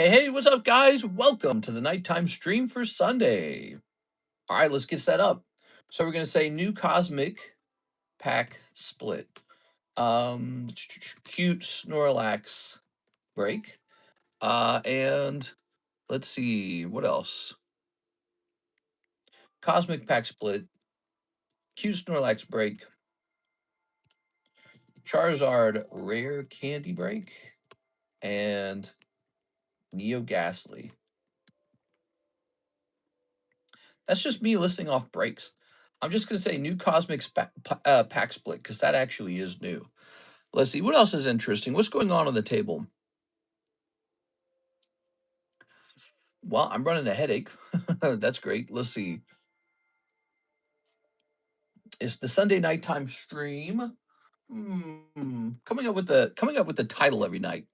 Hey, what's up, guys? Welcome to the nighttime stream for Sunday. All right, let's get set up. So we're going to say new cosmic pack split. Cute Snorlax break. And let's see, what else? Cosmic pack split. Cute Snorlax break. Charizard rare candy break. And Neo Ghastly. That's just me listing off breaks. I'm just going to say new Cosmic pack split because that actually is new. Let's see. What else is interesting? What's going on the table? Well, I'm running a headache. That's great. Let's see. It's the Sunday nighttime stream. Coming up with the title every night.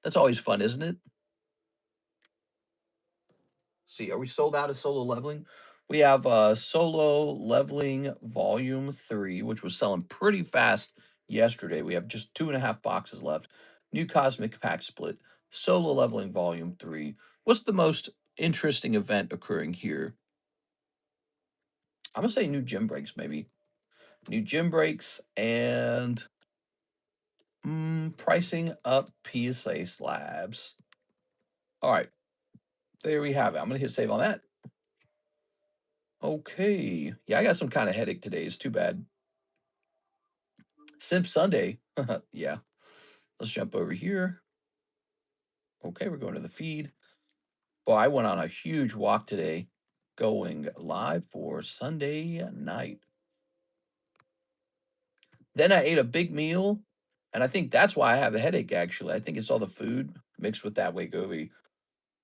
That's always fun, isn't it? See, are we sold out of solo leveling? We have solo leveling volume 3, which was selling pretty fast yesterday. We have just 2.5 boxes left. New cosmic pack split, solo leveling volume 3. What's the most interesting event occurring here? I'm gonna say new gym breaks, maybe. New gym breaks and pricing up PSA slabs. All right, there we have it. I'm gonna hit save on that. Okay. Yeah, I got some kind of headache today. It's too bad. Simp Sunday. Yeah. Let's jump over here. Okay, we're going to the feed. Boy, I went on a huge walk today, going live for Sunday night. Then I ate a big meal, and I think that's why I have a headache, actually. I think it's all the food mixed with that Wegovy.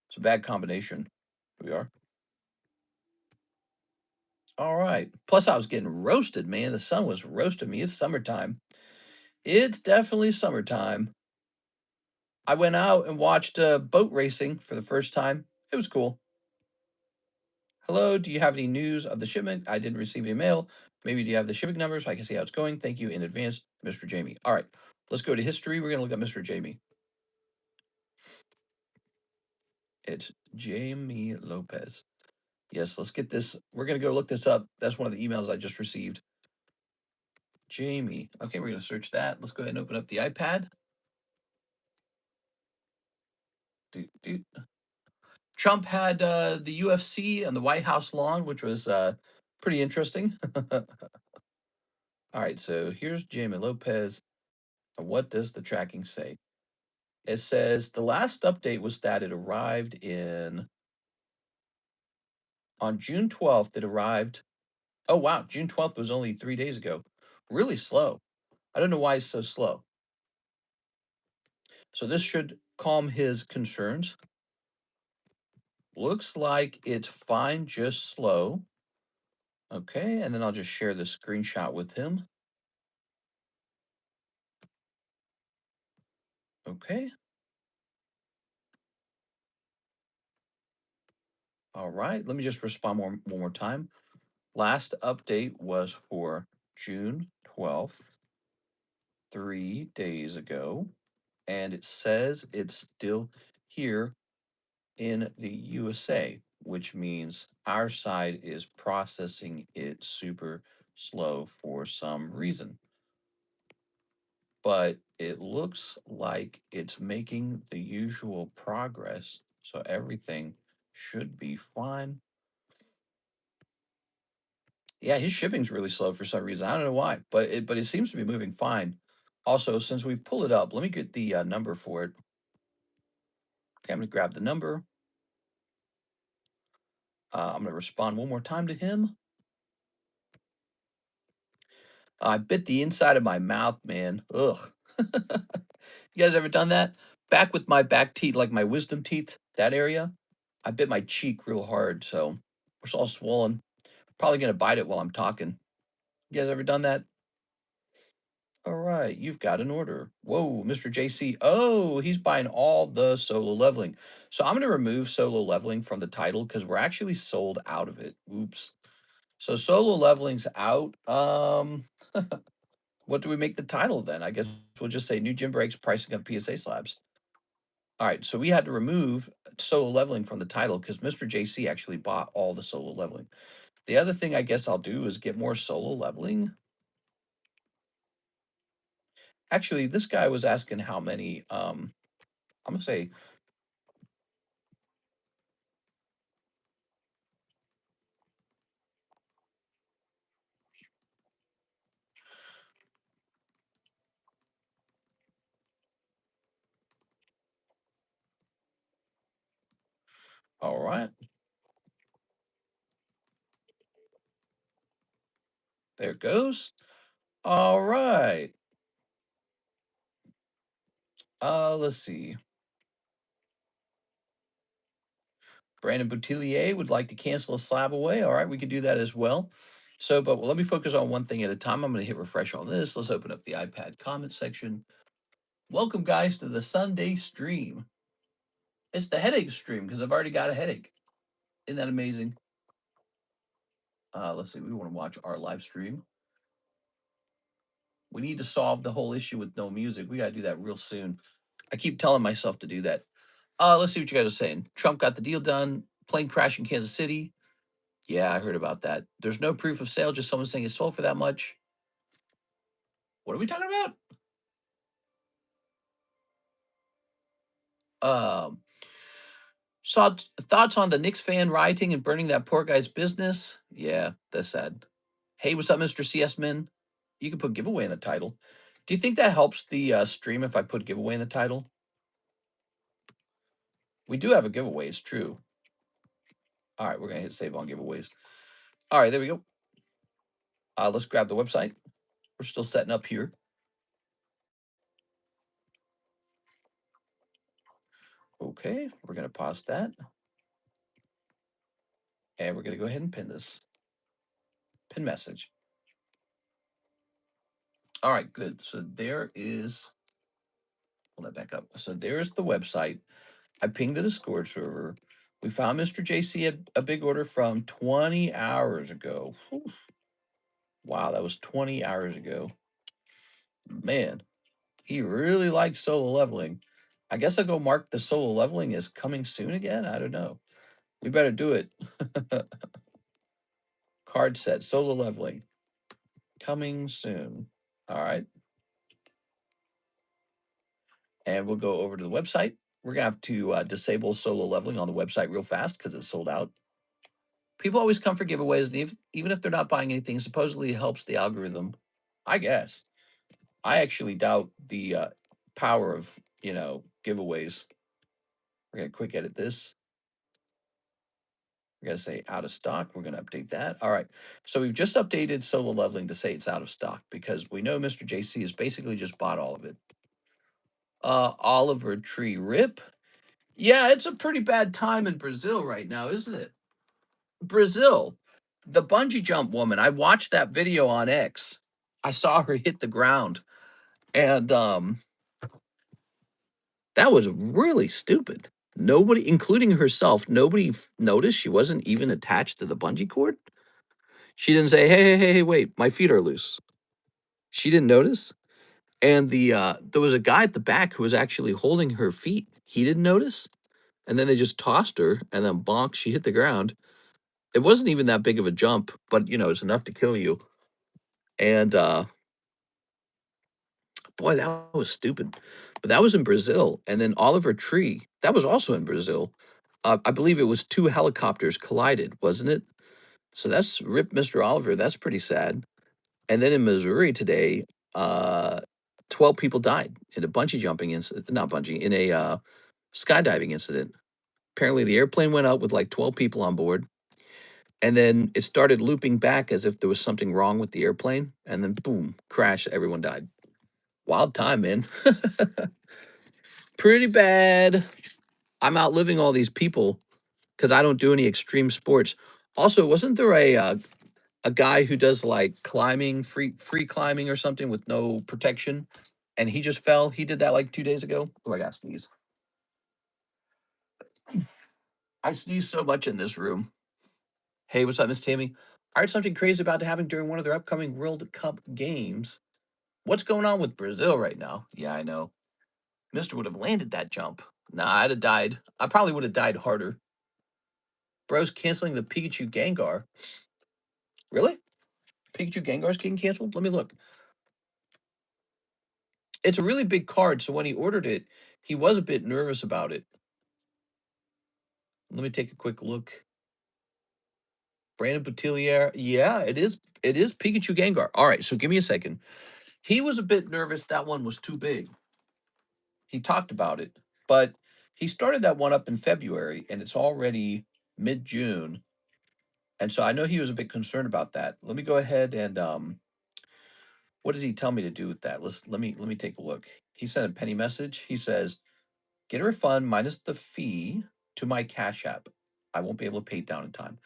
It's a bad combination. Here we are. All right. Plus, I was getting roasted, man. The sun was roasting me. It's summertime. It's definitely summertime. I went out and watched boat racing for the first time. It was cool. Hello, do you have any news of the shipment? I didn't receive any mail. Maybe do you have the shipping number so I can see how it's going? Thank you in advance, Mr. Jamie. All right, let's go to history. We're going to look at Mr. Jamie. It's Jamie Lopez. Yes, let's get this. We're going to go look this up. That's one of the emails I just received. Jamie. Okay, we're going to search that. Let's go ahead and open up the iPad. Trump had the UFC on the White House lawn, which was pretty interesting. All right, so here's Jamie Lopez. What does the tracking say? It says the last update was that it arrived on June 12th. It arrived. Oh, wow. June 12th was only 3 days ago. Really slow. I don't know why it's so slow. So this should calm his concerns. Looks like it's fine, just slow. Okay, and then I'll just share the screenshot with him. Okay. All right. Let me just respond one more time. Last update was for June 12th, 3 days ago. And it says it's still here in the USA, which means our side is processing it super slow for some reason. But it looks like it's making the usual progress, so everything should be fine. Yeah, his shipping's really slow for some reason. I don't know why, but it seems to be moving fine. Also, since we've pulled it up, let me get the number for it. Okay, I'm gonna grab the number. I'm gonna respond one more time to him. I bit the inside of my mouth, man. Ugh. You guys ever done that? Back with my back teeth, like my wisdom teeth, that area. I bit my cheek real hard, so it's all swollen. Probably gonna bite it while I'm talking. You guys ever done that? All right, you've got an order. Whoa, Mr. JC. Oh, he's buying all the solo leveling. So I'm going to remove solo leveling from the title because we're actually sold out of it. Oops. So solo leveling's out. What do we make the title then? I guess we'll just say new gym breaks pricing up PSA slabs. All right, so we had to remove solo leveling from the title because Mr. JC actually bought all the solo leveling. The other thing I guess I'll do is get more solo leveling. Actually, this guy was asking how many, I'm gonna say, all right, there it goes. All right. Let's see. Brandon Boutillier would like to cancel a slab away. All right, we could do that as well. So, but let me focus on one thing at a time. I'm going to hit refresh on this. Let's open up the iPad comment section. Welcome, guys, to the Sunday stream. It's the headache stream because I've already got a headache. Isn't that amazing? Let's see. We want to watch our live stream. We need to solve the whole issue with no music. We got to do that real soon. I keep telling myself to do that. Let's see what you guys are saying. Trump got the deal done. Plane crash in Kansas City. Yeah, I heard about that. There's no proof of sale, just someone saying it sold for that much. What are we talking about? Thoughts on the Knicks fan rioting and burning that poor guy's business? Yeah, that's sad. Hey, what's up, Mr. CS Min? You can put giveaway in the title. Do you think that helps the stream if I put giveaway in the title? We do have a giveaway, it's true. All right, we're going to hit save on giveaways. All right, there we go. Let's grab the website. We're still setting up here. Okay, we're going to pause that. And we're going to go ahead and pin this. Pin message. All right, good. So there is, pull that back up. So there's the website. I pinged the Discord server. We found Mr. JC had a big order from 20 hours ago. Whew. Wow, that was 20 hours ago. Man, he really likes solo leveling. I guess I'll go mark the solo leveling as coming soon again. I don't know. We better do it. Card set, solo leveling, coming soon. All right. And we'll go over to the website. We're going to have to disable solo leveling on the website real fast because it's sold out. People always come for giveaways, and even if they're not buying anything, supposedly it helps the algorithm. I guess. I actually doubt the power of, giveaways. We're going to quick edit this. We're going to say out of stock. We're going to update that. All right. So we've just updated solo leveling to say it's out of stock because we know Mr. JC has basically just bought all of it. Oliver Tree Rip. Yeah, it's a pretty bad time in Brazil right now, isn't it? Brazil, the bungee jump woman. I watched that video on X. I saw her hit the ground, and that was really stupid. Nobody, including herself, nobody noticed she wasn't even attached to the bungee cord. She didn't say, "Hey, hey, hey, hey, wait, my feet are loose." She didn't notice. And there was a guy at the back who was actually holding her feet. He didn't notice. And then they just tossed her, and then bonk, she hit the ground. It wasn't even that big of a jump, but it's enough to kill you. And boy, that was stupid. But that was in Brazil. And then Oliver Tree, that was also in Brazil. I believe it was two helicopters collided, wasn't it? So that's rip Mr. Oliver. That's pretty sad. And then in Missouri today, uh, 12 people died in a bungee jumping incident, not bungee, in a skydiving incident. Apparently, the airplane went up with like 12 people on board. And then it started looping back as if there was something wrong with the airplane. And then boom, crash, everyone died. Wild time, man. Pretty bad. I'm outliving all these people because I don't do any extreme sports. Also, wasn't there a guy who does like climbing, free climbing or something with no protection, and he just fell? He did that like 2 days ago. Oh, I got sneeze. I sneeze so much in this room. Hey, what's up, Miss Tammy? I heard something crazy about to happen during one of their upcoming World Cup games. What's going on with Brazil right now? Yeah, I know. Mister would have landed that jump. Nah, I'd have died. I probably would have died harder. Bro's canceling the Pikachu Gengar. Really? Pikachu Gengar's getting canceled? Let me look. It's a really big card, so when he ordered it, he was a bit nervous about it. Let me take a quick look. Brandon Boutillier. Yeah, it is. It is Pikachu Gengar. All right, so give me a second. He was a bit nervous that one was too big. He talked about it, but he started that one up in February, and it's already mid-June, and so I know he was a bit concerned about that. Let me go ahead and what does he tell me to do with that? Let me take a look. He sent a penny message. He says, "Get a refund minus the fee to my Cash App. I won't be able to pay it down in time."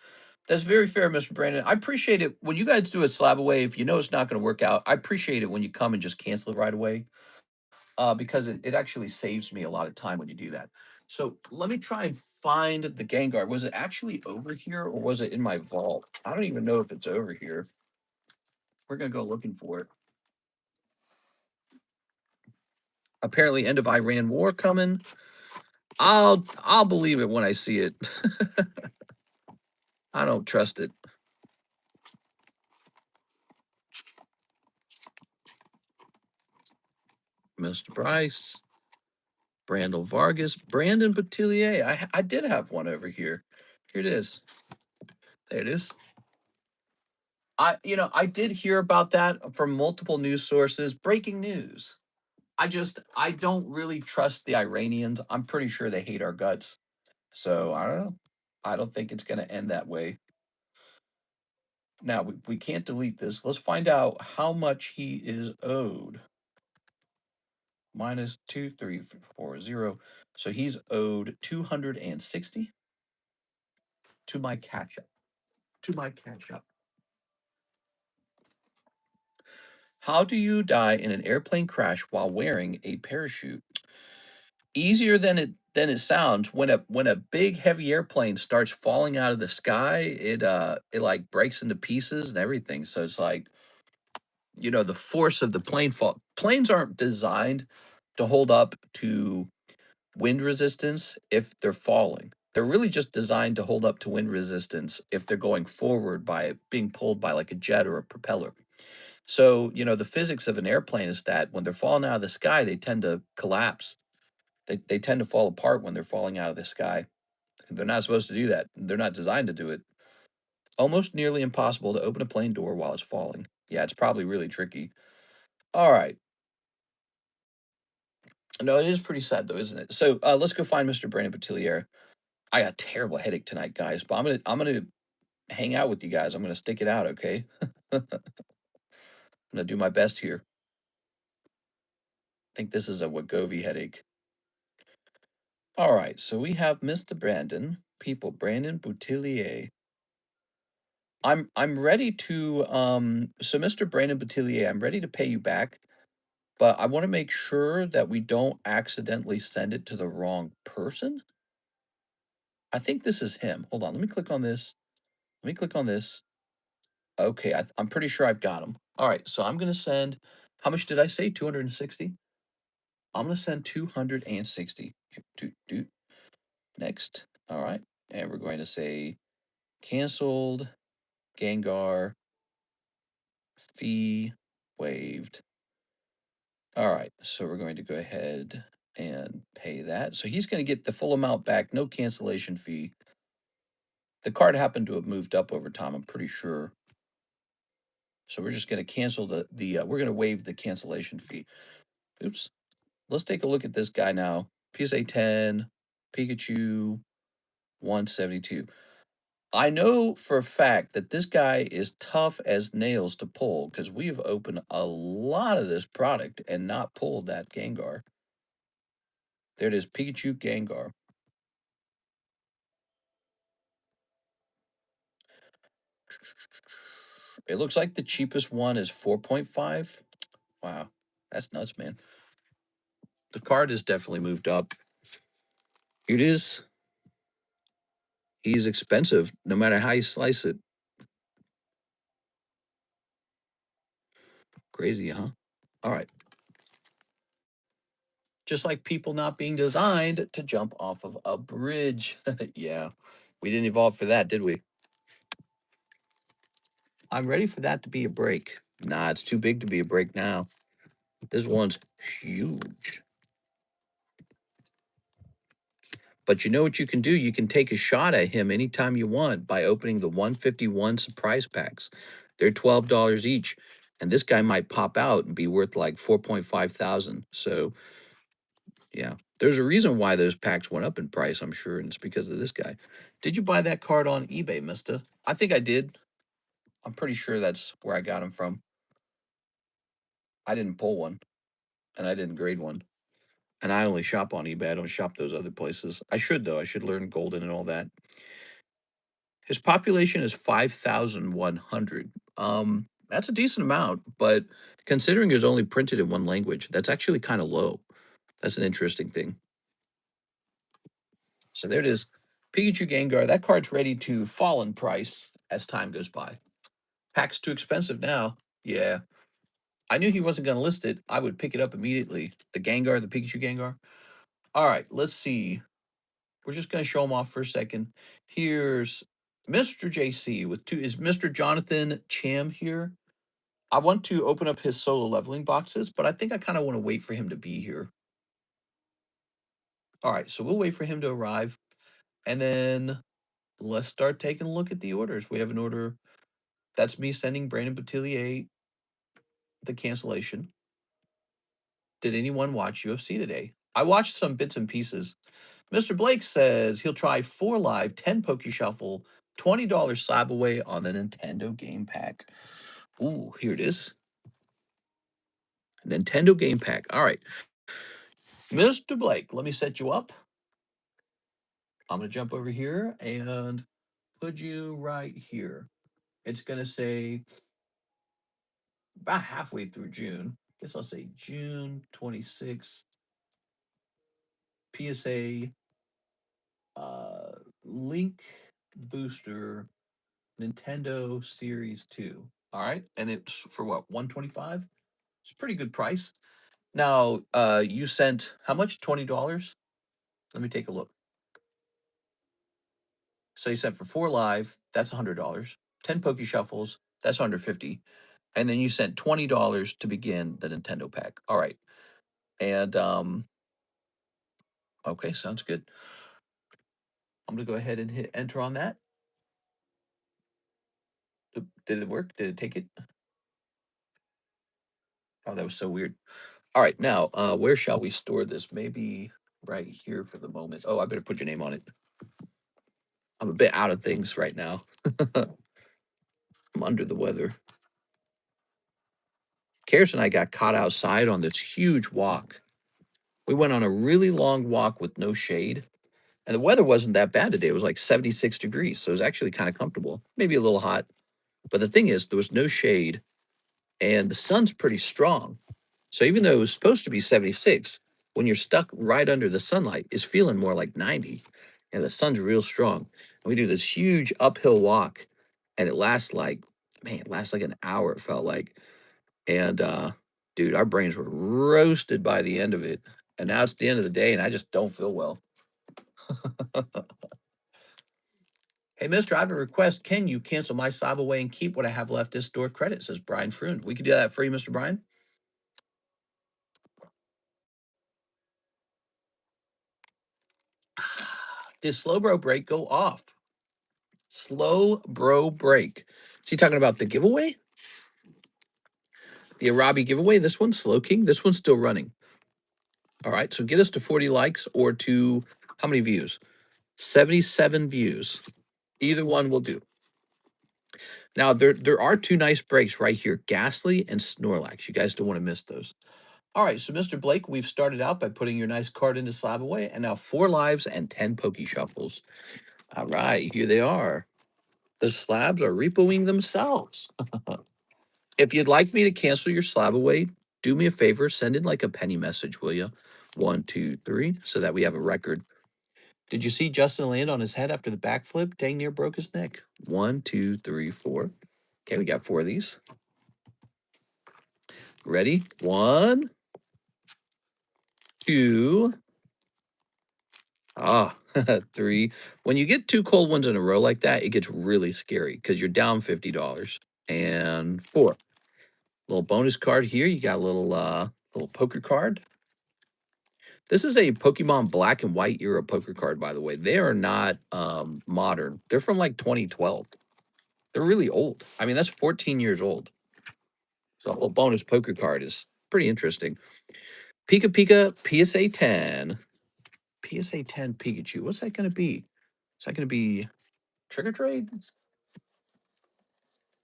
That's very fair, Mr. Brandon. I appreciate it when you guys do a slab away. If you know it's not going to work out, I appreciate it when you come and just cancel it right away, because it actually saves me a lot of time when you do that. So let me try and find the Gengar. Was it actually over here or was it in my vault? I don't even know if it's over here. We're gonna go looking for it. Apparently, end of Iran war coming. I'll believe it when I see it. I don't trust it. Mr. Bryce, Brandel Vargas, Brandon Boutillier. I did have one over here. Here it is. There it is. I did hear about that from multiple news sources. Breaking news. I don't really trust the Iranians. I'm pretty sure they hate our guts. So I don't know. I don't think it's gonna end that way. Now we can't delete this. Let's find out how much he is owed. Minus 2340. So he's owed 260 to my catch up. To my catch up. How do you die in an airplane crash while wearing a parachute? Easier than it sounds. When a big heavy airplane starts falling out of the sky, it like breaks into pieces and everything. So it's like, the force of the plane fall. Planes aren't designed to hold up to wind resistance if they're falling. They're really just designed to hold up to wind resistance if they're going forward by being pulled by like a jet or a propeller. So, the physics of an airplane is that when they're falling out of the sky, they tend to collapse. They tend to fall apart when they're falling out of the sky. They're not supposed to do that. They're not designed to do it. Almost nearly impossible to open a plane door while it's falling. Yeah, it's probably really tricky. All right. No, it is pretty sad though, isn't it? So let's go find Mr. Brandon Boutillier. I got a terrible headache tonight, guys, but I'm gonna hang out with you guys. I'm gonna stick it out, okay? I'm gonna do my best here. I think this is a Wegovy headache. All right, so we have Mr. Brandon, Brandon Boutillier. I'm ready to so Mr. Brandon Boutillier, I'm ready to pay you back, but I want to make sure that we don't accidentally send it to the wrong person. I think this is him. Hold on, let me click on this. Let me click on this. Okay, I'm pretty sure I've got him. All right, so I'm gonna send. How much did I say? 260. I'm gonna send 260. Do next. All right, and we're going to say canceled. Gengar fee waived. All right, so we're going to go ahead and pay that. So he's going to get the full amount back, no cancellation fee. The card happened to have moved up over time, I'm pretty sure. So we're just going to cancel we're going to waive the cancellation fee. Oops. Let's take a look at this guy now. PSA 10, Pikachu 172. I know for a fact that this guy is tough as nails to pull because we've opened a lot of this product and not pulled that Gengar. There it is, Pikachu Gengar. It looks like the cheapest one is 4.5. Wow, that's nuts, man. The card has definitely moved up. Here it is. He's expensive no matter how you slice it. Crazy, huh? All right. Just like people not being designed to jump off of a bridge. Yeah, we didn't evolve for that, did we? I'm ready for that to be a break. Nah, it's too big to be a break now. This one's huge. But you know what you can do? You can take a shot at him anytime you want by opening the 151 surprise packs. They're $12 each. And this guy might pop out and be worth like 4.5 thousand. So yeah, there's a reason why those packs went up in price, I'm sure, and it's because of this guy. Did you buy that card on eBay, mister? I think I did. I'm pretty sure that's where I got him from. I didn't pull one, and I didn't grade one. And I only shop on eBay. I don't shop those other places. I should, though. I should learn golden and all that. His population is 5,100. That's a decent amount, but considering it's only printed in one language, that's actually kind of low. That's an interesting thing. So there it is. Pikachu Gengar. That card's ready to fall in price as time goes by. Pack's too expensive now. Yeah. I knew he wasn't going to list it. I would pick it up immediately. The Gengar, the Pikachu Gengar. All right, let's see. We're just going to show them off for a second. Here's Mr. JC with two. Is Mr. Jonathan Cham here? I want to open up his solo leveling boxes, but I think I kind of want to wait for him to be here. All right, so we'll wait for him to arrive. And then let's start taking a look at the orders. We have an order. That's me sending Brandon Batilier the cancellation. Did anyone watch UFC today? I watched some bits and pieces. Mr. Blake says he'll try 4 live, 10 Poke Shuffle, $20 slab away on the Nintendo Game Pack. Ooh, here it is. Nintendo Game Pack. All right. Mr. Blake, let me set you up. I'm going to jump over here and put you right here. It's going to say about halfway through June. I guess I'll say June 26th. PSA Link Booster Nintendo Series 2. All right. And it's for what, 125? It's a pretty good price. Now, you sent how much? $20? Let me take a look. So you sent for 4 live, that's $100. 10 Poke Shuffles, that's 150. And then you sent $20 to begin the Nintendo pack. All right. And okay, sounds good. I'm gonna go ahead and hit enter on that. Did it work? Did it take it? Oh, that was so weird. All right, now where shall we store this? Maybe right here for the moment. Oh, I better put your name on it. I'm a bit out of things right now. I'm under the weather. Karis and I got caught outside on this huge walk. We went on a really long walk with no shade, and the weather wasn't that bad today. It was like 76 degrees, so it was actually kind of comfortable. Maybe a little hot. But the thing is, there was no shade, and the sun's pretty strong. So even though it was supposed to be 76, when you're stuck right under the sunlight, it's feeling more like 90. And the sun's real strong. And we do this huge uphill walk, and it lasts like, man, it lasts like an hour, it felt like. And dude, our brains were roasted by the end of it. And now it's the end of the day, and I just don't feel well. Hey, mister, I have a request. Can you cancel my Sob away and keep what I have left as store credit? Says Brian Froon. We could do that for you, Mr. Brian. Did Slow Bro Break go off? Slow Bro Break. Is he talking about the giveaway? The Arabi giveaway? This one, Slow King? This one's still running. All right, so get us to 40 likes or to how many views? 77 views. Either one will do. Now, there are 2 nice breaks right here, Ghastly and Snorlax. You guys don't want to miss those. All right, so Mr. Blake, we've started out by putting your nice card into Slab Away, and now 4 lives and 10 Poke Shuffles. All right, here they are. The slabs are repoing themselves. If you'd like me to cancel your slab away, do me a favor, send in like a penny message, will you? 1, 2, 3, so that we have a record. Did you see Justin land on his head after the backflip? Dang near broke his neck. 1, 2, 3, 4. Okay, we got 4 of these. Ready? 1, 2. Ah, 3. When you get 2 cold ones in a row like that, it gets really scary because you're down $50. And 4. Little bonus card here. You got a little poker card. This is a Pokemon Black and White era poker card, by the way. They are not modern. They're from like 2012. They're really old. I mean, that's 14 years old. So a little bonus poker card is pretty interesting. Pika Pika PSA 10. PSA 10 Pikachu. What's that going to be? Is that going to be Trick or Trade?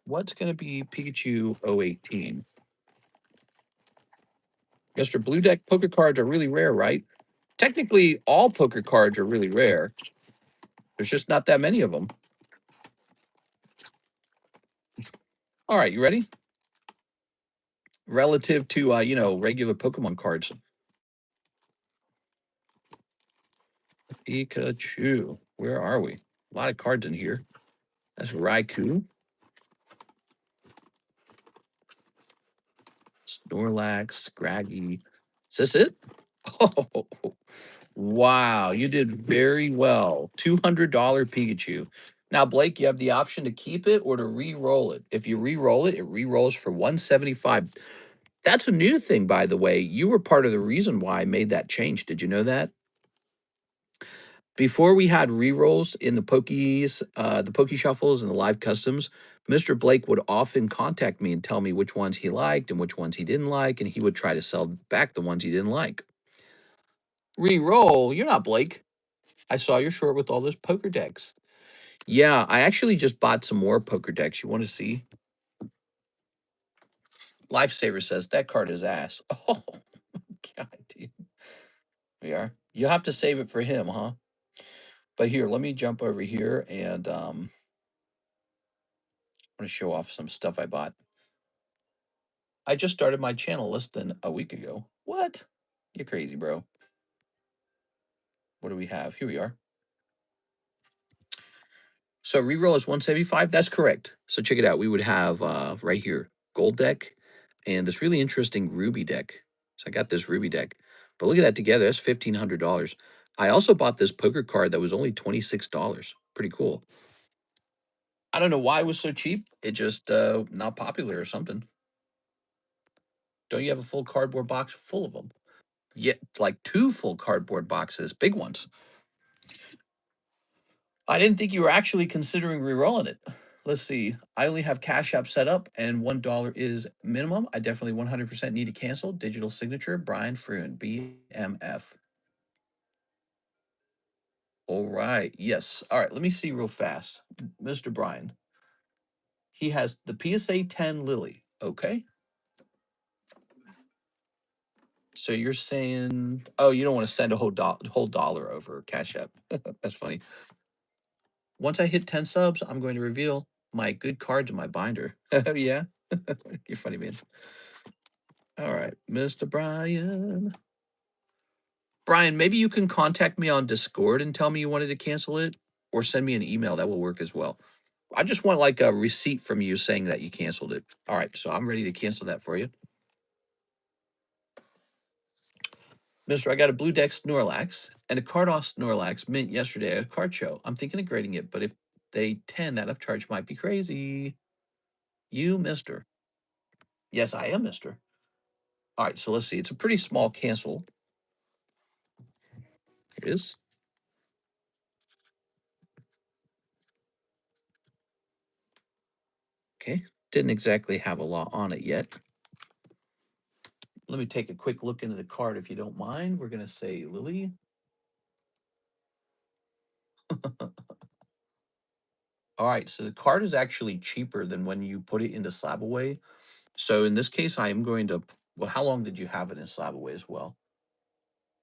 What's going to be Pikachu 018? Mr. Blue Deck poker cards are really rare, right? Technically, all poker cards are really rare. There's just not that many of them. All right, you ready? Relative to, regular Pokemon cards. Pikachu. Where are we? A lot of cards in here. That's Raikou. Snorlax, Scraggy. Is this it? Oh, wow. You did very well. $200 Pikachu. Now, Blake, you have the option to keep it or to re-roll it. If you re-roll it, it re-rolls for 175. That's a new thing, by the way. You were part of the reason why I made that change. Did you know that? Before we had re-rolls in the Poke Shuffles and the live customs, Mr. Blake would often contact me and tell me which ones he liked and which ones he didn't like, and he would try to sell back the ones he didn't like. Re-roll? You're not Blake. I saw your short with all those poker decks. Yeah, I actually just bought some more poker decks. You want to see? Lifesaver says that card is ass. Oh, God, dude. We are. You have to save it for him, huh? But here, let me jump over here and I'm going to show off some stuff I bought. I just started my channel less than a week ago. What? You're crazy, bro. What do we have? Here we are. So reroll is 175. That's correct. So check it out. We would have right here gold deck and this really interesting ruby deck. So I got this ruby deck. But look at that together. That's $1,500. I also bought this poker card that was only $26. Pretty cool. I don't know why it was so cheap. It just not popular or something. Don't you have a full cardboard box full of them? Yeah, like 2 full cardboard boxes, big ones. I didn't think you were actually considering re-rolling it. Let's see. I only have Cash App set up and $1 is minimum. I definitely 100% need to cancel. Digital signature, Brian Fruin, BMF. All right. Yes. All right. Let me see real fast. Mr. Brian. He has the PSA 10 Lily. Okay. So you're saying, oh, you don't want to send a whole dollar over Cash App. That's funny. Once I hit 10 subs, I'm going to reveal my good cards in my binder. Yeah. You're funny, man. All right, Mr. Brian. Brian, maybe you can contact me on Discord and tell me you wanted to cancel it, or send me an email. That will work as well. I just want like a receipt from you saying that you canceled it. All right, so I'm ready to cancel that for you. Mister, I got a blue deck Snorlax and a card off Snorlax mint yesterday at a card show. I'm thinking of grading it, but if they 10, that upcharge might be crazy. You, mister. Yes, I am, mister. All right, so let's see. It's a pretty small cancel. Here it is. Okay, didn't exactly have a lot on it yet. Let me take a quick look into the card if you don't mind. We're going to say Lily. All right, so the card is actually cheaper than when you put it into Slab Away. So in this case, I am going to, well, how long did you have it in Slab Away as well?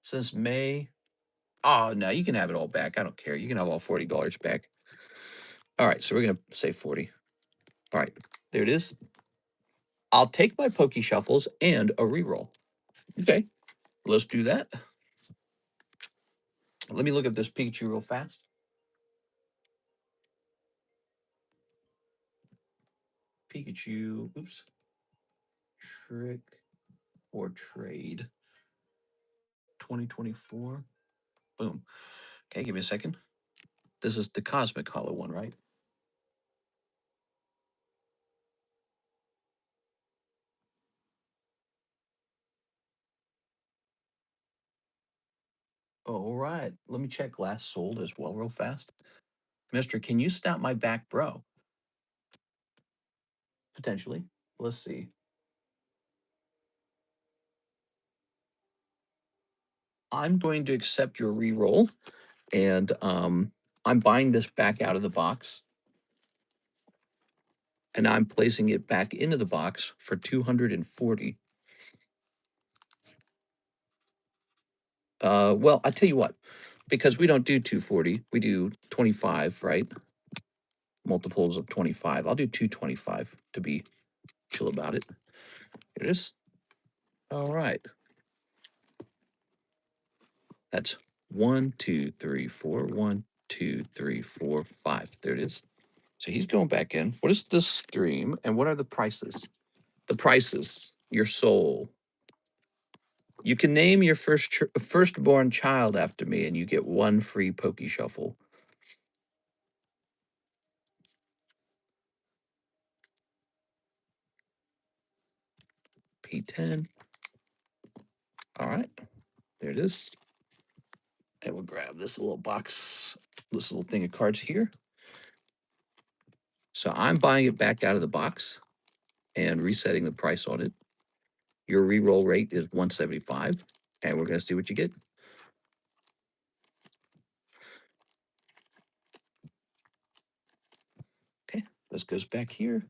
Since May. Oh, no, you can have it all back. I don't care. You can have all $40 back. All right, so we're going to say 40. All right, there it is. I'll take my Poke Shuffles and a reroll. Okay, let's do that. Let me look at this Pikachu real fast. Pikachu, oops. Trick or trade. 2024. Boom. Okay, give me a second. This is the Cosmic Hollow one, right? All right. Let me check last sold as well, real fast. Mister, can you snap my back, bro? Potentially. Let's see. I'm going to accept your re-roll, and I'm buying this back out of the box, and I'm placing it back into the box for 240. Well, I tell you what, because we don't do 240, we do 25, right? Multiples of 25. I'll do 225 to be chill about it. Here it is. All right. That's 1, 2, 3, 4. 1, 2, 3, 4, 5. There it is. So he's going back in. What is the stream and what are the prices? The prices, your soul. You can name your firstborn child after me and you get one free Pokey Shuffle. P10. All right. There it is. And we'll grab this little box, this little thing of cards here. So I'm buying it back out of the box and resetting the price on it. Your re-roll rate is 175, and we're going to see what you get. Okay, this goes back here.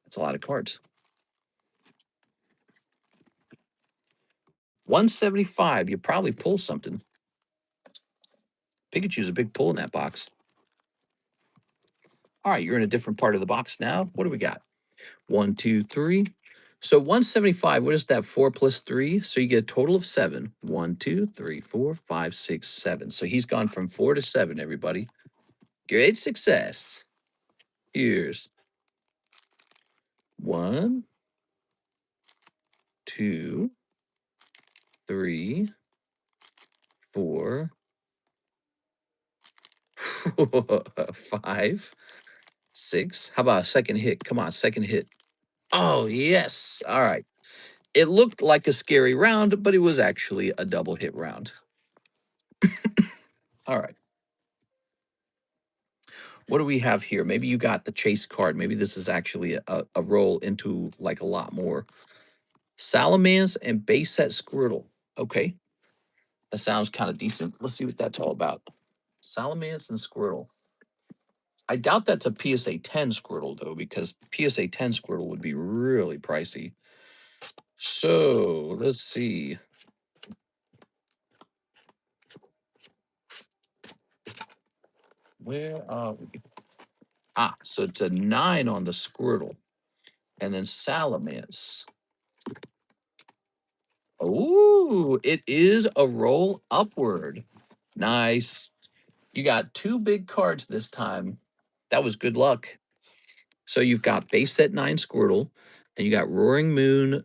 That's a lot of cards. 175, you probably pull something. Pikachu's a big pull in that box. All right, you're in a different part of the box now. What do we got? 1, 2, 3. So 175, what is that? 4 plus 3. So you get a total of 7. 1, 2, 3, 4, 5, 6, 7. So he's gone from 4 to 7, everybody. Great success. Here's 1, 2, 3, 4, 5, 6. How about a second hit? Come on, second hit. Oh, yes. All right. It looked like a scary round, but it was actually a double hit round. All right. What do we have here? Maybe you got the chase card. Maybe this is actually a roll into like a lot more. Salamence and base set Squirtle. Okay. That sounds kind of decent. Let's see what that's all about. Salamence and Squirtle. I doubt that's a PSA 10 Squirtle, though, because PSA 10 Squirtle would be really pricey. So let's see. Where are we? Ah, so it's a 9 on the Squirtle. And then Salamence. Ooh, it is a roll upward. Nice. You got 2 big cards this time. That was good luck. So you've got base set 9 Squirtle, and you got Roaring Moon.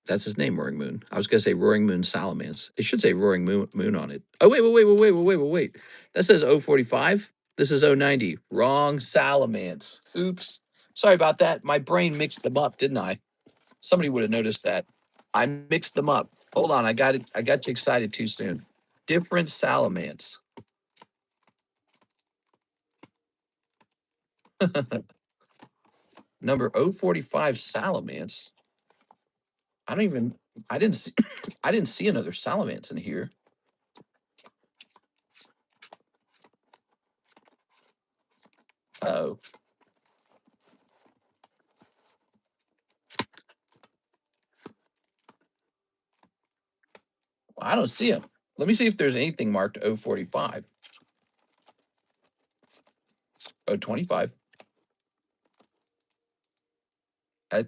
That's his name, Roaring Moon. I was gonna say Roaring Moon Salamence. It should say Roaring Moon on it. Oh, wait. That says 045. This is 090. Wrong Salamence. Oops. Sorry about that. My brain mixed them up, didn't I? Somebody would have noticed that. I mixed them up. Hold on, I got it. I got you excited too soon. Different Salamence. Number 045 Salamence. I don't even I didn't see I didn't see another Salamence in here. Oh. I don't see him. Let me see if there's anything marked 045. 025.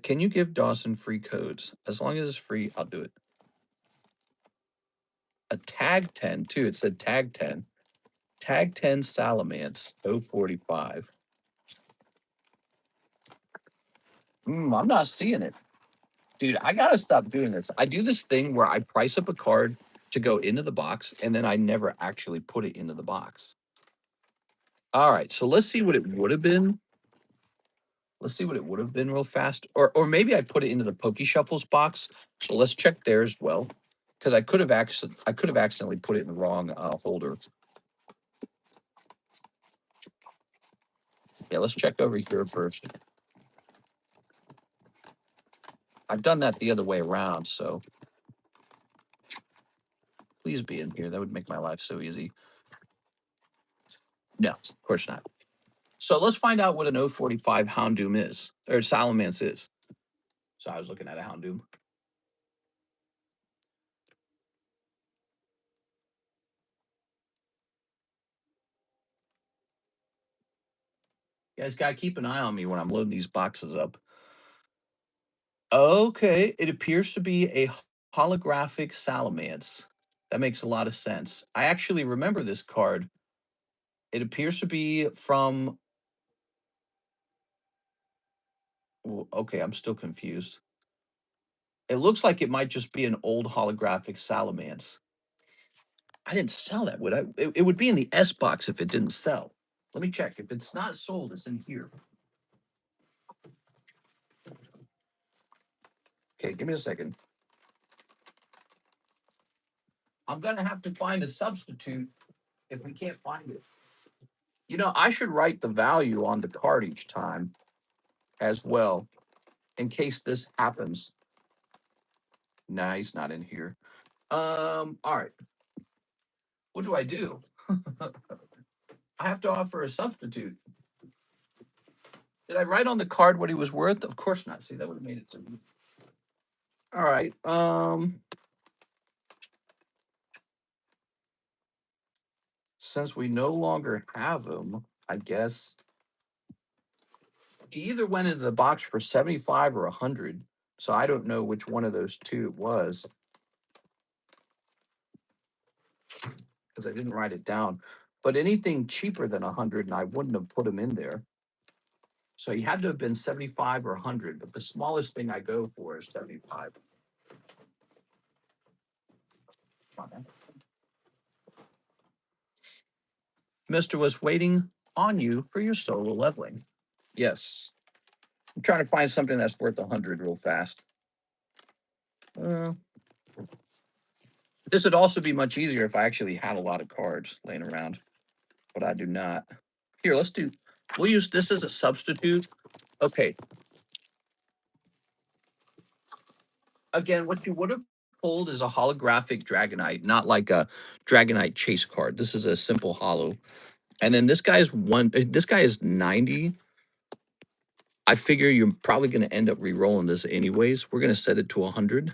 Can you give Dawson free codes? As long as it's free, I'll do it. A tag 10, too. It said tag 10. Tag 10 Salamence, 045. I'm not seeing it. Dude, I gotta stop doing this. I do this thing where I price up a card to go into the box, and then I never actually put it into the box. All right, so let's see what it would have been. Let's see what it would have been real fast. Or maybe I put it into the Pokey Shuffles box. So let's check there as well. Because I could have accidentally put it in the wrong holder. Yeah, let's check over here first. I've done that the other way around, so please be in here. That would make my life so easy. No, of course not. So let's find out what an 045 Houndoom is, or Salamence is. So I was looking at a Houndoom. You guys got to keep an eye on me when I'm loading these boxes up. Okay, it appears to be a holographic Salamence. That makes a lot of sense. I actually remember this card. It appears to be from. Ooh, okay, I'm still confused. It looks like it might just be an old holographic Salamence. I didn't sell that, would I? It would be in the S box if it didn't sell. Let me check. If it's not sold, it's in here. Okay, give me a second. I'm gonna have to find a substitute if we can't find it. You know, I should write the value on the card each time as well, in case this happens. Nah, he's not in here. All right. What do I do? I have to offer a substitute. Did I write on the card what he was worth? Of course not. See, that would have made it so. All right. Since we no longer have him, I guess he either went into the box for 75 or 100. So I don't know which one of those two it was because I didn't write it down. But anything cheaper than 100, and I wouldn't have put him in there. So he had to have been 75 or 100, but the smallest thing I go for is 75. Come on, man. Mister was waiting on you for your solo leveling. Yes. I'm trying to find something that's worth 100 real fast. This would also be much easier if I actually had a lot of cards laying around, but I do not. Here, we'll use this as a substitute. Okay. Again, what you would have pulled is a holographic Dragonite, not like a Dragonite chase card. This is a simple holo. And then this guy is 90. I figure you're probably going to end up re-rolling this anyways. We're going to set it to 100.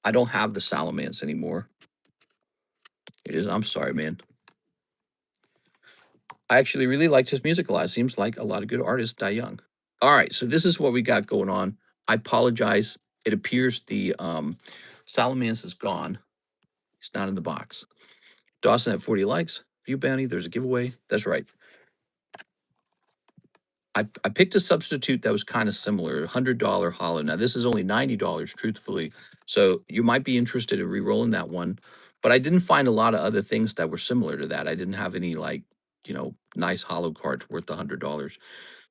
I don't have the Salamence anymore. It is. I'm sorry, man. I actually really liked his music a lot. Seems like a lot of good artists die young. All right, so this is what we got going on. I apologize. It appears the Salamence is gone. It's not in the box. Dawson at 40 likes. View bounty. There's a giveaway. That's right. I picked a substitute that was kind of similar, $100 holo. Now this is only $90, truthfully. So you might be interested in re-rolling that one. But I didn't find a lot of other things that were similar to that. I didn't have any like, nice holo cards worth $100.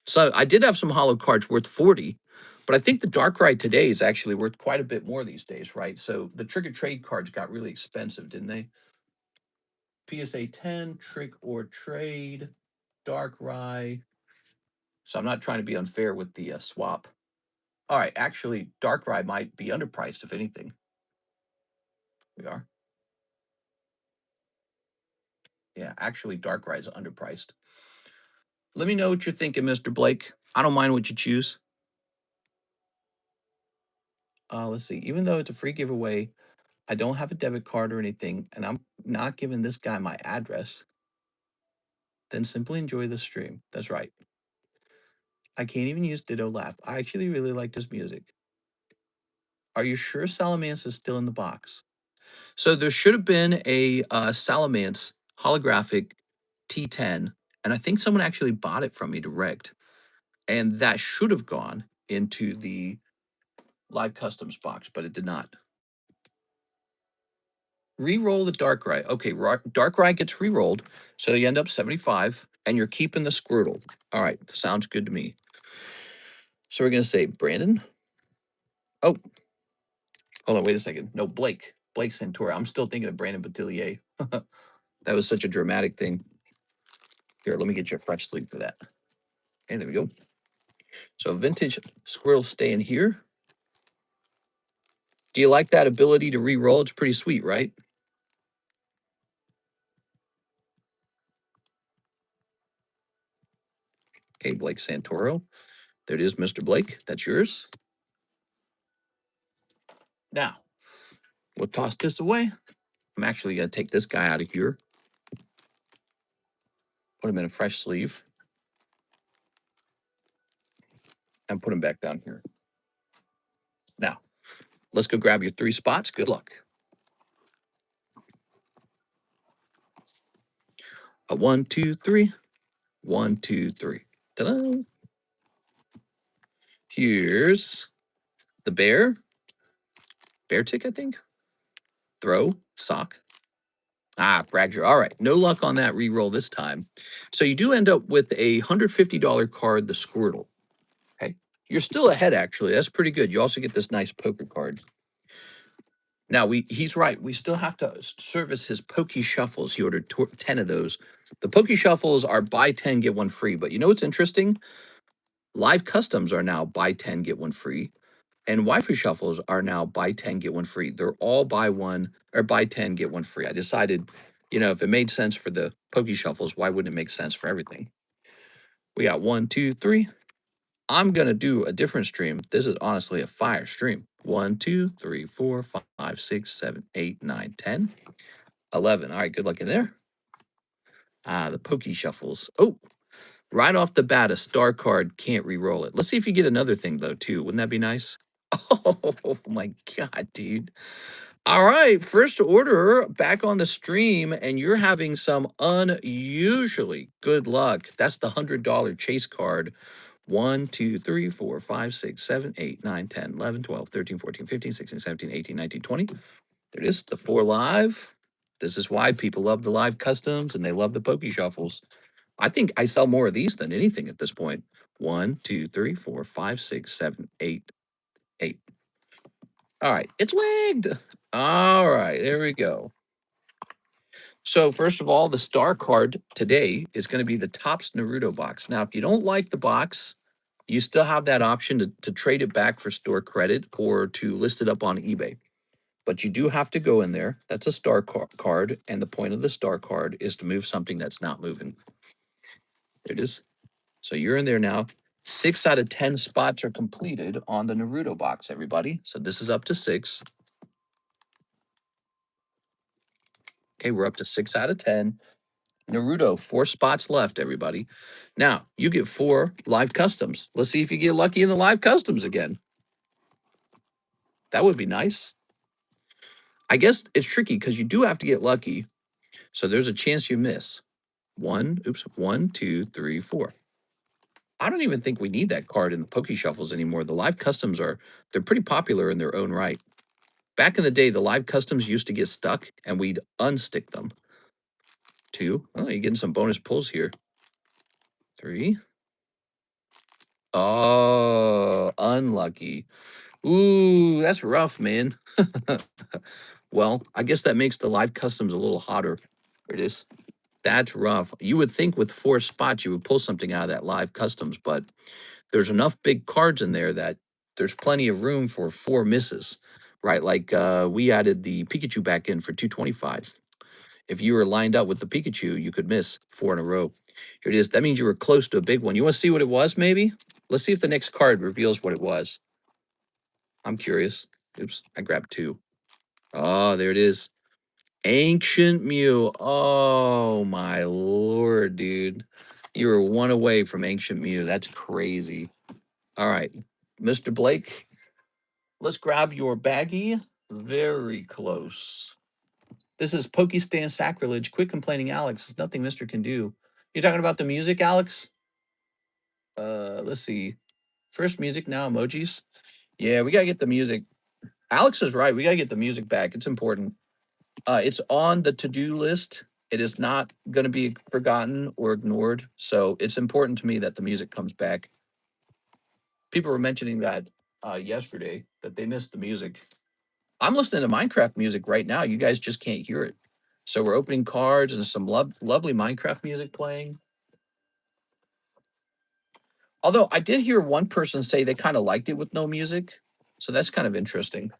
So I did have some holo cards worth 40, but I think the Darkrai today is actually worth quite a bit more these days, right? So the trick or trade cards got really expensive, didn't they? PSA 10, trick or trade, Darkrai. So I'm not trying to be unfair with the swap. All right, actually, Darkrai might be underpriced, if anything. We are. Yeah, actually, Darkrai is underpriced. Let me know what you're thinking, Mr. Blake. I don't mind what you choose. Let's see. Even though it's a free giveaway, I don't have a debit card or anything, and I'm not giving this guy my address. Then simply enjoy the stream. That's right. I can't even use Ditto Laugh. I actually really liked his music. Are you sure Salamence is still in the box? So there should have been a Salamence holographic T10, and I think someone actually bought it from me direct, and that should have gone into the live customs box, but it did not. Re-roll the Darkrai. Okay, Darkrai gets re-rolled, so you end up 75, and you're keeping the Squirtle. All right, sounds good to me. So we're gonna say Brandon. Oh, hold on, wait a second. No, Blake. Blake Santora. I'm still thinking of Brandon Batillier. That was such a dramatic thing. Here, let me get you a fresh sleeve for that. And there we go. So vintage Squirrel staying here. Do you like that ability to re-roll? It's pretty sweet, right? Okay, Blake Santoro. There it is, Mr. Blake. That's yours. Now, we'll toss this away. I'm actually going to take this guy out of here. Put him in a fresh sleeve. And put him back down here. Now, let's go grab your 3 spots. Good luck. A 1, 2, 3. 1, 2, 3. Ta-da! Here's the bear. Bear tick, I think. Throw. Sock. Ah, Bradger. All right. No luck on that re-roll this time. So you do end up with a $150 card, the Squirtle. Okay. You're still ahead, actually. That's pretty good. You also get this nice poker card. Now, he's right. We still have to service his Pokey Shuffles. He ordered 10 of those. The Pokey Shuffles are buy 10, get one free. But you know what's interesting? Live Customs are now buy 10, get one free. And Waifu Shuffles are now buy 10, get one free. They're all buy 1 or buy 10, get one free. I decided, if it made sense for the Pokey Shuffles, why wouldn't it make sense for everything? We got 1, 2, 3. I'm going to do a different stream. This is honestly a fire stream. 1, 2, 3, 4, 5, 6, 7, 8, 9, 10, 11. All right, good luck in there. The Pokey Shuffles. Oh, right off the bat, a star card, can't re-roll it. Let's see if you get another thing, though, too. Wouldn't that be nice? Oh, my God, dude. All right, first order back on the stream, and you're having some unusually good luck. That's the $100 chase card. 1, 2, 3, 4, 5, 6, 7, 8, 9, 10, 11, 12, 13, 14, 15, 16, 17, 18, 19, 20. There it is, the 4 live. This is why people love the live customs and they love the Pokey Shuffles. I think I sell more of these than anything at this point. 1, 2, 3, 4, 5, 6, 7, 8, 8. All right, it's wigged. All right, there we go. So first of all, the star card today is going to be the Topps Naruto box. Now, if you don't like the box, you still have that option to trade it back for store credit or to list it up on eBay. But you do have to go in there. That's a star card, and the point of the star card is to move something that's not moving. There it is. So you're in there now. 6 out of 10 spots are completed on the Naruto box, everybody. So this is up to 6. Okay, we're up to 6 out of 10. Naruto, 4 spots left, everybody. Now, you get 4 live customs. Let's see if you get lucky in the live customs again. That would be nice. I guess it's tricky because you do have to get lucky. So there's a chance you miss. 1, 2, 3, 4. I don't even think we need that card in the Poke Shuffles anymore. The live customs they're pretty popular in their own right. Back in the day, the live customs used to get stuck and we'd unstick them. 2. Oh, you're getting some bonus pulls here. 3. Oh, unlucky. Ooh, that's rough, man. Well, I guess that makes the live customs a little hotter. There it is. That's rough. You would think with 4 spots you would pull something out of that live customs, but there's enough big cards in there that there's plenty of room for 4 misses, right? Like we added the Pikachu back in for 225. If you were lined up with the Pikachu, you could miss 4 in a row. Here it is. That means you were close to a big one. You want to see what it was, maybe? Let's see if the next card reveals what it was. I'm curious. Oops, I grabbed 2. Oh, there it is. Ancient Mew. Oh, my lord, dude. You were 1 away from Ancient Mew. That's crazy. All right, Mr. Blake, let's grab your baggie. Very close. This is Pokestan Sacrilege. Quit complaining, Alex. There's nothing Mister can do. You're talking about the music, Alex? Let's see. First music, now emojis. Yeah, we gotta get the music. Alex is right. We gotta get the music back. It's important. It's on the to-do list. It is not going to be forgotten or ignored. So it's important to me that the music comes back. People were mentioning that yesterday that they missed the music. I'm listening to Minecraft music right now. You guys just can't hear it. So we're opening cards and some lovely Minecraft music playing. Although I did hear one person say they kind of liked it with no music. So that's kind of interesting.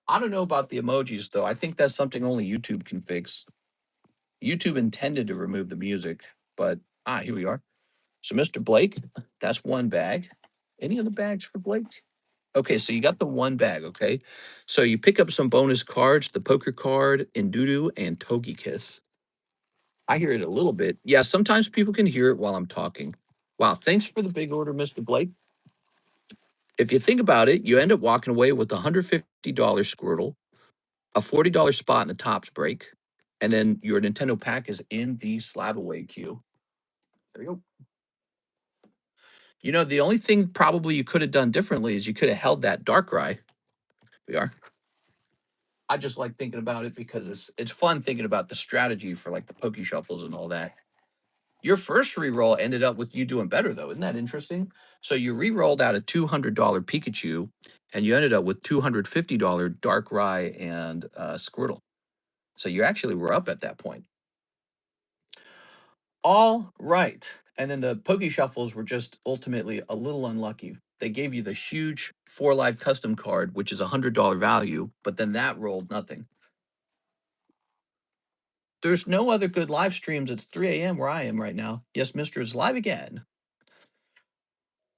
I don't know about the emojis though. I think that's something only YouTube can fix. YouTube intended to remove the music, but here we are. So, Mr. Blake, that's one bag. Any other bags for Blake? Okay, so you got the one bag, okay? So you pick up some bonus cards, the poker card, Indudu, and Togi Kiss. I hear it a little bit. Yeah, sometimes people can hear it while I'm talking. Wow, thanks for the big order, Mr. Blake. If you think about it, you end up walking away with a $150 Squirtle, a $40 spot in the tops break, and then your Nintendo pack is in the slab away queue. There you go. You know, the only thing probably you could have done differently is you could have held that Darkrai. We are. I just like thinking about it because it's fun thinking about the strategy for like the Poke Shuffles and all that. Your first reroll ended up with you doing better though. Isn't that interesting? So you re-rolled out a $200 Pikachu and you ended up with $250 Darkrai and Squirtle. So you actually were up at that point. All right. And then the Poke Shuffles were just ultimately a little unlucky. They gave you the huge 4 live custom card, which is a $100 value, but then that rolled nothing. There's no other good live streams. It's 3 a.m. where I am right now. Yes, Mr. is live again.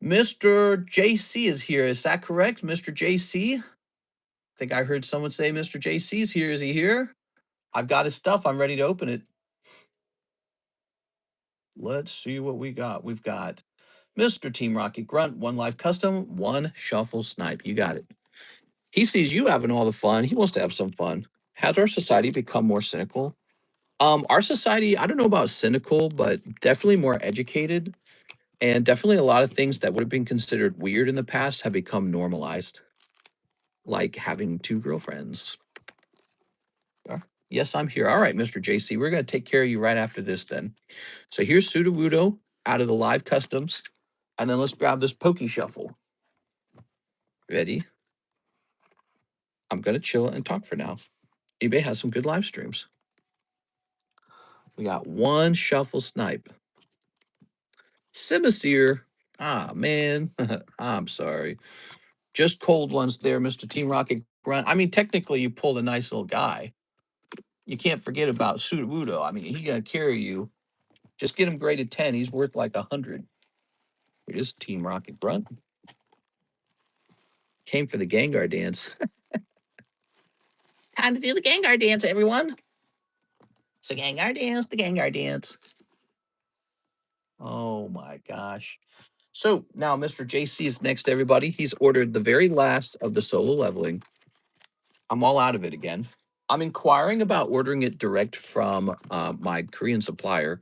Mr. JC is here. Is that correct, Mr. JC? I think I heard someone say Mr. JC's here. Is he here? I've got his stuff. I'm ready to open it. Let's see what we got. We've got Mr. Team Rocket Grunt, 1 live custom, 1 shuffle snipe. You got it. He sees you having all the fun. He wants to have some fun. Has our society become more cynical? Our society, I don't know about cynical, but definitely more educated. And definitely a lot of things that would have been considered weird in the past have become normalized, like having 2 girlfriends. Yes, I'm here. All right, Mr. JC, we're going to take care of you right after this then. So here's Sudowoodo out of the live customs. And then let's grab this Poke Shuffle. Ready? I'm going to chill and talk for now. eBay has some good live streams. We got 1 shuffle snipe. Simisear. Man. I'm sorry. Just cold ones there, Mr. Team Rocket Grunt. I mean, technically, you pulled a nice little guy. You can't forget about Sudowoodo. I mean, he's going to carry you. Just get him graded 10. He's worth like 100. Here is Team Rocket Grunt. Came for the Gengar dance. Time to do the Gengar dance, everyone. It's the Gengar dance, the Gengar dance. Oh my gosh. So now Mr. JC is next, everybody. He's ordered the very last of the solo leveling. I'm all out of it again. I'm inquiring about ordering it direct from my Korean supplier.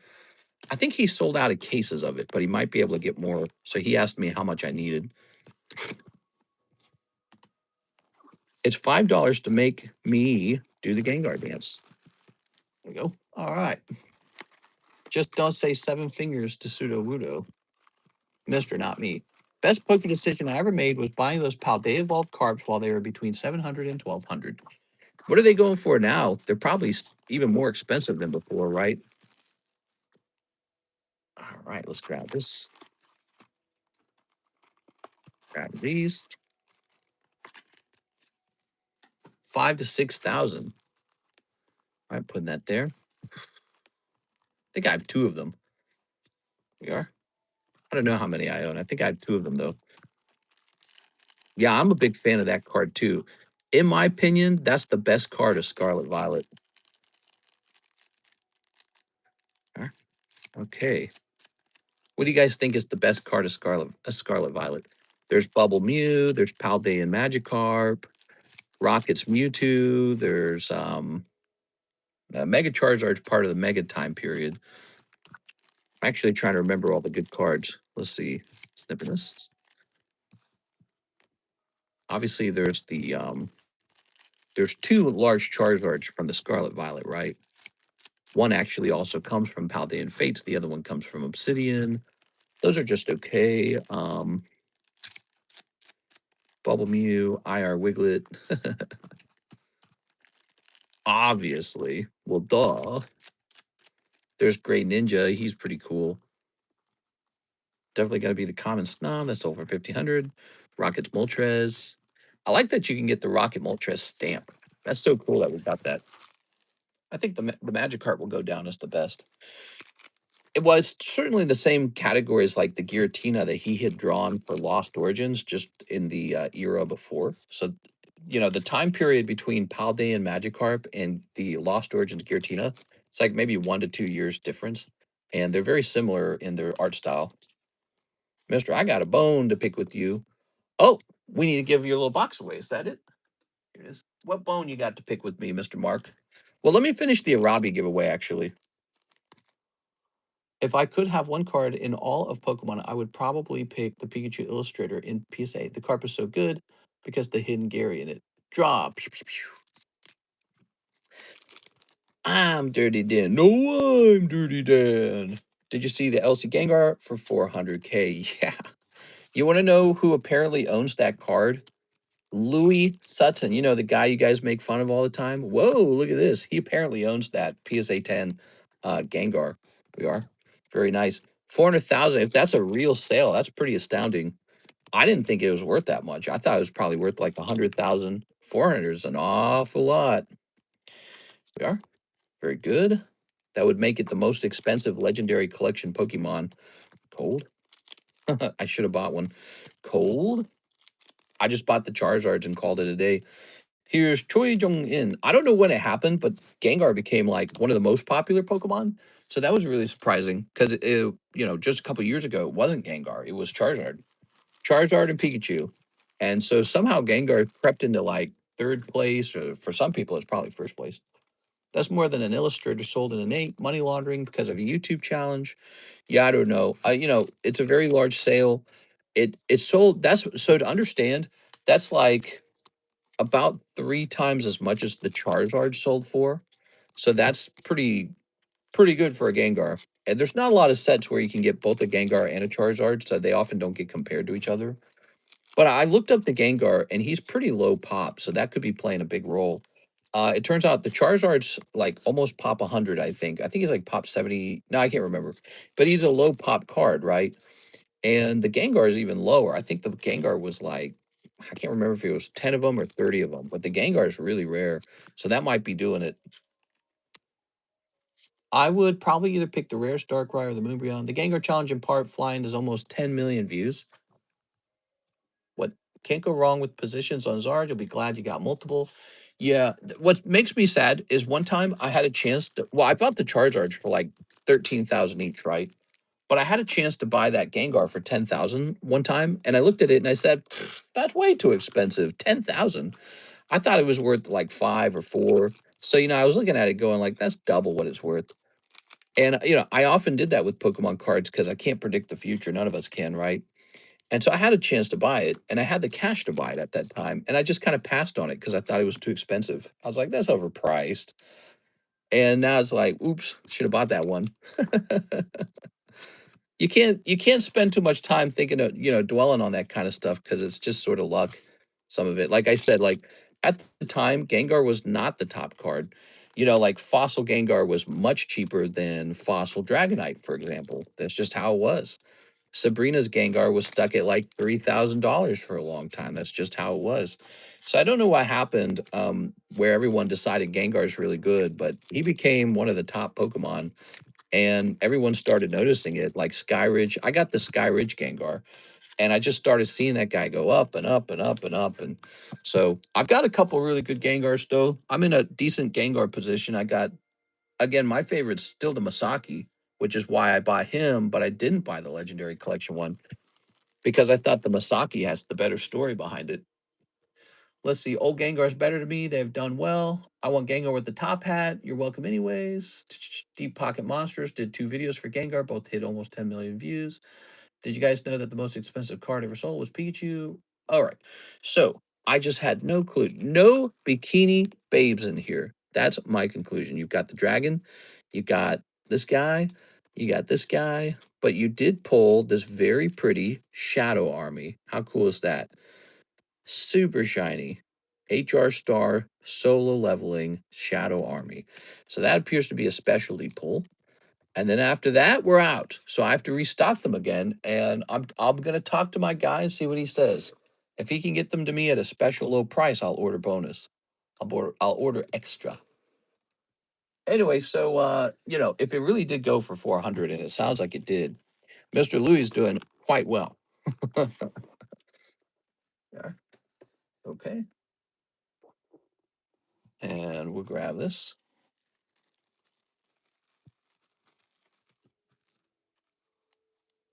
I think he sold out of cases of it, but he might be able to get more. So he asked me how much I needed. It's $5 to make me do the Gengar dance. There we go. All right. Just don't say 7 fingers to Sudowoodo. Mr. Not me. Best poker decision I ever made was buying those Paldea Vault carbs while they were between 700 and 1200. What are they going for now? They're probably even more expensive than before, right? All right, let's grab this. Grab these. 5 to 6,000. All right, putting that there. I think I have 2 of them. We are. I don't know how many I own. I think I have 2 of them though. Yeah, I'm a big fan of that card too. In my opinion, that's the best card of Scarlet Violet. Okay. What do you guys think is the best card of Scarlet Violet? There's Bubble Mew, there's Paldean Magikarp, Rocket's Mewtwo, there's Mega Charizard's part of the Mega time period. I'm actually trying to remember all the good cards. Let's see. Snipping this. obviously there's two large Charizards from the Scarlet Violet, right? One actually also comes from Paldean Fates. The other one comes from Obsidian. Those are just okay. Bubble Mew, IR Wiglet. Obviously. Well, duh. There's Great Ninja. He's pretty cool. Definitely got to be the common Snom. That's over 1,500. Rockets Moltres. I like that you can get the Rocket Moltres stamp. That's so cool that we got that. I think the Magikarp will go down as the best. It was certainly the same category as like the Giratina that he had drawn for Lost Origins, just in the era before. So, the time period between Paldean Magikarp and the Lost Origins Giratina, it's like maybe 1 to 2 years difference, and they're very similar in their art style. Mister, I got a bone to pick with you. Oh, we need to give your little box away. Is that it? Here it is. What bone you got to pick with me, Mister Mark? Well, let me finish the Arabi giveaway. Actually, if I could have one card in all of Pokemon, I would probably pick the Pikachu Illustrator in PSA. The card is so good because the hidden Gary in it. Draw. Pew, pew, pew. I'm Dirty Dan. No, I'm Dirty Dan. Did you see the LC Gengar for 400K? Yeah. You want to know who apparently owns that card? Louis Sutton. You know, the guy you guys make fun of all the time? Whoa, look at this. He apparently owns that PSA 10 Gengar. We are. Very nice. 400,000. If that's a real sale, that's pretty astounding. I didn't think it was worth that much. I thought it was probably worth like 100,000. 400 is an awful lot. We are. Very good. That would make it the most expensive legendary collection Pokemon. Cold. I should have bought one. Cold. I just bought the Charizards and called it a day. Here's Choi Jong-in. I don't know when it happened, but Gengar became like one of the most popular Pokemon. So that was really surprising because just a couple years ago, it wasn't Gengar. It was Charizard. Charizard and Pikachu. And so somehow Gengar crept into like third place, or for some people, it's probably first place. That's more than an illustrator sold in an 8. Money laundering because of a YouTube challenge. Yeah, I don't know. It's a very large sale. It's sold. That's so to understand. That's like about 3 times as much as the Charizard sold for. So that's pretty good for a Gengar. And there's not a lot of sets where you can get both a Gengar and a Charizard, so they often don't get compared to each other. But I looked up the Gengar, and he's pretty low pop, so that could be playing a big role. It turns out the Charizard's like almost pop 100, I think. I think he's like pop 70. No, I can't remember. But he's a low pop card, right? And the Gengar is even lower. I think the Gengar was like, I can't remember if it was 10 of them or 30 of them, but the Gengar is really rare. So that might be doing it. I would probably either pick the rare Darkrai or the Moonbreon. The Gengar challenge in part flying is almost 10 million views. What can't go wrong with positions on Zard? You'll be glad you got multiple. Yeah. What makes me sad is one time I had a chance to, well, I bought the Charizards for like 13,000 each, right? But I had a chance to buy that Gengar for 10,000 one time, and I looked at it and I said, "That's way too expensive. 10,000." I thought it was worth like 5 or 4. So, I was looking at it going like, "That's double what it's worth." And I often did that with Pokemon cards because I can't predict the future. None of us can, right? And so I had a chance to buy it, and I had the cash to buy it at that time, and I just kind of passed on it because I thought it was too expensive. I was like, "That's overpriced." And now it's like, "Oops, should have bought that one." You can't spend too much time thinking of, dwelling on that kind of stuff because it's just sort of luck, some of it. Like I said, like at the time, Gengar was not the top card. Like Fossil Gengar was much cheaper than Fossil Dragonite, for example. That's just how it was. Sabrina's Gengar was stuck at like $3,000 for a long time. That's just how it was. So I don't know what happened where everyone decided Gengar is really good, but he became one of the top Pokemon and everyone started noticing it. Like Skyridge, I got the Skyridge Gengar, and I just started seeing that guy go up and up and up and up. And so I've got a couple really good Gengars though. I'm in a decent Gengar position. I got again, my favorite's still the Masaki, which is why I bought him, but I didn't buy the Legendary Collection one because I thought the Masaki has the better story behind it. Let's see. Old Gengar's better to me. They've done well. I want Gengar with the top hat. You're welcome anyways. Deep Pocket Monsters did 2 videos for Gengar. Both hit almost 10 million views. Did you guys know that the most expensive card ever sold was Pikachu? All right. So I just had no clue. No bikini babes in here. That's my conclusion. You've got the dragon, you got this guy, you got this guy, but you did pull this very pretty shadow army. How cool is that? Super shiny. HR star solo leveling shadow army. So that appears to be a specialty pull. And then after that, we're out. So I have to restock them again. And I'm gonna talk to my guy and see what he says. If he can get them to me at a special low price, I'll order bonus. I'll order extra. Anyway, so if it really did go for 400, and it sounds like it did, Mr. Louis is doing quite well. Yeah. Okay. And we'll grab this.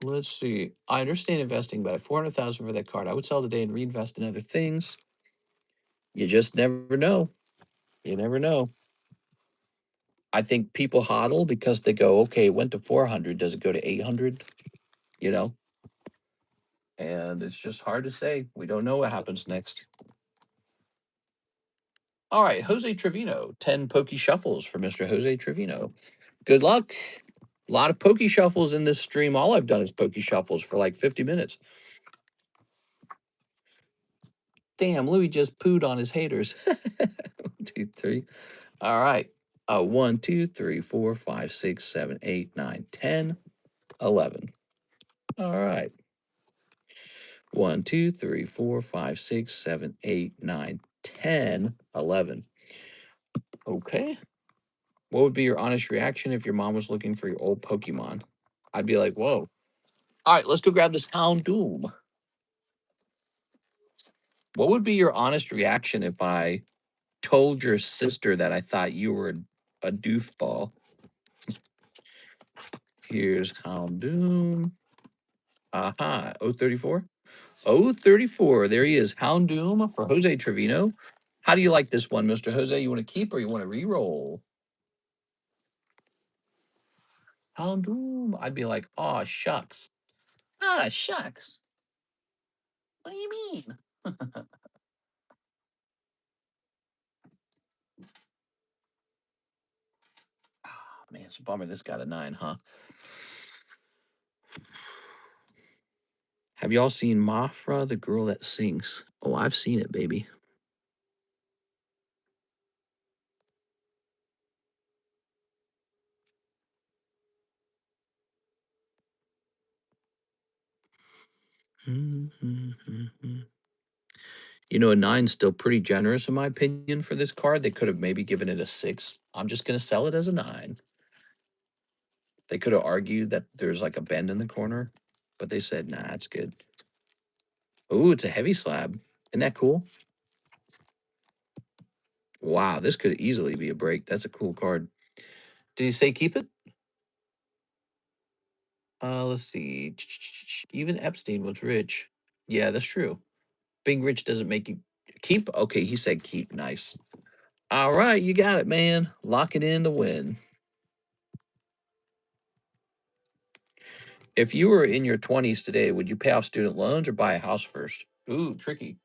Let's see. I understand investing, but at 400,000 for that card, I would sell today and reinvest in other things. You just never know. You never know. I think people hodl because they go, okay, it went to 400. Does it go to 800? You know, and it's just hard to say. We don't know what happens next. All right, Jose Trevino, 10 pokey shuffles for Mr. Jose Trevino. Good luck. A lot of pokey shuffles in this stream. All I've done is pokey shuffles for like 50 minutes. Damn, Louis just pooed on his haters. 1, 2, 3. All right. 1, 2, 3, 4, 5, 6, 7, 8, 9, 10, 11. All right. 1, 2, 3, 4, 5, 6, 7, 8, 9, 10, 11. Okay. What would be your honest reaction if your mom was looking for your old Pokemon? I'd be like, whoa. All right, let's go grab this Houndoom. What would be your honest reaction if I told your sister that I thought you were a doofball? Here's Houndoom. Aha, 034. 034. There he is. Houndoom for Jose Trevino. How do you like this one, Mr. Jose? You want to keep or you want to re-roll? Houndoom. I'd be like, oh, shucks. Ah, shucks. What do you mean? Ah, man, it's a bummer this got a 9, huh? Have y'all seen Mafra, the girl that sings? Oh, I've seen it, baby. You know, a 9's still pretty generous, in my opinion, for this card. They could have maybe given it a 6. I'm just going to sell it as a 9. They could have argued that there's like a bend in the corner, but they said, nah, it's good. Ooh, it's a heavy slab. Isn't that cool? Wow, this could easily be a break. That's a cool card. Did he say keep it? Let's see. Even Epstein was rich. Yeah, that's true. Being rich doesn't make you keep. Okay, he said keep. Nice. All right, you got it, man. Locking in the win. If you were in your 20s today, would you pay off student loans or buy a house first? Ooh, tricky.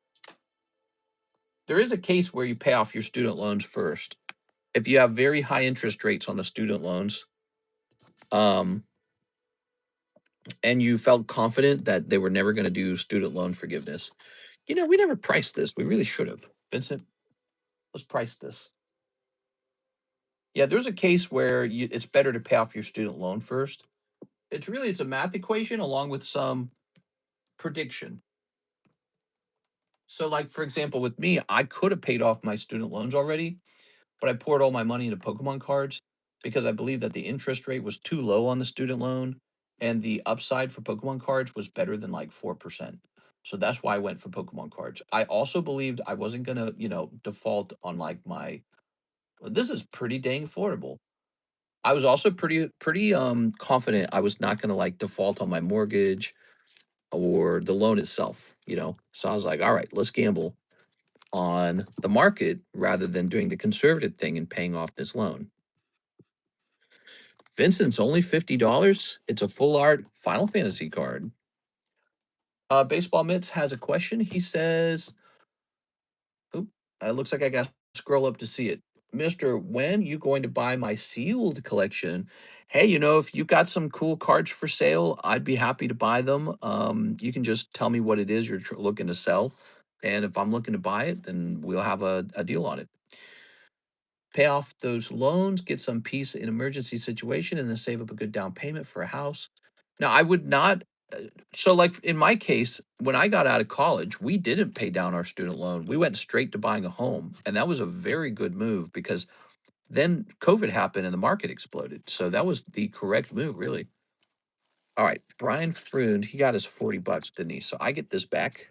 There is a case where you pay off your student loans first. If you have very high interest rates on the student loans, um, and you felt confident that they were never going to do student loan forgiveness. You know, we never priced this. We really should have. Vincent, let's price this. Yeah, there's a case where it's better to pay off your student loan first. It's a math equation along with some prediction. So, like for example, with me, I could have paid off my student loans already, but I poured all my money into Pokemon cards because I believe that the interest rate was too low on the student loan and the upside for Pokemon cards was better than like 4%. So that's why I went for Pokemon cards. I also believed I wasn't going to, default on like my this is pretty dang affordable. I was also pretty confident I was not going to like default on my mortgage or the loan itself. So I was like, all right, let's gamble on the market rather than doing the conservative thing and paying off this loan. Vincent's only $50. It's a full art Final Fantasy card. Baseball Mitts has a question. He says, It looks like I got to scroll up to see it. Mister, when you going to buy my sealed collection? Hey, if you got some cool cards for sale, I'd be happy to buy them. You can just tell me what it is you're looking to sell. And if I'm looking to buy it, then we'll have a deal on it. Pay off those loans, get some peace in emergency situation, and then save up a good down payment for a house. Now, I would not. So, like in my case, when I got out of college, we didn't pay down our student loan. We went straight to buying a home, and that was a very good move because then COVID happened and the market exploded. So that was the correct move, really. All right, Brian Froon, he got his $40, didn't he? So I get this back.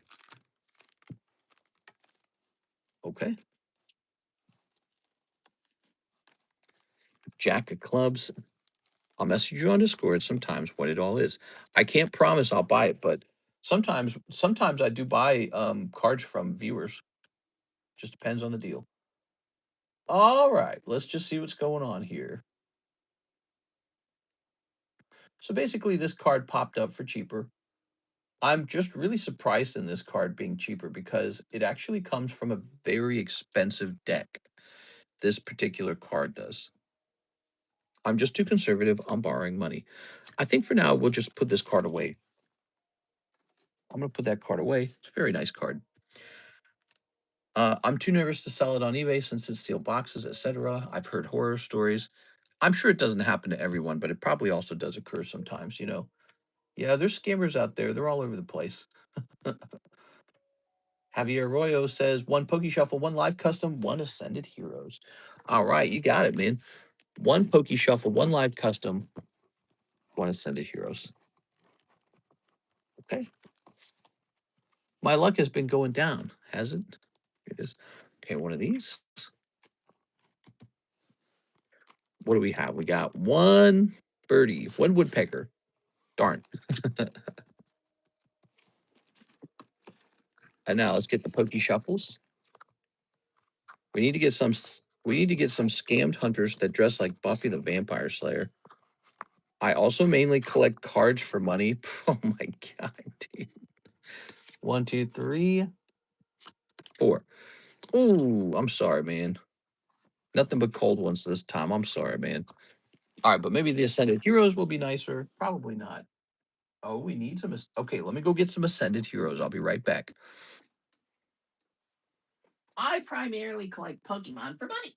Okay. Jack of clubs. I'll message you on Discord sometimes what it all is. I can't promise I'll buy it, but sometimes I do buy cards from viewers. Just depends on the deal. All right, let's just see what's going on here. So basically, this card popped up for cheaper. I'm just really surprised in this card being cheaper because it actually comes from a very expensive deck. This particular card does. I'm just too conservative on borrowing money. I think for now, we'll just put this card away. I'm going to put that card away. It's a very nice card. I'm too nervous to sell it on eBay since it's sealed boxes, etc. I've heard horror stories. I'm sure it doesn't happen to everyone, but it probably also does occur sometimes. Yeah, there's scammers out there. They're all over the place. Javier Arroyo says one Poke Shuffle, one live custom, one Ascended Heroes. All right, you got it, man. One Poke Shuffle, one live custom, one Ascended Heroes. Okay. My luck has been going down, has it? Here it is. Okay, one of these. What do we have? We got one birdie, one woodpecker. Darn. And now let's get the Poke Shuffles. We need to get some. We need to get some scammed hunters that dress like Buffy the Vampire Slayer. I also mainly collect cards for money. Oh my god, dude. 1, 2, 3, 4. Ooh, I'm sorry, man. Nothing but cold ones this time. I'm sorry, man. All right, but maybe the Ascended Heroes will be nicer. Probably not. Oh, we need some. Okay, let me go get some Ascended Heroes. I'll be right back. I primarily collect Pokemon for money.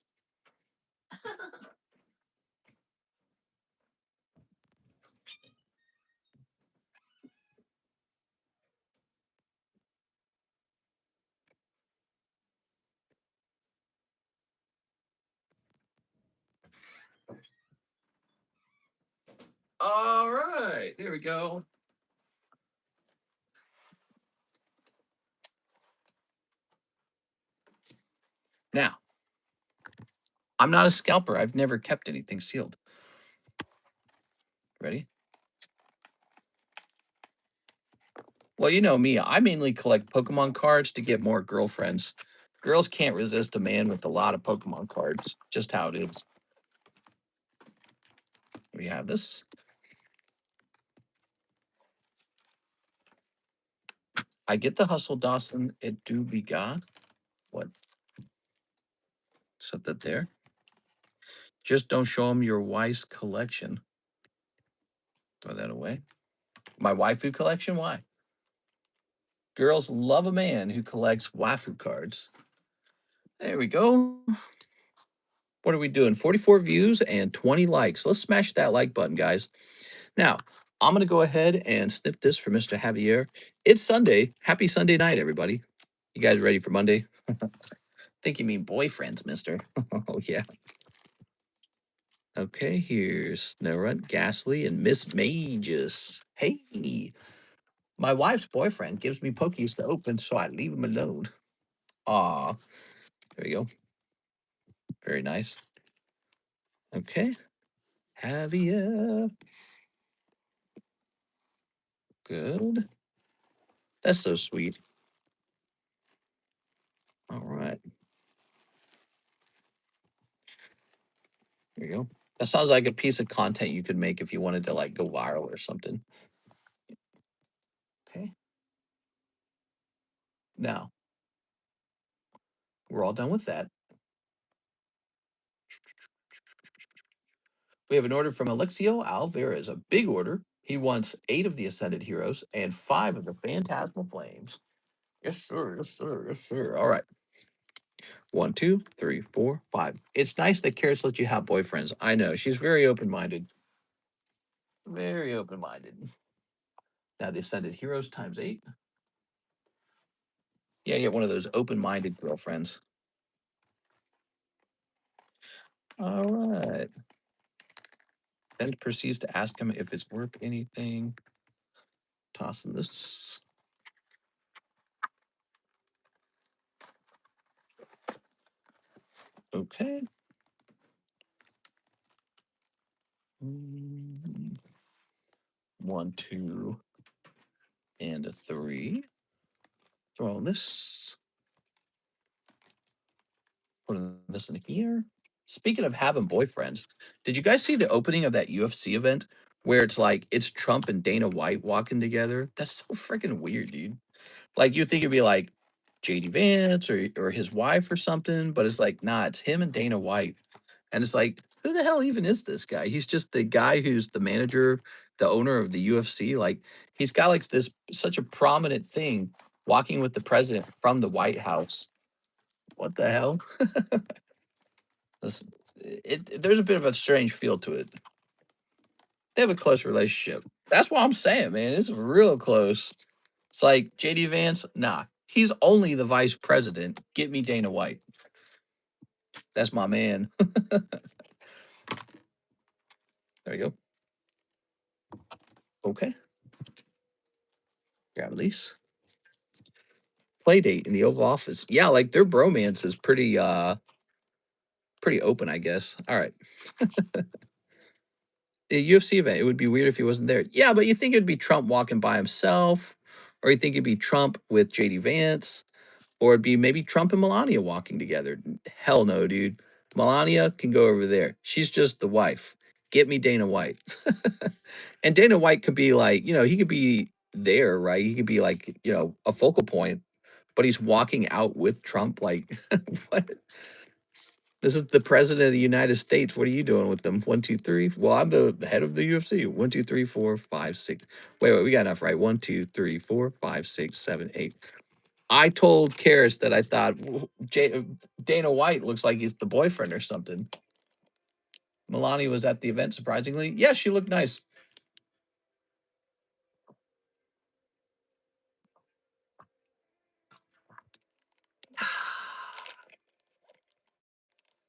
All right, there we go. Now, I'm not a scalper. I've never kept anything sealed. Ready? Well, you know me. I mainly collect Pokemon cards to get more girlfriends. Girls can't resist a man with a lot of Pokemon cards. Just how it is. We have this. I get the hustle, Dawson. It do be got. What? Set that there. Just don't show them your wife's collection. Throw that away. My waifu collection? Why? Girls love a man who collects waifu cards. There we go. What are we doing? 44 views and 20 likes. Let's smash that like button, guys. Now, I'm going to go ahead and snip this for Mr. Javier. It's Sunday. Happy Sunday night, everybody. You guys ready for Monday? Think you mean boyfriends, mister. Oh, yeah. Okay, here's Snowrun, Ghastly, and Miss Magus. Hey, my wife's boyfriend gives me pokies to open, so I leave him alone. Aw, there you go. Very nice. Okay, Javier. Good. That's so sweet. All right. There you go. That sounds like a piece of content you could make if you wanted to like go viral or something. Okay. Now, We're all done with that. We have an order from Alexio Alvarez, a big order. He wants 8 of the Ascended Heroes and 5 of the Phantasmal Flames. Yes, sir. Yes, sir. Yes, sir. All right. 1, 2, 3, 4, 5. It's nice that Karis lets you have boyfriends. I know. She's very open minded. Very open minded. Now, the Ascended Heroes times 8. Yeah, you get one of those open minded girlfriends. All right. Then proceeds to ask him if it's worth anything. Tossing this. Okay. 1, 2, and a 3. Throw this. Putting this in here. Speaking of having boyfriends, did you guys see the opening of that UFC event where it's like it's Trump and Dana White walking together? That's so freaking weird, dude. Like you think it'd be like JD Vance or his wife or something, but it's like, nah, it's him and Dana White. And it's like, who the hell even is this guy? He's just the guy who's the manager, the owner of the UFC. Like he's got like this such a prominent thing walking with the president from the White House. What the hell? Listen, there's a bit of a strange feel to it. They have a close relationship. That's what I'm saying, man. It's real close. It's like JD Vance, nah, he's only the vice president. Get me Dana White. That's my man. There you go. Okay. Grab these. Play date in the Oval Office. Yeah, like their bromance is pretty open, I guess. All right. A UFC event. It would be weird if he wasn't there. Yeah, but you think it'd be Trump walking by himself, or you think it'd be Trump with JD Vance, or it'd be maybe Trump and Melania walking together. Hell no, dude. Melania can go over there. She's just the wife. Get me Dana White. And Dana White could be like, he could be there, right? He could be like, a focal point, but he's walking out with Trump. Like, what? This is the president of the United States. What are you doing with them? 1, 2, 3. Well, I'm the head of the UFC. 1, 2, 3, 4, 5, 6. Wait, we got enough, right? 1, 2, 3, 4, 5, 6, 7, 8. I told Karis that I thought Dana White looks like he's the boyfriend or something. Melania was at the event, surprisingly. Yeah, she looked nice.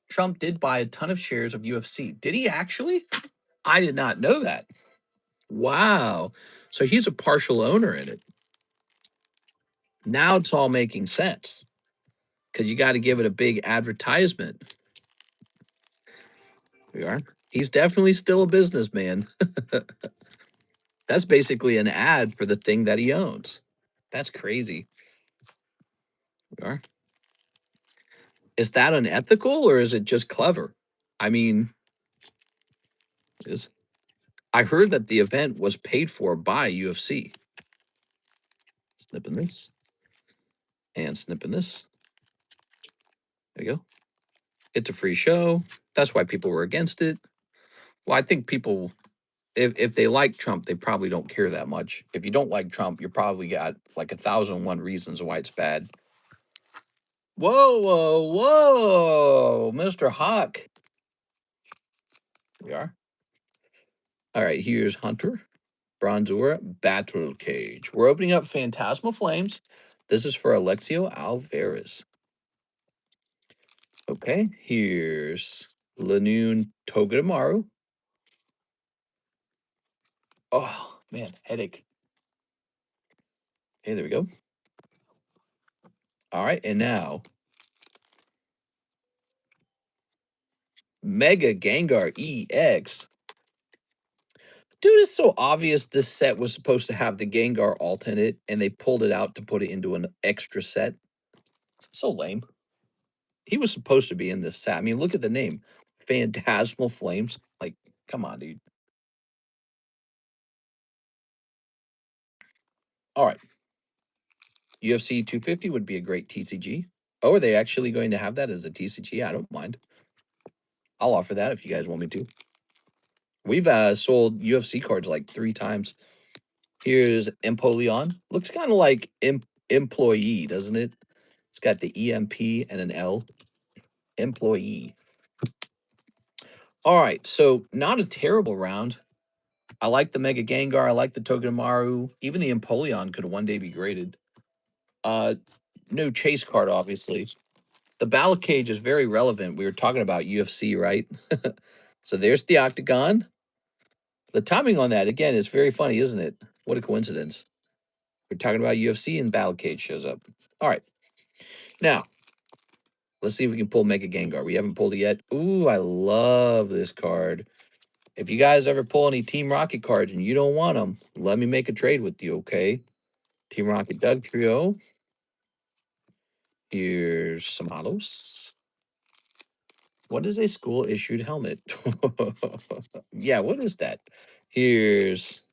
Trump did buy a ton of shares of UFC. Did he actually? I did not know that. Wow. So he's a partial owner in it. Now it's all making sense because you got to give it a big advertisement. We are. He's definitely still a businessman. That's basically an ad for the thing that he owns. That's crazy. We are. Is that unethical or is it just clever? I mean, is I heard that the event was paid for by UFC. Snipping this and snipping this. There you go. It's a free show. That's why people were against it. Well, I think people, if they like Trump, they probably don't care that much. If you don't like Trump, you probably got like 1,001 reasons why it's bad. Whoa, whoa, whoa, Mr. Hawk. We are. All right, here's Hunter, Bronzor, Battle Cage. We're opening up Phantasmal Flames. This is for Alexio Alvarez. Okay, here's Lanoon Togedemaru. Oh, man, headache. Okay, there we go. All right, and now Mega Gengar EX. Dude, it's so obvious this set was supposed to have the Gengar alt in it, and they pulled it out to put it into an extra set. So lame. He was supposed to be in this set. I mean, look at the name. Phantasmal Flames. Like, come on, dude. All right. UFC 250 would be a great TCG. Oh, are they actually going to have that as a TCG? I don't mind. I'll offer that if you guys want me to. We've sold UFC cards like 3 times. Here's Empoleon. Looks kind of like employee, doesn't it? It's got the EMP and an L. Employee. All right, so not a terrible round. I like the Mega Gengar. I like the Togedemaru. Even the Empoleon could one day be graded. Uh, no chase card, obviously. The Battle Cage is very relevant. We were talking about UFC, right? So there's the Octagon. The timing on that, again, is very funny, isn't it? What a coincidence. We're talking about UFC and Battle Cage shows up. All right. Now, let's see if we can pull Mega Gengar. We haven't pulled it yet. Ooh, I love this card. If you guys ever pull any Team Rocket cards and you don't want them, let me make a trade with you, okay? Team Rocket Doug Trio. Here's some autos. What is a school-issued helmet? Yeah, what is that? Here's,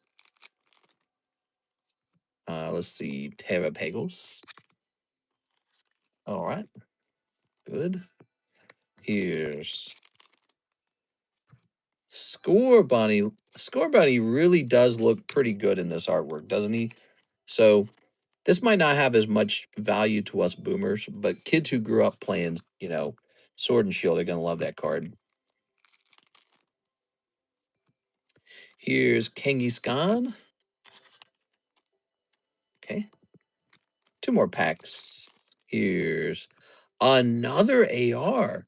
let's see, Terra Pegos. All right, good. Here's Score Bunny. Score Bunny really does look pretty good in this artwork, doesn't he? So this might not have as much value to us boomers, but kids who grew up playing, Sword and Shield are going to love that card. Here's Kangaskhan. Okay. 2 more packs. Here's another AR.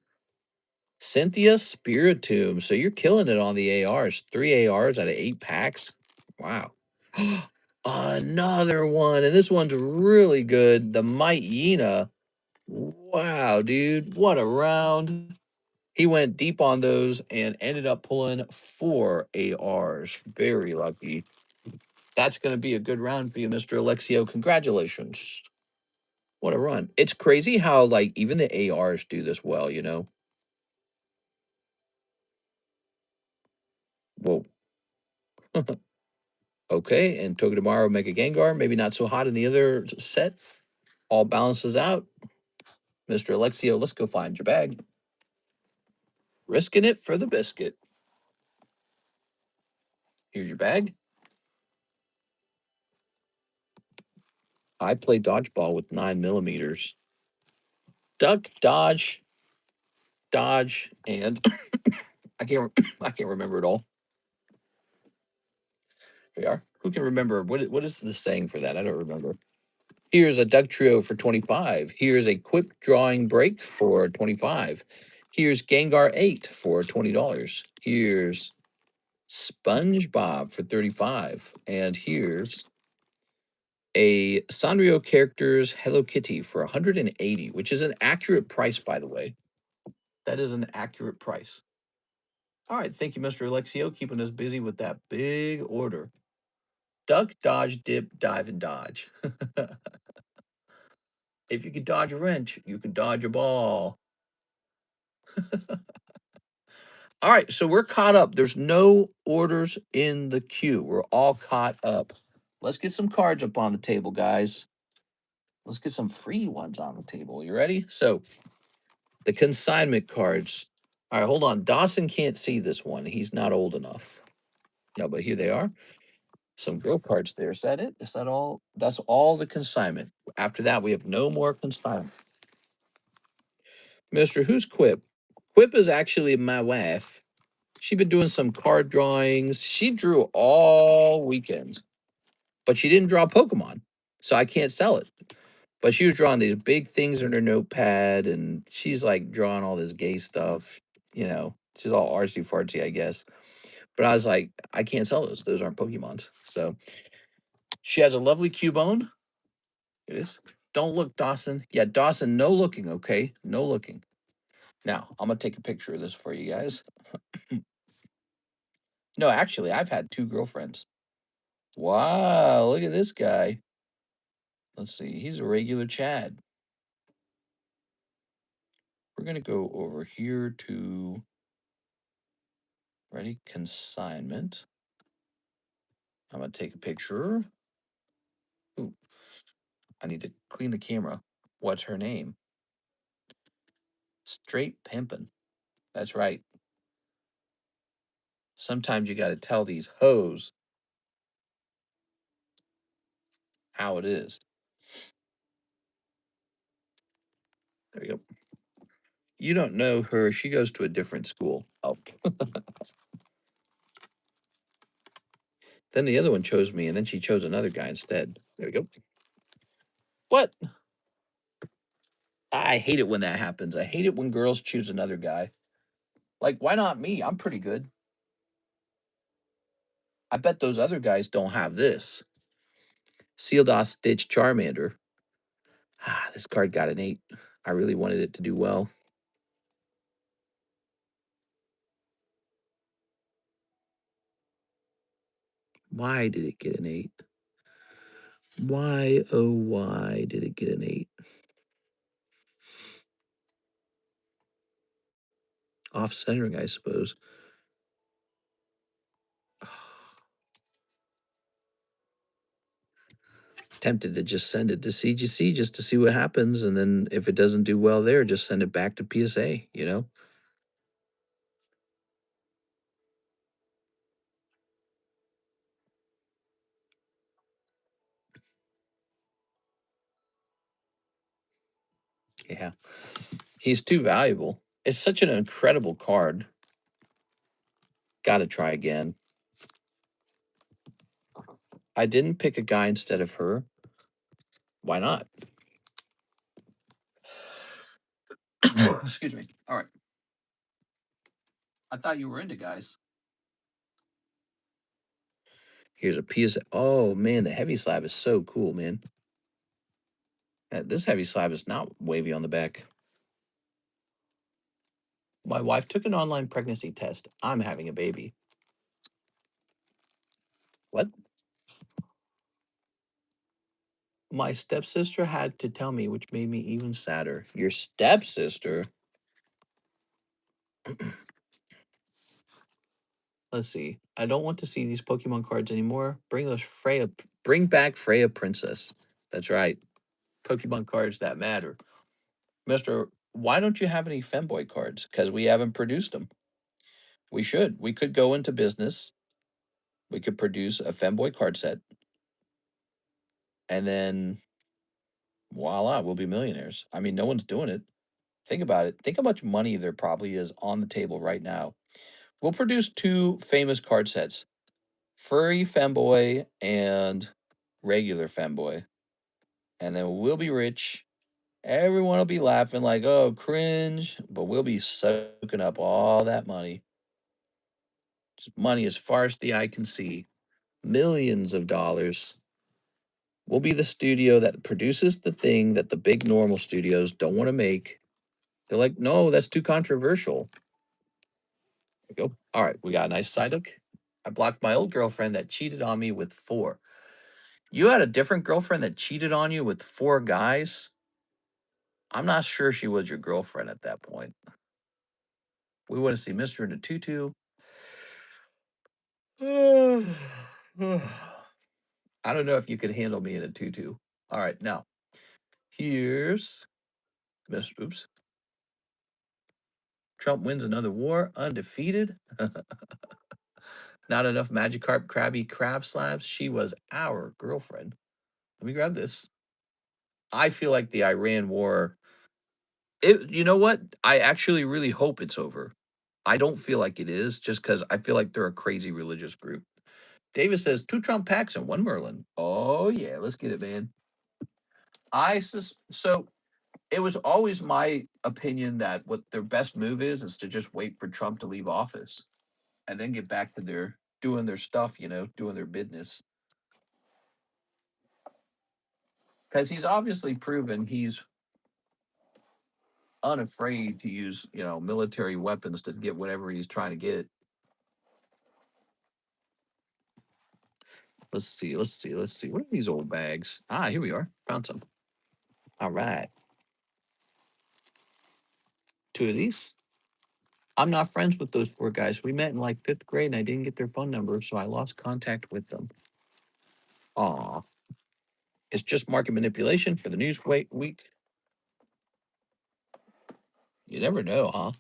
Cynthia Spiritomb. So you're killing it on the ARs. 3 ARs out of 8 packs. Wow. Another one. And this one's really good. The Myena. Wow, dude. What a round. He went deep on those and ended up pulling 4 ARs. Very lucky. That's going to be a good round for you, Mr. Alexio. Congratulations. What a run. It's crazy how, like, even the ARs do this well, you know? Whoa. Okay, and Togedemaru, Mega Gengar, maybe not so hot in the other set. All balances out. Mr. Alexio, let's go find your bag. Risking it for the biscuit. Here's your bag. I play dodgeball with 9 millimeters. Duck, dodge, dodge, and I can't remember it all. We are. Who can remember what is the saying for that? I don't remember. Here's a Duck Trio for 25. Here's a Quip Drawing Break for 25. Here's Gengar 8 for $20. Here's SpongeBob for 35. And here's a Sanrio Characters Hello Kitty for 180, which is an accurate price, by the way. That is an accurate price. All right, thank you, Mr. Alexio, keeping us busy with that big order. Duck, dodge, dip, dive, and dodge. If you can dodge a wrench, you can dodge a ball. All right, so we're caught up. There's no orders in the queue. We're all caught up. Let's get some cards up on the table, guys. Let's get some free ones on the table. You ready? So, the consignment cards. All right, hold on. Dawson can't see this one. He's not old enough. No, but here they are. Some girl cards there. Is that it? Is that all? That's all the consignment. After that, we have no more consignment. Mister, who's Quip? Quip is actually my wife. She been doing some card drawings. She drew all weekend, but she didn't draw Pokemon, so I can't sell it. But she was drawing these big things in her notepad, and she's like drawing all this gay stuff. She's all artsy fartsy, I guess. But I was like, I can't sell those. Those aren't Pokemons. So she has a lovely Cubone. It is. Don't look, Dawson. Yeah, Dawson, no looking, okay? No looking. Now, I'm going to take a picture of this for you guys. No, actually, I've had 2 girlfriends. Wow, look at this guy. Let's see. He's a regular Chad. We're going to go over here to, ready, consignment. I'm going to take a picture. Ooh, I need to clean the camera. What's her name? Straight pimping. That's right. Sometimes you got to tell these hoes how it is. There you go. You don't know her. She goes to a different school. Oh. Then the other one chose me, and then she chose another guy instead. There we go. What? I hate it when that happens. I hate it when girls choose another guy. Like, why not me? I'm pretty good. I bet those other guys don't have this. Sealed off Stitch Charmander. Ah, this card got an 8. I really wanted it to do well. Why did it get an 8? Why, oh, why did it get an 8? Off centering, I suppose. Tempted to just send it to CGC just to see what happens. And then if it doesn't do well there, just send it back to PSA, you know? Yeah. He's too valuable. It's such an incredible card. Got to try again. I didn't pick a guy instead of her. Why not? Excuse me. All right. I thought you were into guys. Here's a PSA. Oh, man, the heavy slab is so cool, man. This heavy slab is not wavy on the back. My wife took an online pregnancy test. I'm having a baby. What? My stepsister had to tell me, which made me even sadder. Your stepsister? Let's see. I don't want to see these Pokemon cards anymore. Bring back Freya Princess. That's right. Pokemon cards that matter. Mister, why don't you have any femboy cards? Because we haven't produced them. We should. We could go into business. We could produce a femboy card set. And then voila, we'll be millionaires. I mean, no one's doing it. Think about it. Think how much money there probably is on the table right now. We'll produce 2 famous card sets, Furry Femboy and regular Femboy. And then we'll be rich. Everyone will be laughing like, oh, cringe. But we'll be soaking up all that money. Just money as far as the eye can see. Millions of dollars. We'll be the studio that produces the thing that the big normal studios don't want to make. They're like, no, that's too controversial. There we go. All right, we got a nice Psyduck. I blocked my old girlfriend that cheated on me with 4. You had a different girlfriend that cheated on you with 4 guys? I'm not sure she was your girlfriend at that point. We want to see Mr. in a tutu. I don't know if you could handle me in a tutu. All right, now here's Mr. Oops. Trump wins another war, undefeated. Not enough Magikarp Krabby Crab Slabs. She was our girlfriend. Let me grab this. I feel like the Iran war. You know what? I actually really hope it's over. I don't feel like it is, just because I feel like they're a crazy religious group. Davis says 2 Trump packs and 1 Merlin. Oh yeah, let's get it, man. So it was always my opinion that what their best move is to just wait for Trump to leave office and then get back to their doing their stuff, doing their business. Because he's obviously proven he's unafraid to use, military weapons to get whatever he's trying to get. Let's see. What are these old bags? Ah, here we are. Found some. All right. 2 of these. I'm not friends with those 4 guys. We met in like 5th grade and I didn't get their phone number, so I lost contact with them. Aw. It's just market manipulation for the news week. You never know, huh?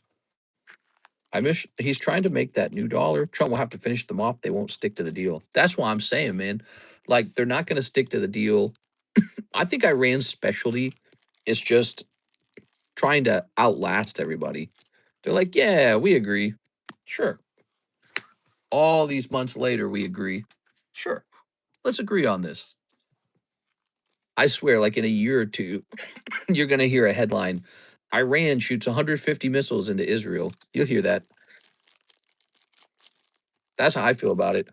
He's trying to make that new dollar. Trump will have to finish them off. They won't stick to the deal. That's why I'm saying, man. Like they're not going to stick to the deal. I think Iran's specialty is just trying to outlast everybody. They're like, yeah, we agree. Sure. All these months later, we agree. Sure. Let's agree on this. I swear, like in a year or two, you're going to hear a headline Iran shoots 150 missiles into Israel. You'll hear that. That's how I feel about it.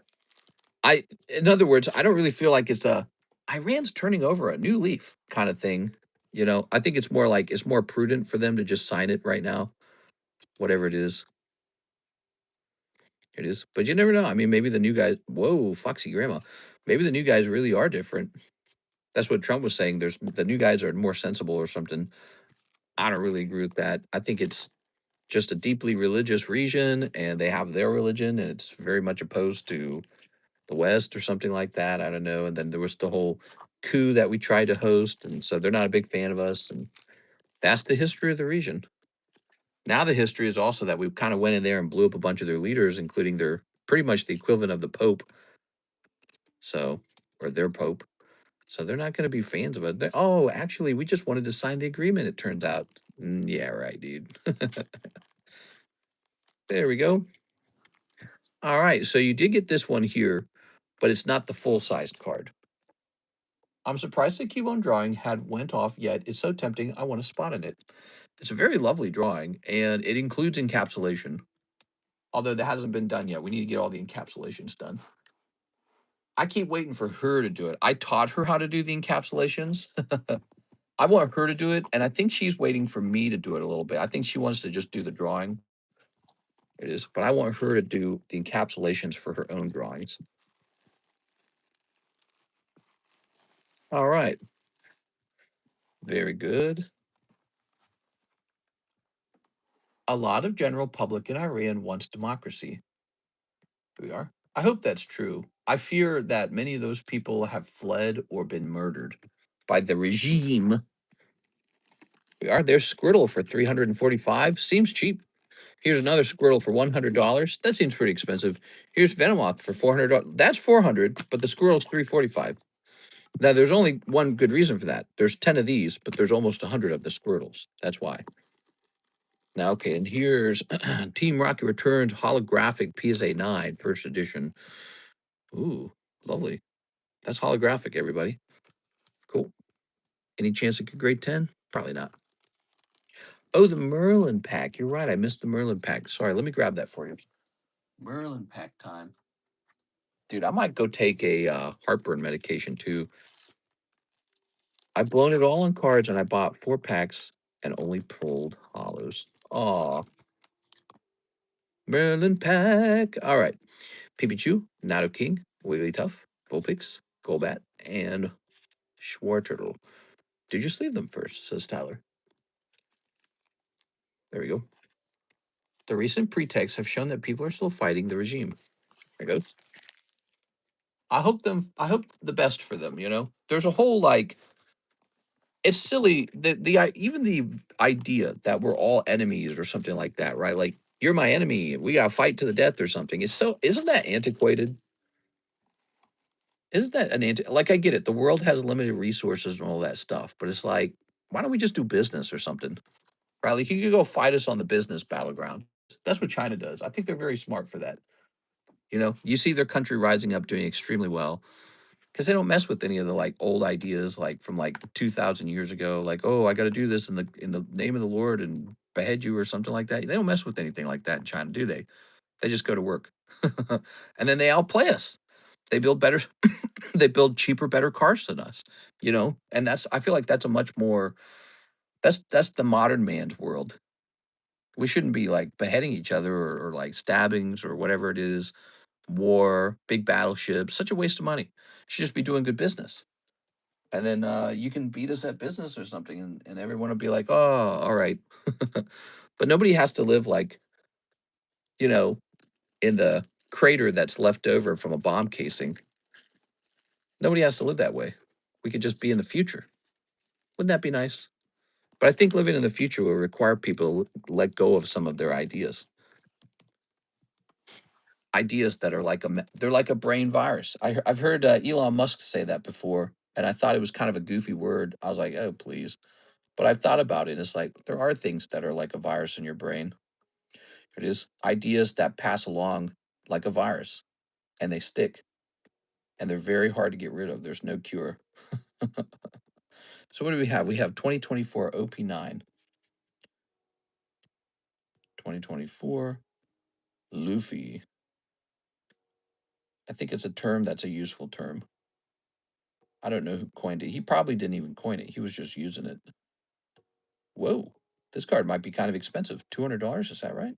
In other words, I don't really feel like it's a Iran's turning over a new leaf kind of thing. You know, I think it's more like it's more prudent for them to just sign it right now, whatever it is. It is. But you never know. I mean, maybe the new guys, whoa, Foxy Grandma. Maybe the new guys really are different. That's what Trump was saying. There's the new guys are more sensible or something. I don't really agree with that. I think it's just a deeply religious region and they have their religion and it's very much opposed to the West or something like that. I don't know. And then there was the whole coup that we tried to host. And so they're not a big fan of us. And that's the history of the region. Now the history is also that we kind of went in there and blew up a bunch of their leaders, including their pretty much the equivalent of the Pope. So, or their Pope. So they're not going to be fans of it. Oh, actually, we just wanted to sign the agreement, it turns out. Yeah, right, dude. There we go. All right. So you did get this one here, but it's not the full sized card. I'm surprised the Keybone drawing had went off yet. It's so tempting. I want a spot in it. It's a very lovely drawing, and it includes encapsulation. Although that hasn't been done yet. We need to get all the encapsulations done. I keep waiting for her to do it. I taught her how to do the encapsulations. I want her to do it, and I think she's waiting for me to do it a little bit. I think she wants to just do the drawing. It is, but I want her to do the encapsulations for her own drawings. All right. Very good. A lot of general public in Iran wants democracy. We are. I hope that's true. I fear that many of those people have fled or been murdered by the regime. We are. There's Squirtle for 345. Seems cheap. Here's another Squirtle for $100. That seems pretty expensive. Here's Venomoth for $400. That's 400, but the Squirrel's 345. Now, there's only one good reason for that. There's 10 of these, but there's almost 100 of the Squirtles. That's why. Now, okay, and here's Team Rocket Returns holographic PSA 9 first edition. Ooh, lovely. That's holographic, everybody. Cool. Any chance it could grade 10? Probably not. Oh, the Merlin pack. You're right. I missed the Merlin pack. Sorry, let me grab that for you. Merlin pack time. Dude, I might go take a heartburn medication too. I've blown it all on cards and I bought 4 packs and only pulled hollows. Aw. Merlin pack. All right. Pipichu, Nato King, Wigglytuff, Vulpix, Golbat, and Schwarturtle. Did you sleeve them first? Says Tyler. There we go. The recent pretexts have shown that people are still fighting the regime. There goes. I hope the best for them, you know? There's a whole like it's silly even the idea that we're all enemies or something like that, right? Like you're my enemy, we gotta fight to the death or something. It's so isn't that antiquated? Isn't that like I get it, the world has limited resources and all that stuff, but it's like, why don't we just do business or something? Right? Like you could go fight us on the business battleground. That's what China does. I think they're very smart for that. You know, you see their country rising up doing extremely well because they don't mess with any of the like old ideas like from like 2000 years ago like oh I got to do this in the name of the Lord and behead you or something like that. They don't mess with anything like that in China, do they? They just go to work. And then they outplay us. They build better they build cheaper better cars than us, you know? And that's I feel like that's a much more that's the modern man's world. We shouldn't be like beheading each other or like stabbings or whatever it is, war, big battleships, such a waste of money. Should just be doing good business. And then you can beat us at business or something, and everyone will be like, "Oh, all right." But nobody has to live like, you know, in the crater that's left over from a bomb casing. Nobody has to live that way. We could just be in the future. Wouldn't that be nice? But I think living in the future will require people to let go of some of their ideas. Ideas that are like they're like a brain virus. I've heard Elon Musk say that before, and I thought it was kind of a goofy word. I was like, oh please. But I've thought about it. It's like there are things that are like a virus in your brain. It is ideas that pass along like a virus, and they stick, and they're very hard to get rid of. There's no cure. So what do we have? We have 2024 OP9, 2024 Luffy. I think it's a term that's a useful term. I don't know who coined it. He probably didn't even coin it. He was just using it. Whoa, this card might be kind of expensive. $200, is that right?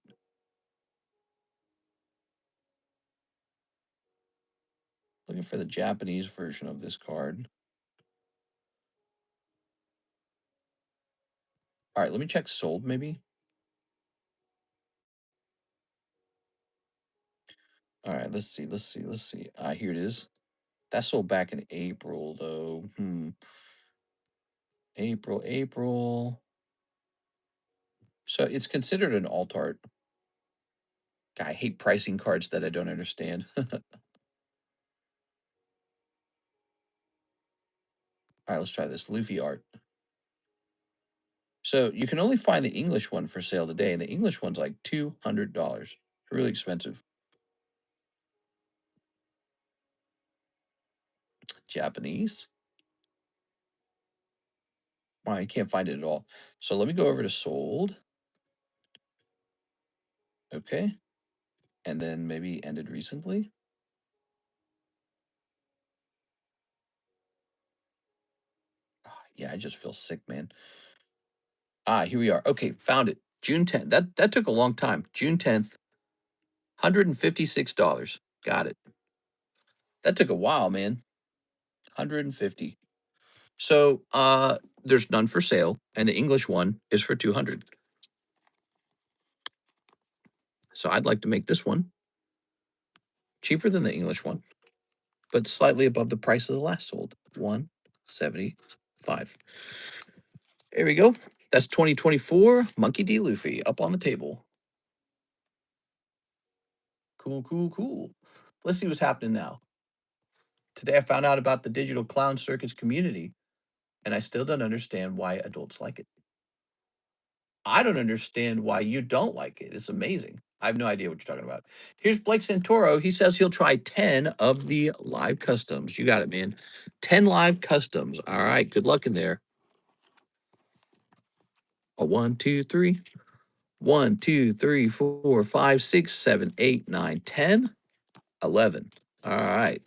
Looking for the Japanese version of this card. All right, let me check sold maybe. All right, let's see. Here it is. That sold back in April though. April. So it's considered an alt art. God, I hate pricing cards that I don't understand. All right, let's try this. Luffy art. So you can only find the English one for sale today, and the English one's like $200. Really expensive. Japanese. Well, I can't find it at all. So let me go over to sold. Okay. And then maybe ended recently. Yeah, I just feel sick, man. Here we are. Okay, found it. June 10th. That took a long time. June 10th, $156. Got it. That took a while, man. 150. So there's none for sale, and the English one is for 200. So I'd like to make this one cheaper than the English one, but slightly above the price of the last sold. 175. There we go. That's 2024 Monkey D. Luffy up on the table. Cool. Let's see what's happening now. Today I found out about the digital clown circus community, and I still don't understand why adults like it. I don't understand why you don't like it. It's amazing. I have no idea what you're talking about. Here's Blake Santoro. He says he'll try 10 of the live customs. You got it, man. 10 live customs. All right. Good luck in there. A 1, 2, 3. 1, 2, 3, 4, 5, 6, 7, 8, 9, 10, 11. All right.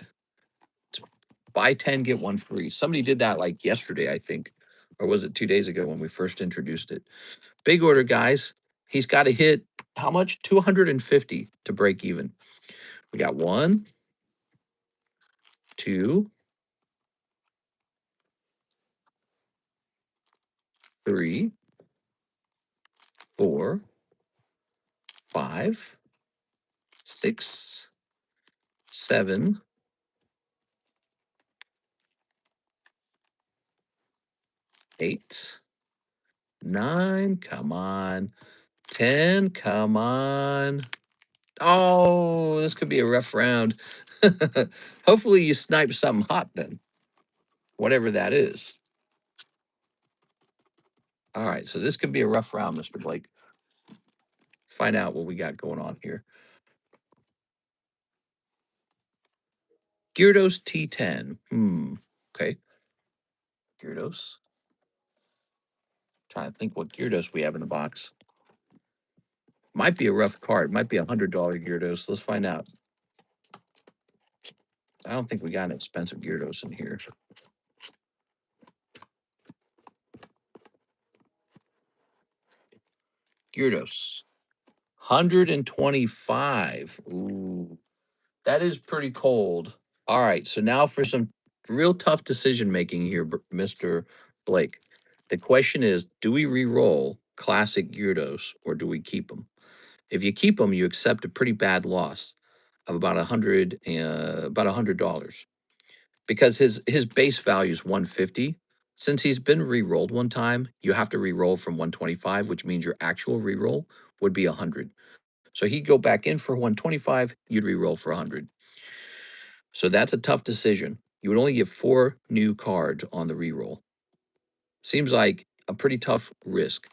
Buy 10, get one free. Somebody did that like yesterday, I think. Or was it 2 days ago when we first introduced it? Big order, guys. He's got to hit how much? 250 to break even. We got 1, 2, 3, 4, 5, 6, 7, 8, 9. Come on. 10. Come on. Oh, this could be a rough round. Hopefully you snipe something hot then, whatever that is. All right, so this could be a rough round, Mr. Blake. Find out what we got going on here. Gyarados T10. Okay. Gyarados. Trying to think what Gyarados we have in the box. Might be a rough card. Might be $100 Gyarados. Let's find out. I don't think we got an expensive Gyarados in here. Gyarados. 125. Ooh, that is pretty cold. All right, so now for some real tough decision making here, Mr. Blake. The question is, do we re-roll classic Gyarados or do we keep them? If you keep them, you accept a pretty bad loss of about $100, because his base value is 150. Since he's been re-rolled one time, you have to re-roll from 125, which means your actual re-roll would be 100. So he'd go back in for 125, you'd re-roll for 100. So that's a tough decision. You would only get 4 new cards on the re-roll. Seems like a pretty tough risk.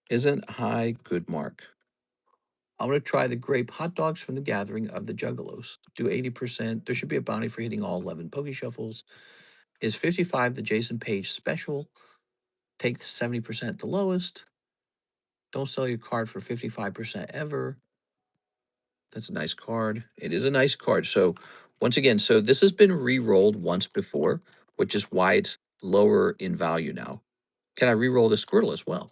Isn't high good mark? I'm going to try the grape hot dogs from the gathering of the Juggalos. Do 80%. There should be a bounty for hitting all 11 Poke Shuffles. Is 55 the Jason Page special? Take the 70% the lowest. Don't sell your card for 55% ever. That's a nice card. It is a nice card. So once again, so this has been re-rolled once before, which is why it's lower in value now. Can I re-roll the Squirtle as well?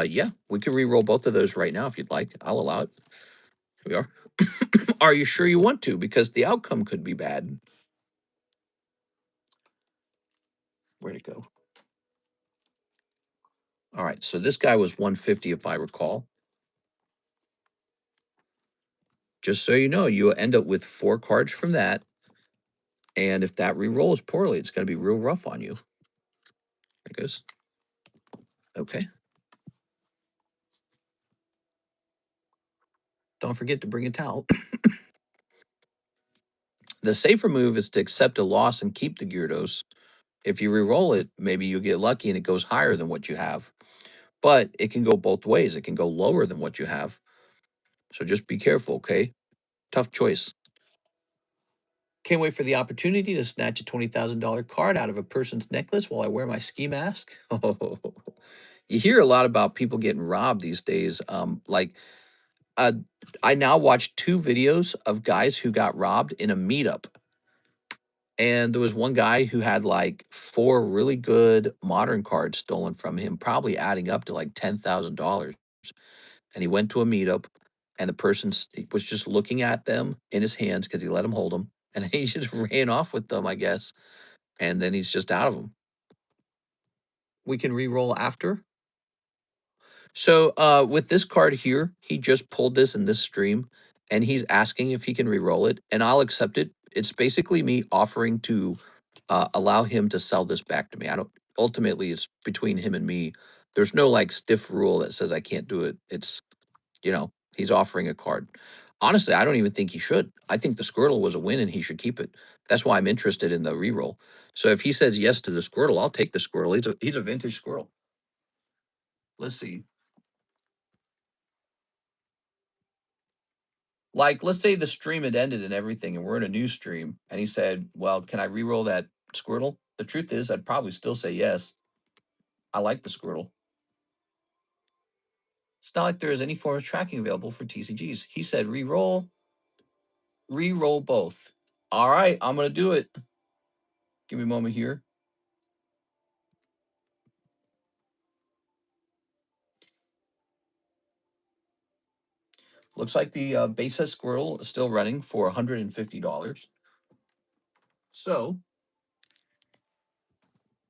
Yeah, we can re-roll both of those right now if you'd like. I'll allow it. Here we are. Are you sure you want to? Because the outcome could be bad. Where'd it go? All right, so this guy was 150 if I recall. Just so you know, you'll end up with 4 cards from that. And if that re-rolls poorly, it's going to be real rough on you. There it goes. Okay. Don't forget to bring a towel. The safer move is to accept a loss and keep the Gyarados. If you re-roll it, maybe you get lucky and it goes higher than what you have. But it can go both ways. It can go lower than what you have. So just be careful, okay? Tough choice. Can't wait for the opportunity to snatch a $20,000 card out of a person's necklace while I wear my ski mask. You hear a lot about people getting robbed these days. Uh, I now watch 2 videos of guys who got robbed in a meetup. And there was one guy who had like 4 really good modern cards stolen from him, probably adding up to like $10,000. And he went to a meetup, and the person was just looking at them in his hands because he let him hold them. And then he just ran off with them, I guess. And then he's just out of them. We can re-roll after. So with this card here, he just pulled this in this stream, and he's asking if he can re-roll it, and I'll accept it. It's basically me offering to allow him to sell this back to me. I don't. Ultimately, it's between him and me. There's no like stiff rule that says I can't do it. It's he's offering a card. Honestly, I don't even think he should. I think the Squirtle was a win and he should keep it. That's why I'm interested in the reroll. So if he says yes to the Squirtle, I'll take the Squirtle. He's a vintage Squirtle. Let's see. Like, let's say the stream had ended and everything, and we're in a new stream, and he said, "Well, can I re-roll that Squirtle?" The truth is, I'd probably still say yes. I like the Squirtle. It's not like there is any form of tracking available for TCGs. He said re-roll both. All right, I'm gonna do it. Give me a moment here. Looks like the base set Squirtle is still running for $150. So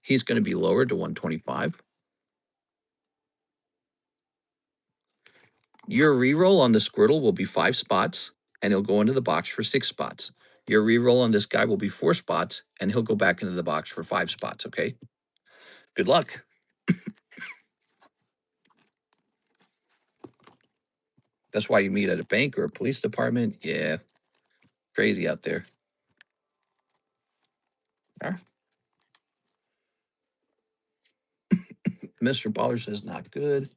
he's going to be lowered to 125. Your reroll on the Squirtle will be 5 spots, and he'll go into the box for 6 spots. Your reroll on this guy will be 4 spots, and he'll go back into the box for 5 spots, okay? Good luck. That's why you meet at a bank or a police department. Yeah, crazy out there. All right. Mr. Baller says not good.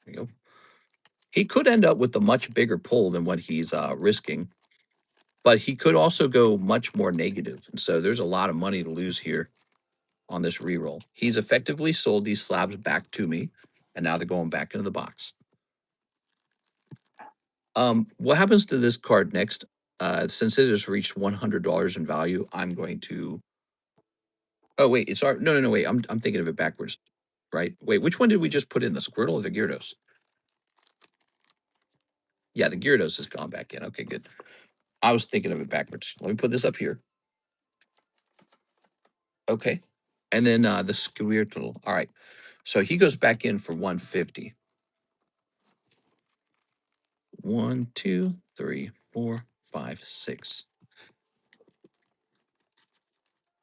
There you go. He could end up with a much bigger pull than what he's risking, but he could also go much more negative. And so there's a lot of money to lose here on this reroll. He's effectively sold these slabs back to me, and now they're going back into the box. What happens to this card next? Since it has reached $100 in value, I'm going to. Oh wait, it's our no. Wait, I'm thinking of it backwards, right? Wait, which one did we just put in, the Squirtle or the Gyarados? Yeah, the Gyarados has gone back in. Okay, good. I was thinking of it backwards. Let me put this up here. Okay, and then the Squirtle. All right, so he goes back in for 150. 1, 2, 3, 4, 5, 6.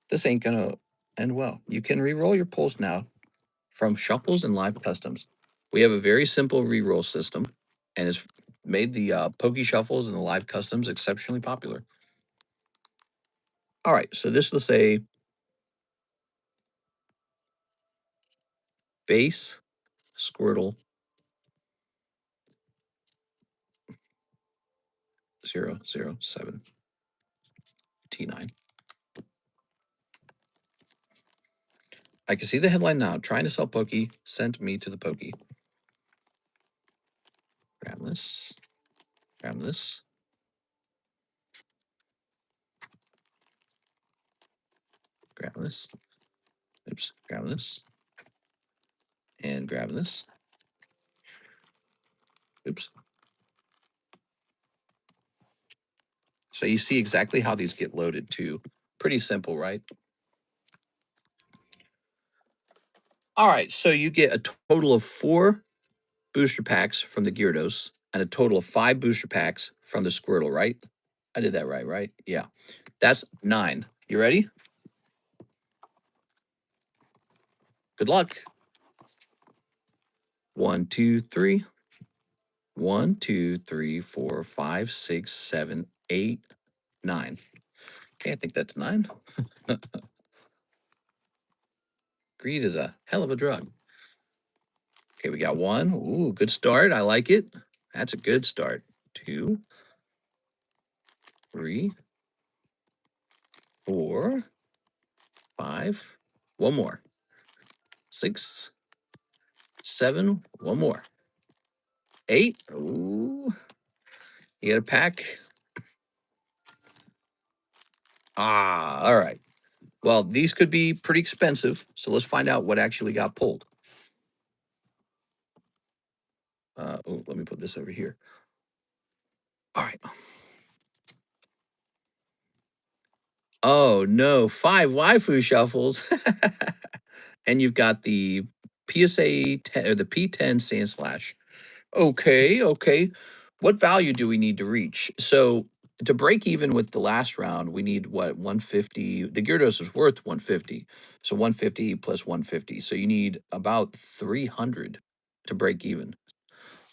This ain't gonna end well. You can re-roll your pulls now from shuffles and live customs. We have a very simple re-roll system, and it's made the pokey shuffles and the live customs exceptionally popular. All right, so this will say base Squirtle 007 T9. I can see the headline now. Trying to sell pokey sent me to the pokey. Grab this. Grab this. Grab this. Oops. Grab this. And grab this. Oops. So you see exactly how these get loaded too. Pretty simple, right? All right, so you get a total of 4 booster packs from the Gyarados and a total of 5 booster packs from the Squirtle, right? I did that right? Yeah. That's 9. You ready? Good luck. 1, 2, 3. 1, 2, 3, 4, 5, 6, 7, 8, 9. Okay, I think that's 9. Greed is a hell of a drug. Okay, we got 1. Ooh, good start. I like it. That's a good start. 2, 3, 4, 5. One more. 6, 7. One more. 8. Ooh. You got a pack. Ah, all right. Well, these could be pretty expensive, so let's find out what actually got pulled. Let me put this over here. All right. Oh no, 5 waifu shuffles. And you've got the PSA 10 or the P10 Sand Slash. Okay. What value do we need to reach? So to break even with the last round, we need what, 150. The Gyarados is worth 150. So 150 plus 150. So you need about 300 to break even.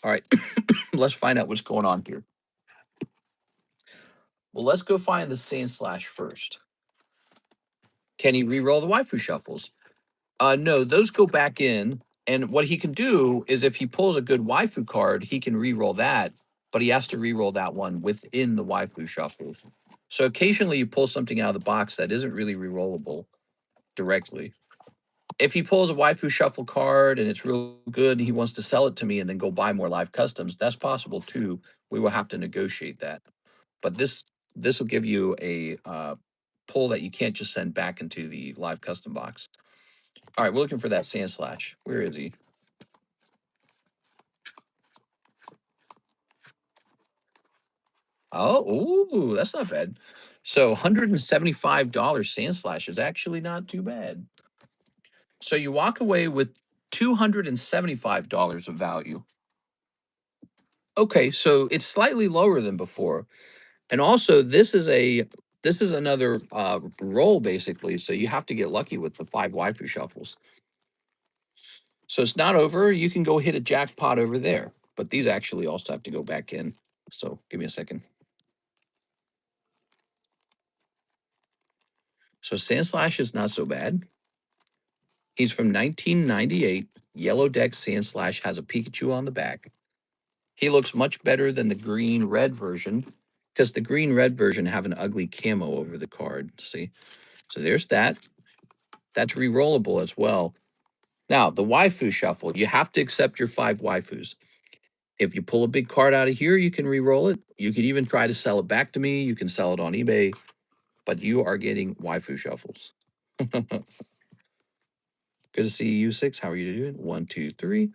All right, let's find out what's going on here. Well, let's go find the Sand Slash first. Can he re-roll the waifu shuffles? No, those go back in. And what he can do is if he pulls a good waifu card, he can re-roll that, but he has to re-roll that one within the waifu shuffles. So occasionally you pull something out of the box that isn't really re-rollable directly. If he pulls a waifu shuffle card and it's real good and he wants to sell it to me and then go buy more live customs, that's possible too. We will have to negotiate that. But this will give you a pull that you can't just send back into the live custom box. All right, we're looking for that Sand Slash. Where is he? Oh, ooh, that's not bad. So $175 Sand Slash is actually not too bad. So you walk away with $275 of value. Okay, so it's slightly lower than before. And also this is another roll basically. So you have to get lucky with the 5 waifu shuffles. So it's not over. You can go hit a jackpot over there. But these actually also have to go back in. So give me a second. So Sand Slash is not so bad. He's from 1998. Yellow Deck Sand Slash has a Pikachu on the back. He looks much better than the green red version because the green red version have an ugly camo over the card. See? So there's that. That's re-rollable as well. Now, the waifu shuffle, you have to accept your 5 waifus. If you pull a big card out of here, you can re-roll it. You can even try to sell it back to me. You can sell it on eBay, but you are getting waifu shuffles. Good to see you, 6. How are you doing? 1, 2, 3.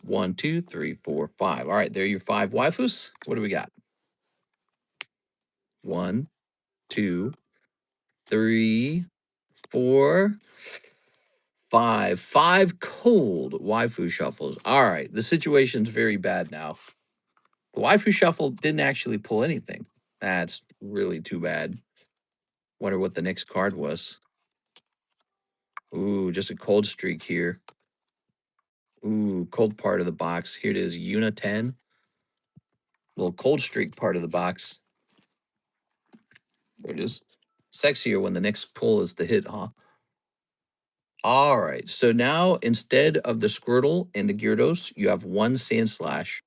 1, 2, 3, 4, 5. All right, there are your 5 waifus. What do we got? 1, 2, 3, 4, 5. 5 cold waifu shuffles. All right, the situation's very bad now. The waifu shuffle didn't actually pull anything. That's really too bad. Wonder what the next card was. Ooh, just a cold streak here. Ooh, cold part of the box. Here it is, Una 10. Little cold streak part of the box. There it is. Sexier when the next pull is the hit, huh? All right. So now instead of the Squirtle and the Gyarados, you have one Sand Slash.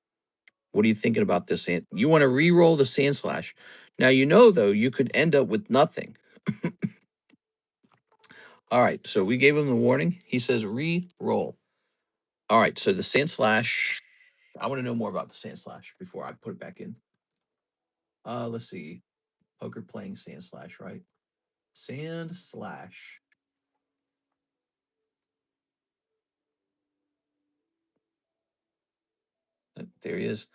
What are you thinking about this? You want to re-roll the Sand Slash. Now, you know, though, you could end up with nothing. All right. So we gave him the warning. He says re-roll. All right. So the Sand Slash. I want to know more about the Sand Slash before I put it back in. Let's see. Poker playing Sand Slash, right? Sand Slash. There he is.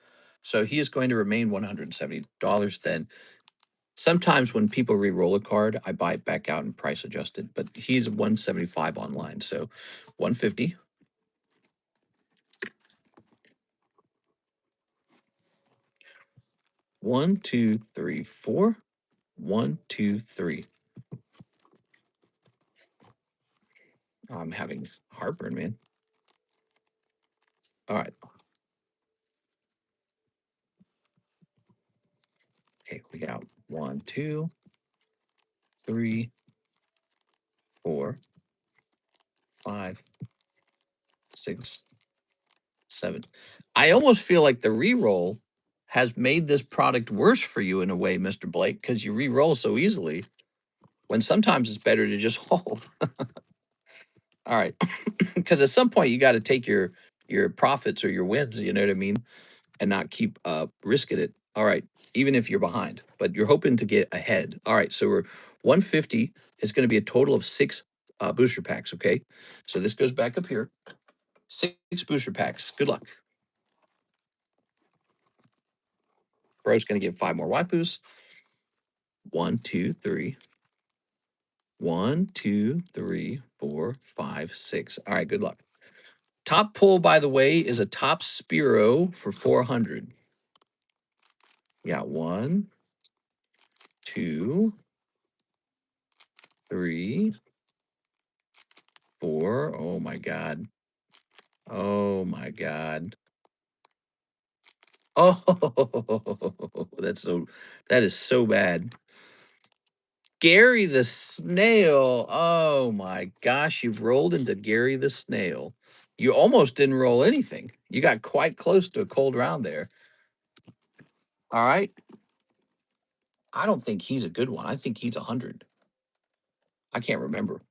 So he is going to remain $170 then. Sometimes when people re-roll a card, I buy it back out and price adjusted, but he's 175 online, so 150. One, two, three, four. 1, 2, 3. Oh, I'm having heartburn, man. All right. Okay, we got 1, 2, 3, 4, 5, 6, 7. I almost feel like the re-roll has made this product worse for you in a way, Mr. Blake, because you re-roll so easily when sometimes it's better to just hold. All right. Because at some point you got to take your profits or your wins, you know what I mean, and not keep risking it. All right, even if you're behind, but you're hoping to get ahead. All right, so we're 150 is going to be a total of 6 booster packs. Okay, so this goes back up here. 6 booster packs. Good luck. Bro's going to give 5 more waifus. 1, 2, 3. 1, 2, 3, 4, 5, 6. All right, good luck. Top pull, by the way, is a top Spiro for 400. You got 1, 2, 3, 4. Oh my God. Oh my God. Oh, that is so bad. Gary the Snail. Oh my gosh, you've rolled into Gary the Snail. You almost didn't roll anything. You got quite close to a cold round there. All right. I don't think he's a good one. I think he's 100. I can't remember.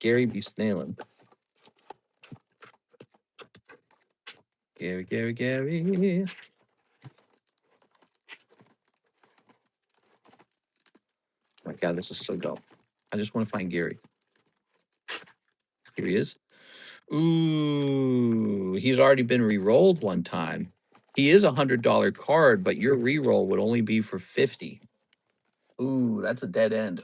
Gary be snailing. Gary, Gary, Gary. Oh my God, this is so dumb. I just want to find Gary. Here he is. Ooh, he's already been re-rolled one time. He is $100 card, but your re-roll would only be for 50. Ooh, that's a dead end.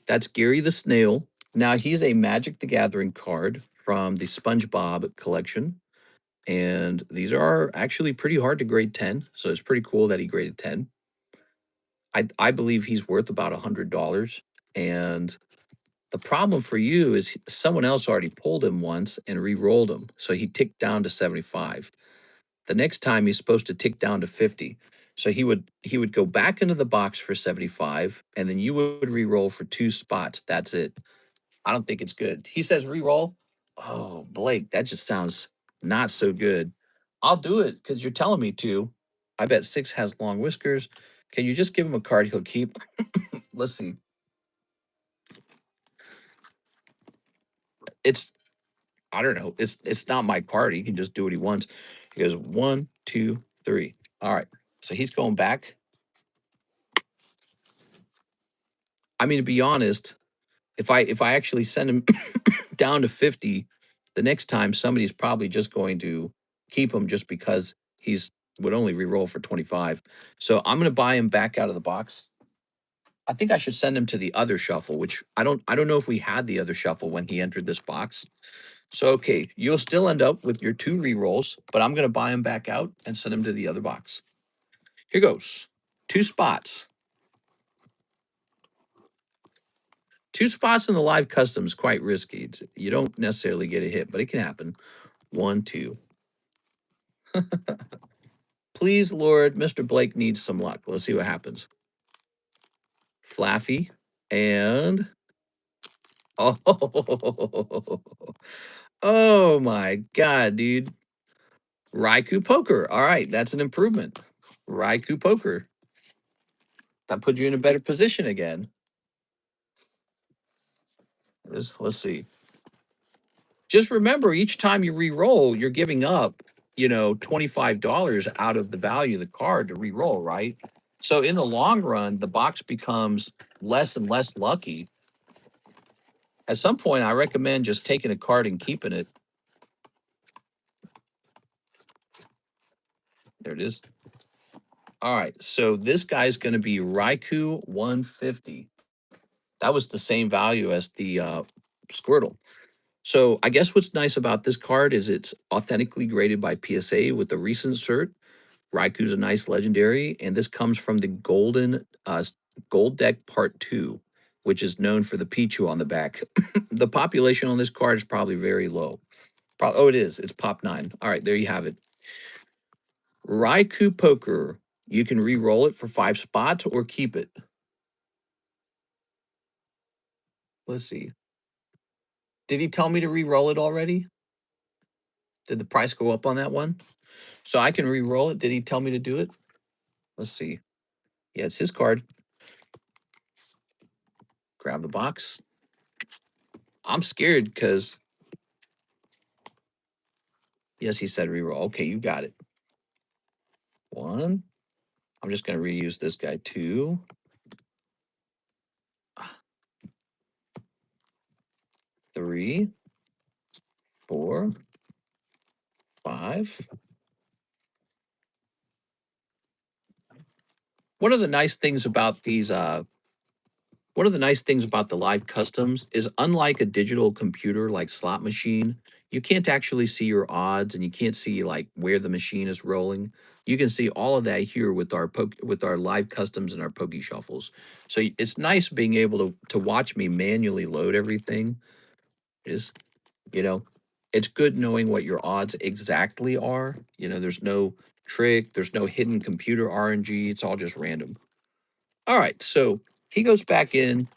That's Gary the Snail. Now he's a Magic the Gathering card from the SpongeBob collection. And these are actually pretty hard to grade 10. So it's pretty cool that he graded 10. I believe he's worth about $100. And the problem for you is someone else already pulled him once and re-rolled him. So he ticked down to 75. The next time he's supposed to tick down to 50. So he would go back into the box for 75, and then you would re-roll for 2 spots. That's it. I don't think it's good. He says re-roll. Oh, Blake, that just sounds not so good. I'll do it because you're telling me to. I bet 6 has long whiskers. Can you just give him a card he'll keep? Let's see. It's I don't know. It's not my card. He can just do what he wants. He goes 1, 2, 3. All right. So he's going back. I mean, to be honest, if I actually send him down to 50, the next time somebody's probably just going to keep him just because he's would only re-roll for 25. So I'm going to buy him back out of the box. I think I should send him to the other shuffle, which I don't know if we had the other shuffle when he entered this box. So, okay, you'll still end up with your 2 re-rolls, but I'm gonna buy them back out and send them to the other box. Here goes. 2 spots. 2 spots in the live custom is quite risky. You don't necessarily get a hit, but it can happen. 1, 2. Please, Lord, Mr. Blake needs some luck. Let's see what happens. Flaffy and oh, oh my God, dude. Raikou Poker. All right, that's an improvement. Raikou Poker. That puts you in a better position again. Let's see. Just remember, each time you re-roll, you're giving up, $25 out of the value of the card to re-roll, right? So in the long run, the box becomes less and less lucky. At some point, I recommend just taking a card and keeping it. There it is. All right, so this guy's going to be Raikou 150. That was the same value as the Squirtle. So I guess what's nice about this card is it's authentically graded by PSA with the recent cert. Raikou's a nice legendary, and this comes from the Gold Deck Part 2, which is known for the Pichu on the back. The population on this card is probably very low. Oh, it is. It's Pop 9. All right, there you have it. Raikou Poker. You can re-roll it for 5 spots or keep it. Let's see. Did he tell me to re-roll it already? Did the price go up on that one? So I can re-roll it. Did he tell me to do it? Let's see. Yeah, it's his card. Grab the box. I'm scared because, yes, he said re-roll. Okay, you got it. 1. I'm just going to reuse this guy. 2. 3. 4. 5. One of the nice things about these One of the nice things about the live customs is unlike a digital computer like slot machine, you can't actually see your odds and you can't see like where the machine is rolling. You can see all of that here with our live customs and our pokey shuffles. So it's nice being able to watch me manually load everything. Is you know, it's good knowing what your odds exactly are. There's no trick, there's no hidden computer RNG. It's all just random. All right, so he goes back in.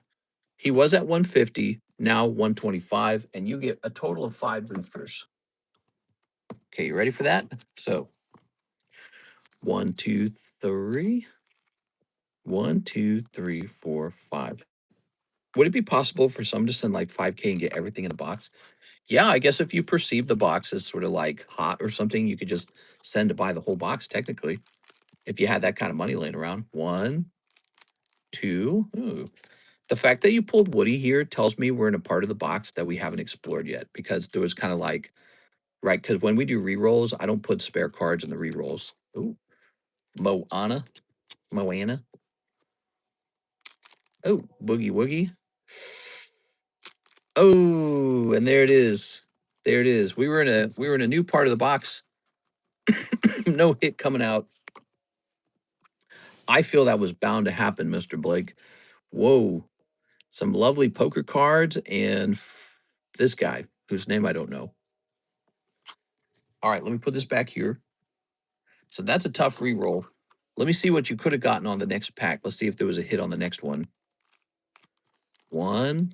He was at 150, now 125, and you get a total of 5 boosters. Okay, you ready for that? So 1, 2, 3. 1, 2, 3, 4, 5. Would it be possible for someone to send like 5K and get everything in the box? Yeah, I guess if you perceive the box as sort of like hot or something, you could just send to buy the whole box technically. If you had that kind of money laying around. 1, 2. Ooh. The fact that you pulled Woody here tells me we're in a part of the box that we haven't explored yet because there was kind of like, right, because when we do re-rolls, I don't put spare cards in the re-rolls. Ooh, Moana. Moana. Oh, Boogie Woogie. Oh, and there it is. There it is. We were in a new part of the box. No hit coming out. I feel that was bound to happen, Mr. Blake. Whoa. Some lovely poker cards and this guy whose name I don't know. All right, let me put this back here. So that's a tough re-roll. Let me see what you could have gotten on the next pack. Let's see if there was a hit on the next one. 1,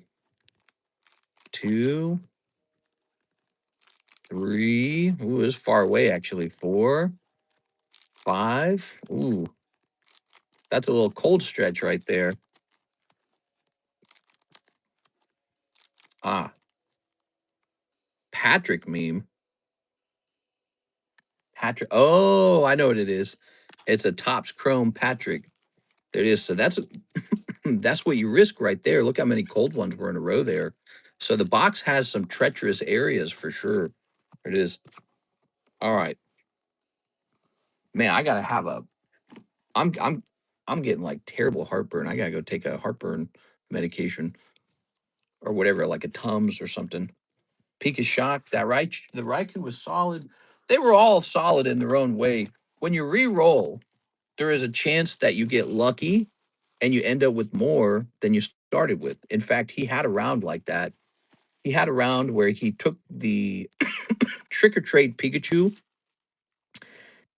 2, 3. Ooh, it's far away actually. 4, 5. Ooh, that's a little cold stretch right there. Ah, Patrick meme. Patrick. Oh, I know what it is. It's a Topps Chrome Patrick. There it is. So that's what you risk right there. Look how many cold ones were in a row there. So the box has some treacherous areas for sure. There it is. All right. Man, I gotta have a I'm I'm I'm getting like terrible heartburn. I gotta go take a heartburn medication or whatever, like a Tums or something. Pika Shock, the Raikou was solid. They were all solid in their own way. When you re-roll, there is a chance that you get lucky and you end up with more than you started with. In fact, he had a round like that. He had a round where he took the Trick or Trade Pikachu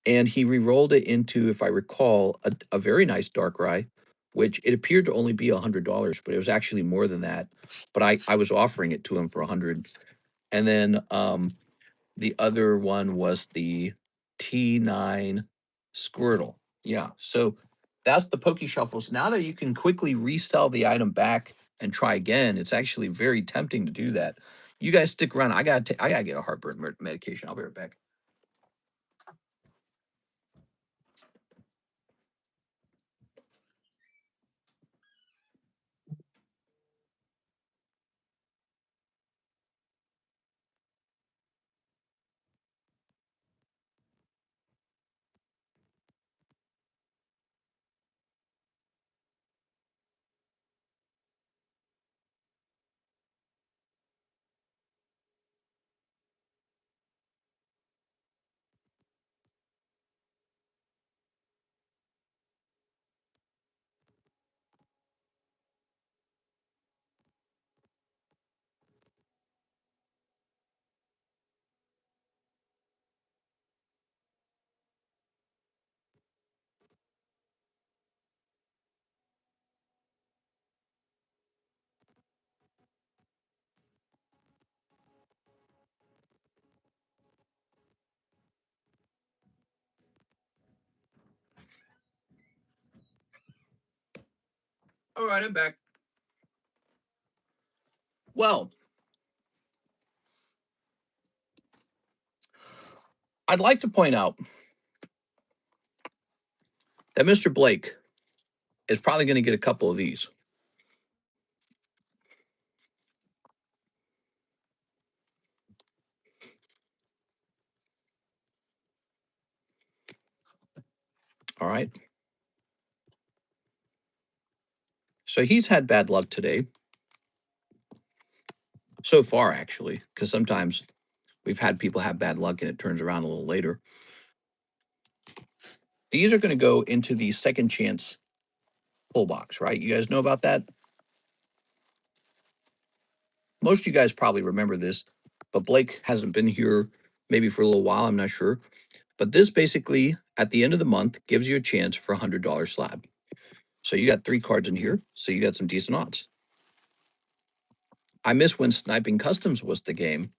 and he re-rolled it into, if I recall, a very nice Darkrai, which it appeared to only be $100, but it was actually more than that. But I was offering it to him for 100. And then the other one was the T9 Squirtle. Yeah. So that's the Poke Shuffles. Now that you can quickly resell the item back and try again, it's actually very tempting to do that. You guys stick around. I gotta get a heartburn medication. I'll be right back. All right, I'm back. Well, I'd like to point out that Mr. Blake is probably going to get a couple of these. All right. So he's had bad luck today so far, actually, because sometimes we've had people have bad luck and it turns around a little later. These are going to go into the second chance pull box, right? You guys know about that? Most of you guys probably remember this, but Blake hasn't been here maybe for a little while. I'm not sure. But this basically, at the end of the month, gives you a chance for a $100 slab. So you got 3 cards in here. So you got some decent odds. I miss when Sniping Customs was the game.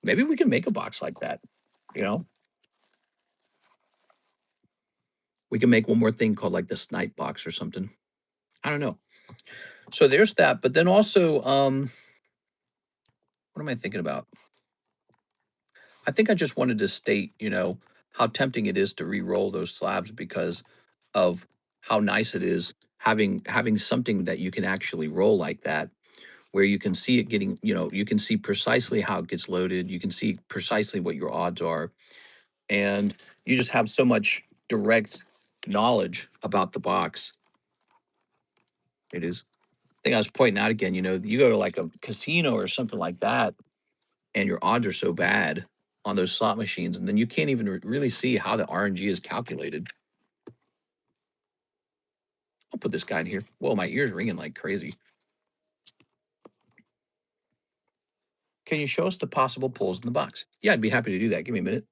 Maybe we can make a box like that. You know, we can make one more thing called like the Snipe box or something. I don't know. So there's that. But then also, what am I thinking about? I think I just wanted to state, how tempting it is to re-roll those slabs because of how nice it is having something that you can actually roll like that, where you can see it getting, you can see precisely how it gets loaded. You can see precisely what your odds are. And you just have so much direct knowledge about the box. It is. I think I was pointing out again, you go to like a casino or something like that, and your odds are so bad on those slot machines, and then you can't even really see how the RNG is calculated. I'll put this guy in here. Whoa, my ears ringing like crazy. Can you show us the possible pulls in the box? Yeah, I'd be happy to do that. Give me a minute.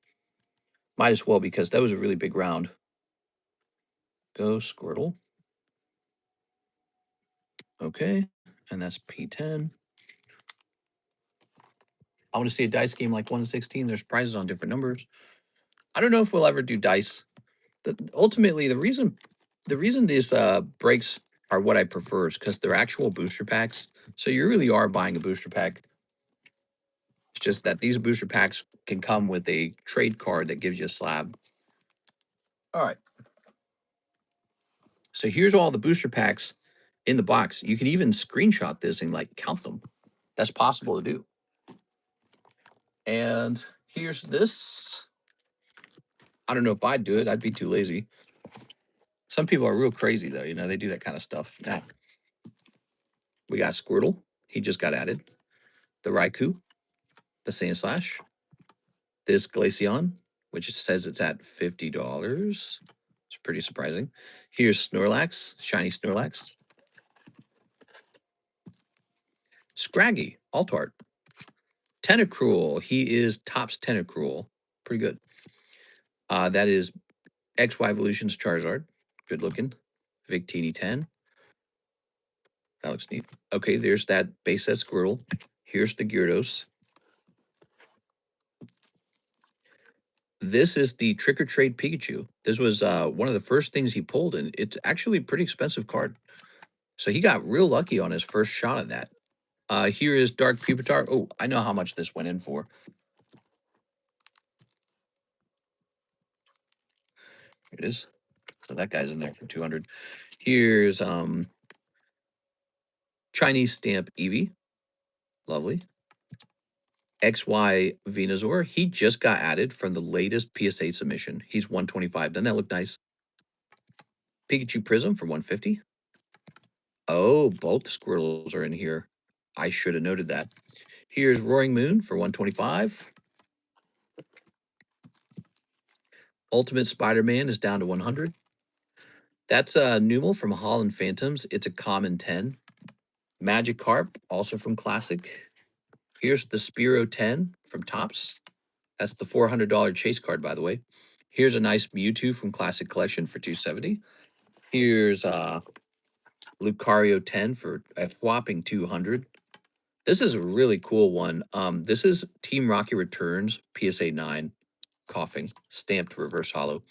Might as well because that was a really big round. Go Squirtle. Okay, and that's P10. I want to see a dice game like 1 to 16. There's prizes on different numbers. I don't know if we'll ever do dice. Ultimately, the reason these breaks are what I prefer is because they're actual booster packs. So you really are buying a booster pack. It's just that these booster packs can come with a trade card that gives you a slab. All right. So here's all the booster packs in the box. You can even screenshot this and like count them. That's possible to do. And here's this. I don't know if I'd do it. I'd be too lazy. Some people are real crazy though. They do that kind of stuff. Now, we got Squirtle. He just got added. The Raikou. the Sand Slash, this Glaceon, which says it's at $50. It's pretty surprising. Here's Snorlax, shiny Snorlax. Scraggy, Alt Art. Tentacruel, he is Topps Tentacruel. Pretty good. That is XY Evolutions Charizard. Good looking. Victini 10. That looks neat. Okay, there's that base set Squirtle. Here's the Gyarados. This is the Trick or Trade Pikachu. This was one of the first things he pulled, and it's actually a pretty expensive card. So he got real lucky on his first shot of that. Here is Dark Pupitar. Oh, I know how much this went in for. Here it is. So that guy's in there for 200. Here's Chinese Stamp Eevee. Lovely. XY Venusaur. He just got added from the latest PSA submission. He's 125. Doesn't that look nice? Pikachu Prism for 150. Oh, both the Squirtles are in here. I should have noted that. Here's Roaring Moon for 125. Ultimate Spider-Man is down to 100. That's a Numel from Holland Phantoms. It's a common 10. Magikarp, also from Classic. Here's the Spearow 10 from Topps. That's the $400 chase card, by the way. Here's a nice Mewtwo from Classic Collection for 270. Here's Lucario 10 for a whopping 200. This is a really cool one. This is Team Rocket Returns PSA 9 coughing stamped reverse hollow.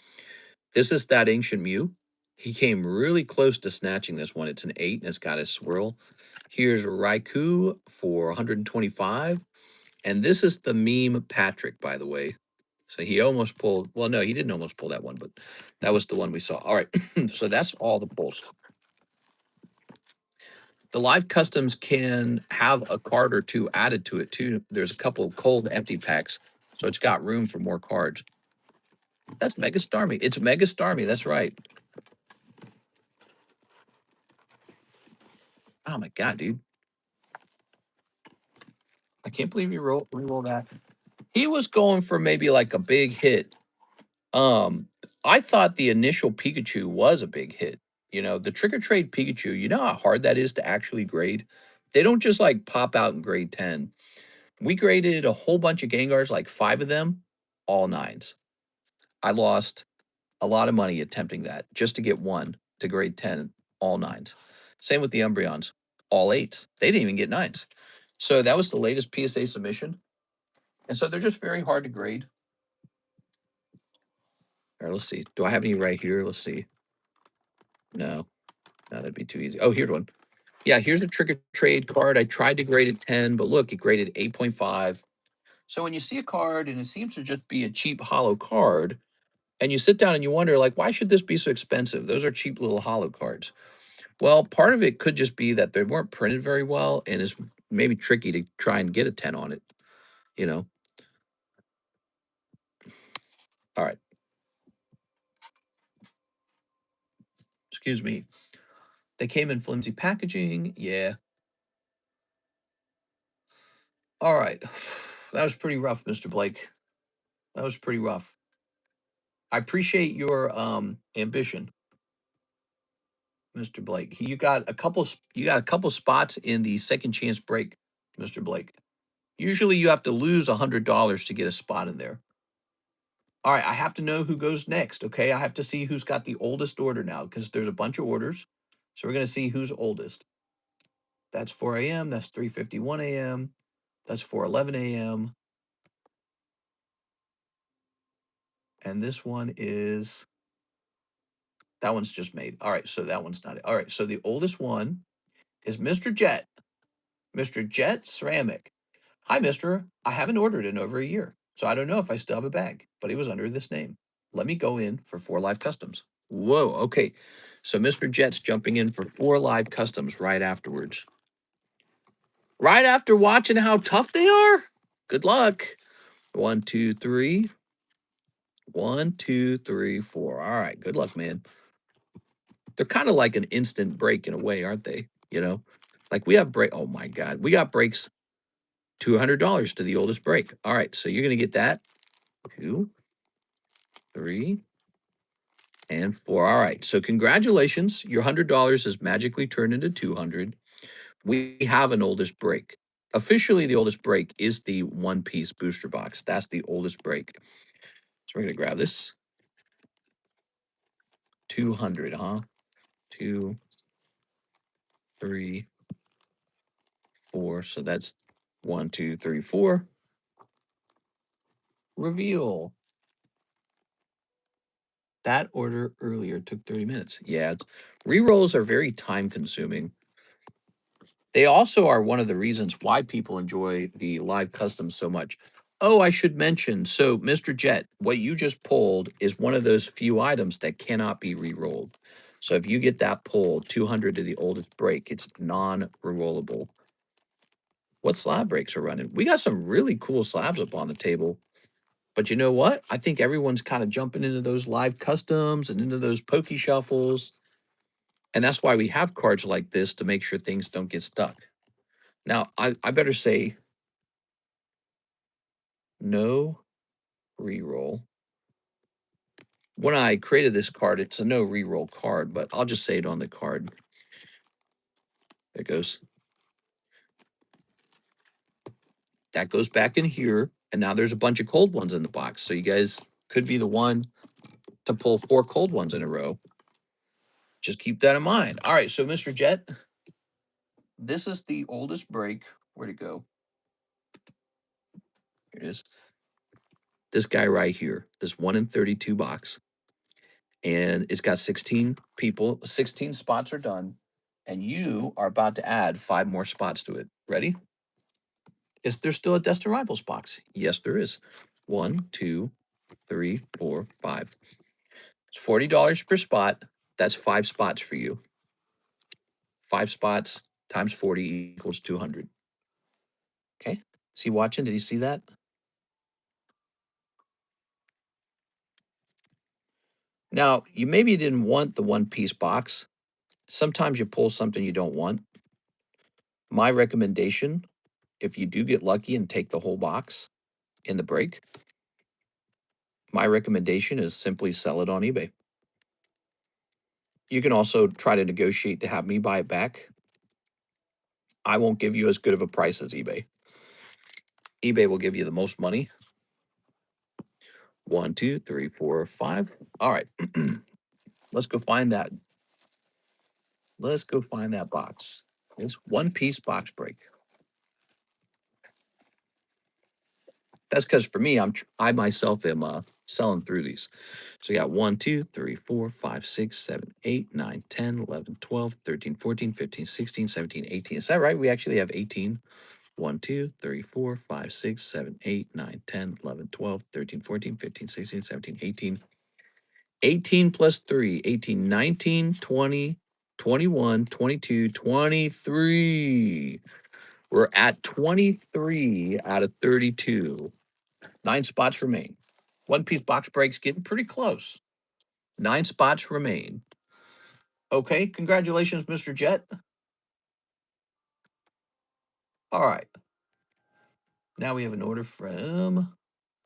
This is that ancient Mew. He came really close to snatching this one. It's an 8 and it's got a swirl. Here's Raikou for 125. And this is the meme Patrick, by the way. So he almost pulled, well, no, he didn't almost pull that one, but that was the one we saw. All right, so that's all the pulls. The live customs can have a card or two added to it, too. There's a couple of cold empty packs, so it's got room for more cards. That's Mega Starmie. It's Mega Starmie, that's right. Oh, my God, dude. I can't believe you re-roll that. He was going for maybe like a big hit. I thought the initial Pikachu was a big hit. You know, the Trick or Trade Pikachu, you know how hard that is to actually grade? They don't just like pop out in grade 10. We graded a whole bunch of Gengars, like 5 of them, all 9s. I lost a lot of money attempting that just to get one to grade 10, all 9s. Same with the Umbreons, all 8s. They didn't even get 9s. So that was the latest PSA submission. And so they're just very hard to grade. All right, let's see. Do I have any right here? Let's see. No, that'd be too easy. Oh, here's one. Yeah, here's a Trick or Trade card. I tried to grade it 10, but look, it graded 8.5. So when you see a card and it seems to just be a cheap hollow card, and you sit down and you wonder, like, why should this be so expensive? Those are cheap little hollow cards. Well, part of it could just be that they weren't printed very well and it's maybe tricky to try and get a 10 on it, you know? All right. Excuse me. They came in flimsy packaging. Yeah. All right. That was pretty rough, Mr. Blake. That was pretty rough. I appreciate your ambition, Mr. Blake. You got a couple spots in the second chance break, Mr. Blake. Usually you have to lose $100 to get a spot in there. All right, I have to know who goes next, okay? I have to see who's got the oldest order now because there's a bunch of orders. So we're going to see who's oldest. That's 4 a.m. That's 3:51 a.m. That's 4:11 a.m. And this one is, that one's just made. All right, so that one's not it. All right, so the oldest one is Mr. Jet. Mr. Jet Ceramic. Hi, mister. I haven't ordered in over a year, so I don't know if I still have a bag, but it was under this name. Let me go in for 4 live customs. Whoa, okay. So Mr. Jet's jumping in for 4 live customs right afterwards. Right after watching how tough they are? Good luck. 1, 2, 3. 1, 2, 3, 4. All right, good luck, man. They're kind of like an instant break in a way, aren't they? You know, like we have break. Oh my God, we got breaks. $200 to the oldest break. All right, so you're going to get that. 2, 3, and 4. All right, so congratulations. Your $100 is magically turned into 200. We have an oldest break. Officially, the oldest break is the one-piece booster box. That's the oldest break. So we're going to grab this. 200, huh? 2, 3, 4. So that's 1, 2, 3, 4. Reveal. That order earlier took 30 minutes. Yeah, re-rolls are very time consuming. They also are one of the reasons why people enjoy the live customs so much. Oh, I should mention, so Mr. Jet, what you just pulled is one of those few items that cannot be re-rolled. So if you get that pull, 200 to the oldest break, it's non-rerollable. What slab breaks are running? We got some really cool slabs up on the table. But you know what? I think everyone's kind of jumping into those live customs and into those pokey shuffles. And that's why we have cards like this to make sure things don't get stuck. Now, I better say no reroll. When I created this card, it's a no reroll card, but I'll just say it on the card. There it goes. That goes back in here. And now there's a bunch of cold ones in the box. So you guys could be the one to pull 4 cold ones in a row. Just keep that in mind. All right, so Mr. Jet, this is the oldest break. Where'd it go? Here it is. This guy right here, this 1 in 32 box. And it's got 16 people. 16 spots are done. And you are about to add 5 more spots to it. Ready? Is there still a Destined Rivals box? Yes, there is. 1, 2, 3, 4, 5. It's $40 per spot. That's 5 spots for you. 5 spots times 40 equals 200. Okay. Is he watching? Did he see that? Now, you maybe didn't want the one-piece box. Sometimes you pull something you don't want. My recommendation, if you do get lucky and take the whole box in the break, my recommendation is simply sell it on eBay. You can also try to negotiate to have me buy it back. I won't give you as good of a price as eBay. eBay will give you the most money. 1, 2, 3, 4, 5. All right. Let's go find that. Let's go find that box. It's one-piece box break. That's because for me, I myself am selling through these. So you got 1, 2, 3, 4, 5, 6, 7, 8, 9, 10, 11, 12, 13, 14, 15, 16, 17, 18. Is that right? We actually have 18. 1, 2, 3, 4, 5, 6, 7, 8, 9, 10, 11, 12, 13, 14, 15, 16, 17, 18. 18 plus 3, 18, 19, 20, 21, 22, 23. We're at 23 out of 32. 9 spots remain. One-piece box breaks getting pretty close. 9 spots remain. Okay, congratulations, Mr. Jet. All right. Now we have an order from,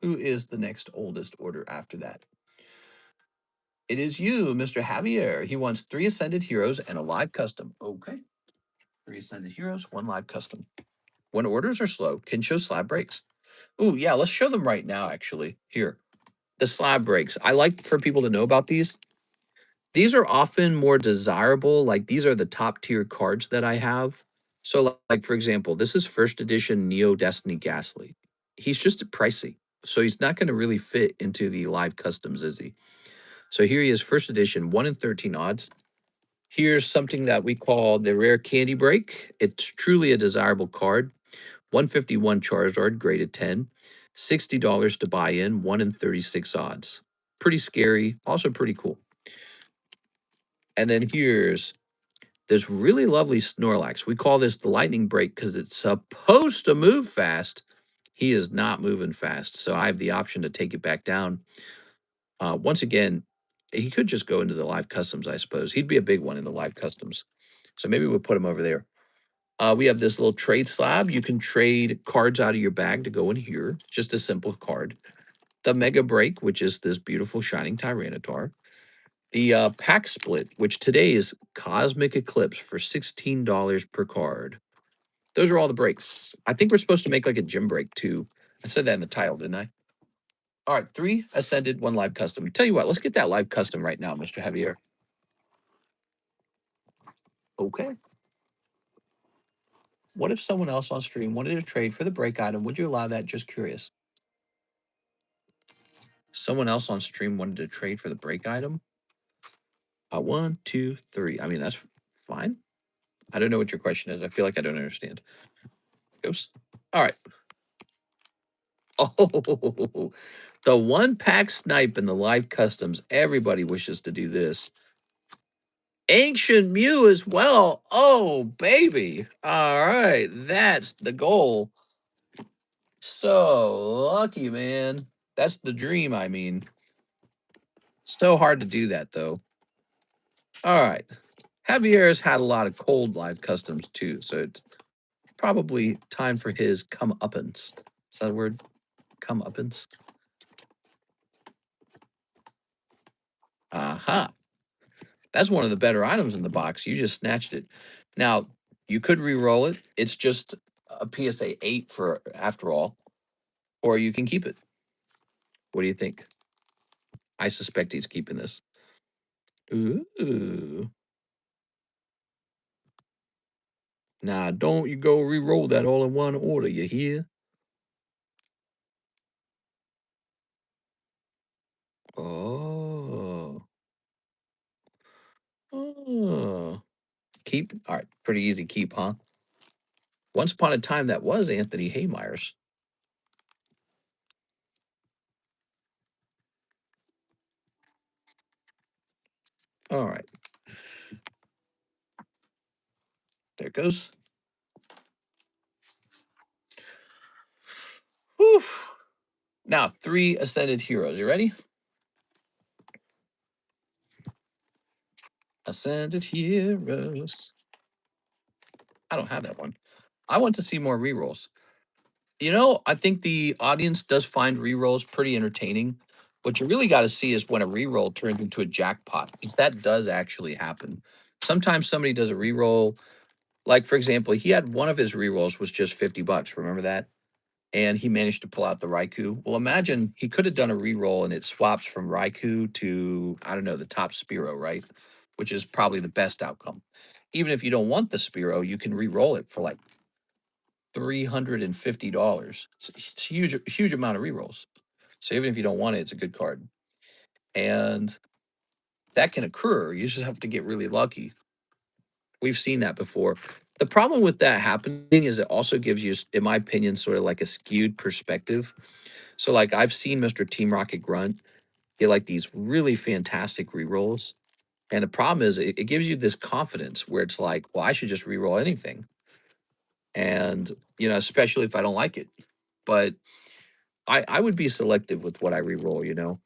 who is the next oldest order after that? It is you, Mr. Javier. He wants 3 Ascended Heroes and a live custom. Okay. 3 Ascended Heroes, 1 live custom. When orders are slow, can show slab breaks. Ooh, yeah, let's show them right now, actually. Here, the slab breaks. I like for people to know about these. These are often more desirable. Like, these are the top tier cards that I have. So, like, for example, this is first edition Neo Destiny Ghastly. He's just pricey. So he's not going to really fit into the live customs, is he? So here he is, first edition, 1 in 13 odds. Here's something that we call the Rare Candy Break. It's truly a desirable card. 151 Charizard, graded 10. $60 to buy in, 1 in 36 odds. Pretty scary, also pretty cool. And then here's this really lovely Snorlax. We call this the Lightning Break because it's supposed to move fast. He is not moving fast, so I have the option to take it back down. Once again, he could just go into the live customs, I suppose. He'd be a big one in the live customs. So maybe we'll put him over there. We have this little trade slab. You can trade cards out of your bag to go in here. Just a simple card. The Mega Break, which is this beautiful Shining Tyranitar. The Pack Split, which today is Cosmic Eclipse for $16 per card. Those are all the breaks. I think we're supposed to make like a gym break too. I said that in the title, didn't I? All right, 3 Ascended, 1 Live Custom. Tell you what, let's get that Live Custom right now, Mr. Javier. Okay. What if someone else on stream wanted to trade for the break item? Would you allow that? Just curious. Someone else on stream wanted to trade for the break item? 1, 2, 3. I mean, that's fine. I don't know what your question is. I feel like I don't understand. Ghost. All right. Oh, the 1-pack snipe and the live customs. Everybody wishes to do this. Ancient Mew as well. Oh, baby. All right. That's the goal. So lucky, man. That's the dream, I mean. So hard to do that, though. All right. Javier's had a lot of cold live customs, too, so it's probably time for his comeuppance. Is that a word? Comeuppance? Aha. That's one of the better items in the box. You just snatched it. Now, you could re-roll it. It's just a PSA 8 for after all. Or you can keep it. What do you think? I suspect he's keeping this. Ooh. Nah, don't you go re-roll that all in one order, you hear? Oh. Oh. Keep? All right, pretty easy keep, huh? Once upon a time, that was Anthony Haymeyer's. All right. There it goes. Whew. Now, 3 Ascended Heroes. You ready? Ascended Heroes. I don't have that one. I want to see more rerolls. You know, I think the audience does find rerolls pretty entertaining. What you really got to see is when a reroll turns into a jackpot, because that does actually happen. Sometimes somebody does a reroll. Like, for example, he had one of his rerolls was just $50. Remember that? And he managed to pull out the Raikou. Well, imagine he could have done a reroll and it swaps from Raikou to, I don't know, the top Spearow, right? Which is probably the best outcome. Even if you don't want the Spearow, you can re-roll it for like $350. It's a huge amount of rerolls. So even if you don't want it, it's a good card. And that can occur. You just have to get really lucky. We've seen that before. The problem with that happening is it also gives you, in my opinion, sort of like a skewed perspective. So like I've seen Mr. Team Rocket Grunt get like these really fantastic rerolls. And the problem is it gives you this confidence where it's like, well, I should just reroll anything. And, you know, especially if I don't like it. But I would be selective with what I reroll, you know.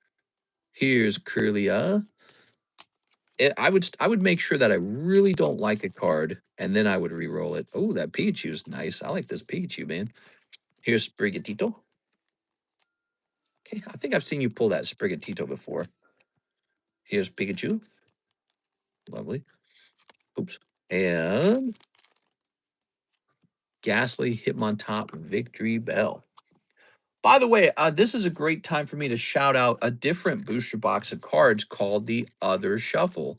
Here's Curlia. I would make sure that I really don't like a card, and then I would re-roll it. Oh, that Pichu's nice. I like this Pichu, man. Here's Sprigatito. Okay, I think I've seen you pull that Sprigatito before. Here's Pikachu. Lovely. Oops. And Ghastly Hitmontop Victory Bell. By the way, this is a great time for me to shout out a different booster box of cards called the Other Shuffle.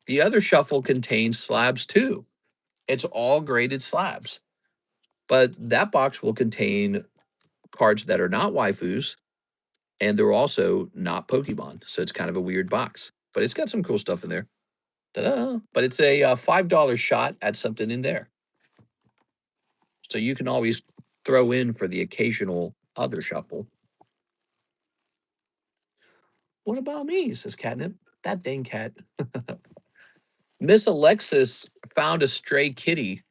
The Other Shuffle contains slabs too. It's all graded slabs. But that box will contain cards that are not waifus, and they're also not Pokemon. So it's kind of a weird box, but it's got some cool stuff in there. Ta-da! But it's a $5 shot at something in there. So you can always throw in for the occasional other shuffle. What about me? Says Catnip. That dang cat. Miss Alexis found a stray kitty,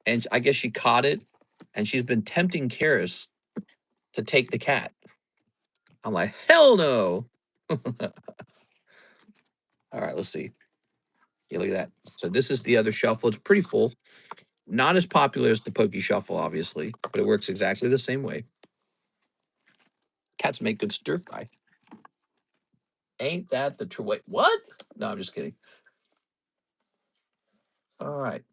and I guess she caught it, and she's been tempting Karis to take the cat. I'm like, hell no. All right, let's see. Yeah, look at that. So this is the other shuffle. It's pretty full. Not as popular as the Pokey Shuffle, obviously, but it works exactly the same way. Cats make good stir fry. Ain't that the true way? What? No, I'm just kidding. All right.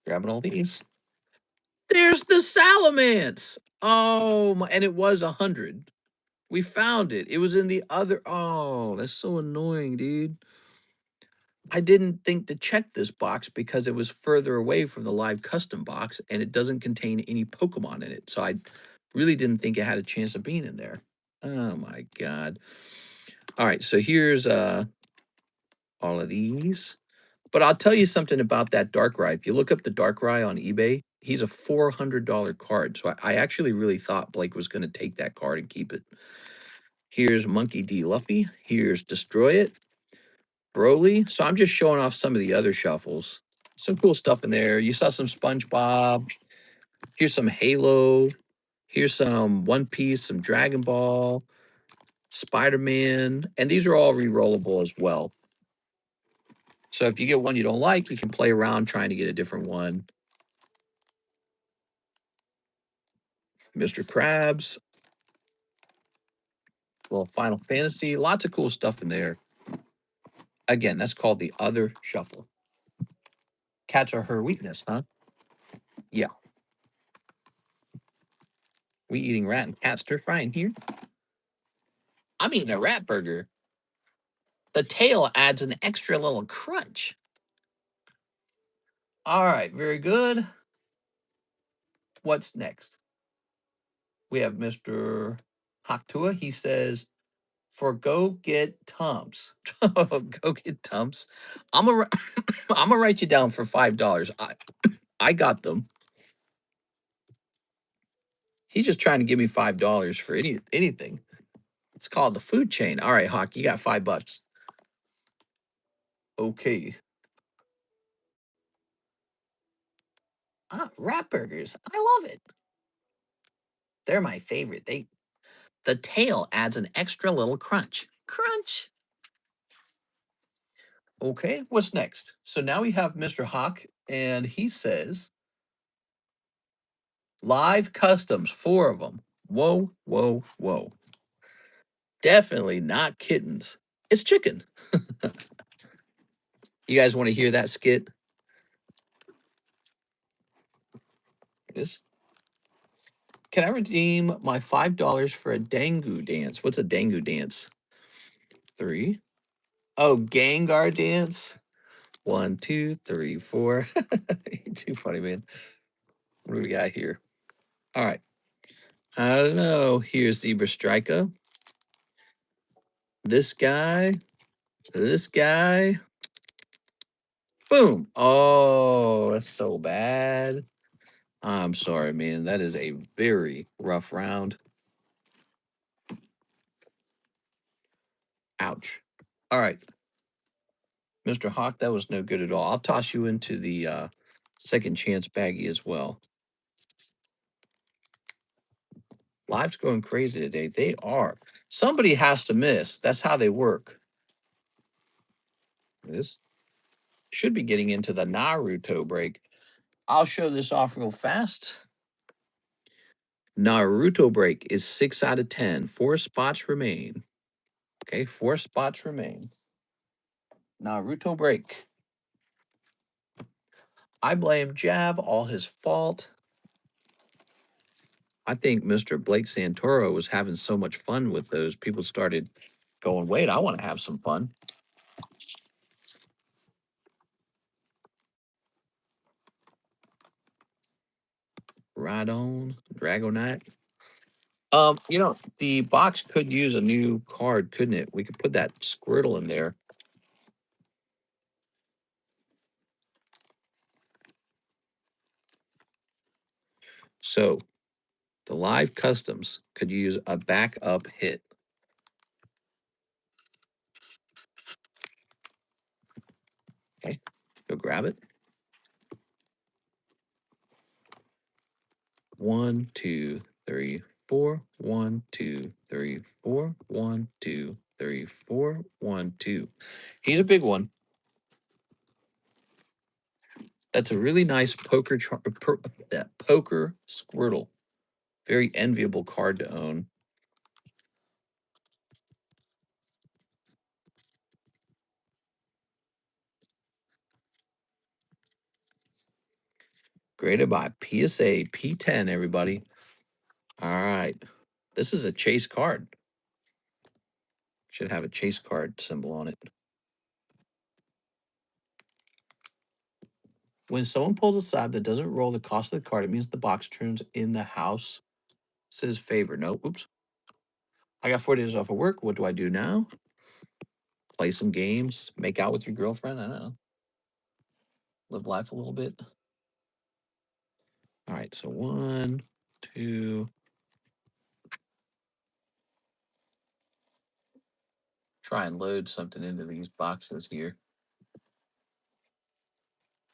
Grabbing all these. There's the Salamence. Oh, my, and it was 100. We found it. It was in the other. Oh, that's so annoying, dude. I didn't think to check this box because it was further away from the live custom box and it doesn't contain any Pokemon in it. So I really didn't think it had a chance of being in there. Oh my god. All right, so here's all of these. But I'll tell you something about that Darkrai. If you look up the Darkrai on eBay, he's a $400 card. So I actually really thought Blake was going to take that card and keep it. Here's Monkey D. Luffy. Here's Destroy It. Broly. So I'm just showing off some of the other shuffles. Some cool stuff in there. You saw some SpongeBob. Here's some Halo. Here's some One Piece, some Dragon Ball, Spider-Man. And these are all re-rollable as well. So if you get one you don't like, you can play around trying to get a different one. Mr. Krabs. Little Final Fantasy. Lots of cool stuff in there. Again, that's called the other shuffle. Cats are her weakness, huh? Yeah. We eating rat and cat stir frying here? I'm eating a rat burger. The tail adds an extra little crunch. All right, very good. What's next? We have Mr. Haktua. He says, for go get Tums. Go get Tums. I'm gonna I'm gonna write you down for $5. I got them. He's just trying to give me $5 for anything. It's called the food chain. All right, Hawk, you got $5. Okay. Rat burgers. I love it. They're my favorite. The tail adds an extra little crunch. Crunch. Okay, what's next? So now we have Mr. Hawk, and he says, live customs, 4 of them. Whoa, whoa, whoa. Definitely not kittens. It's chicken. You guys want to hear that skit? Yes. Can I redeem my $5 for a Dangu dance? What's a Dangu dance? 3. Oh, Gengar dance. 1, 2, 3, 4. You're too funny, man. What do we got here? All right. I don't know. Here's Zebra Striker. This guy. This guy. Boom. Oh, that's so bad. I'm sorry, man. That is a very rough round. Ouch. All right. Mr. Hawk, that was no good at all. I'll toss you into the second chance baggie as well. Live's going crazy today. They are. Somebody has to miss. That's how they work. This should be getting into the Naruto break. I'll show this off real fast. Naruto break is 6 out of 10. 4 spots remain. Okay, 4 spots remain. Naruto break. I blame Jav, all his fault. I think Mr. Blake Santoro was having so much fun with those. People started going, wait, I want to have some fun. Right on, Dragonite. You know, the box could use a new card, couldn't it? We could put that Squirtle in there. So the live customs could use a backup hit. Okay, go grab it. 1, 2, 3, 4. 1, 2, 3, 4. 1, 2, 3, 4. 1, 2. He's a big one. That's a really nice poker poker Squirtle. Very enviable card to own. Graded by PSA P10, everybody. All right. This is a chase card. Should have a chase card symbol on it. When someone pulls a slab that doesn't roll the cost of the card, it means the box turns in the house. Says favor. No, oops. I got 4 days off of work. What do I do now? Play some games, make out with your girlfriend. I don't know. Live life a little bit. All right, so 1, 2. Try and load something into these boxes here.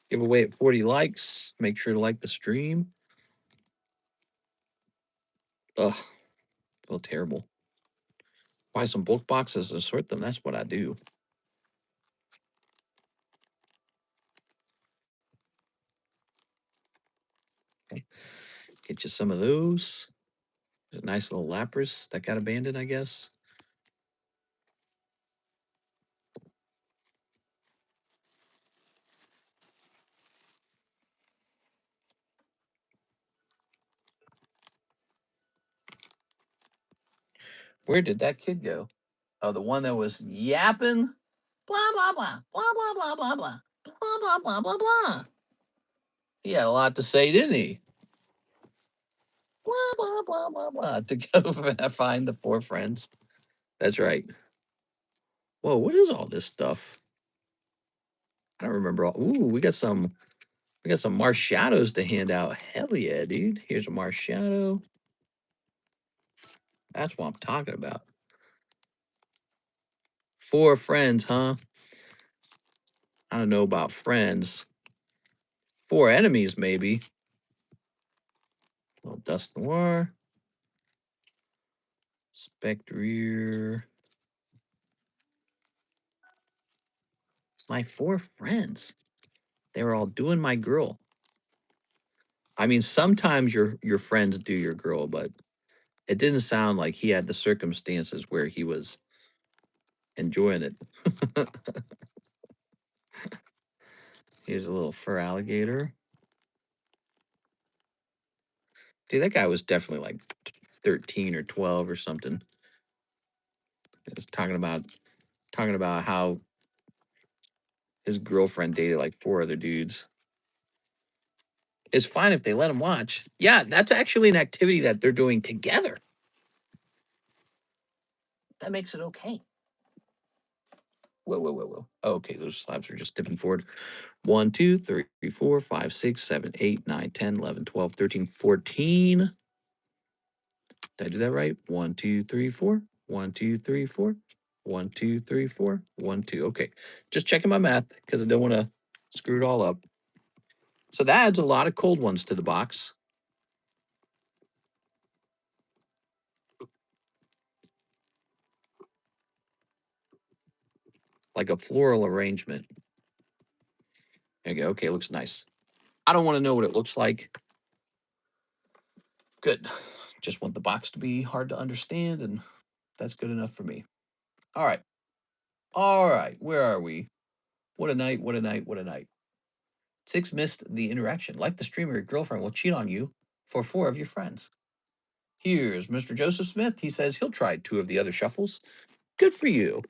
Give away at 40 likes. Make sure to like the stream. Ugh, feel terrible. Buy some bulk boxes and sort them. That's what I do. Okay. Get you some of those. A nice little Lapras that got abandoned, I guess. Where did that kid go? Oh, the one that was yapping. Blah, blah, blah, blah, blah, blah, blah, blah, blah, blah, blah, blah, blah. He had a lot to say, didn't he? Blah, blah, blah, blah, blah, to go find the 4 friends. That's right. Whoa, what is all this stuff? I don't remember all. Ooh, we got some Mars Shadows to hand out. Hell yeah, dude. Here's a Mars Shadow. That's what I'm talking about. 4 friends, huh? I don't know about friends. 4 enemies, maybe. Little Dust Noir. Spectreer. My 4 friends. They were all doing my girl. I mean, sometimes your friends do your girl, but it didn't sound like he had the circumstances where he was enjoying it. Here's a little fur alligator. Dude, that guy was definitely like 13 or 12 or something. He was talking about how his girlfriend dated like 4 other dudes. It's fine if they let him watch. Yeah, that's actually an activity that they're doing together. That makes it okay. Whoa, whoa, whoa, whoa. Oh, okay, those slabs are just tipping forward. 1, 2, 3, 4, 5, 6, 7, 8, 9, 10, 11, 12, 13, 14. Did I do that right? 1, 2, 3, 4. 1, 2, 3, 4. 1, 2, 3, 4. 1, 2. Okay. Just checking my math because I don't want to screw it all up. So that adds a lot of cold ones to the box. Like a floral arrangement. Okay, okay, looks nice. I don't want to know what it looks like. Good. Just want the box to be hard to understand, and that's good enough for me. All right. All right. Where are we? What a night. What a night. What a night. 6 missed the interaction. Like the streamer, your girlfriend will cheat on you for 4 of your friends. Here's Mr. Joseph Smith. He says he'll try 2 of the other shuffles. Good for you.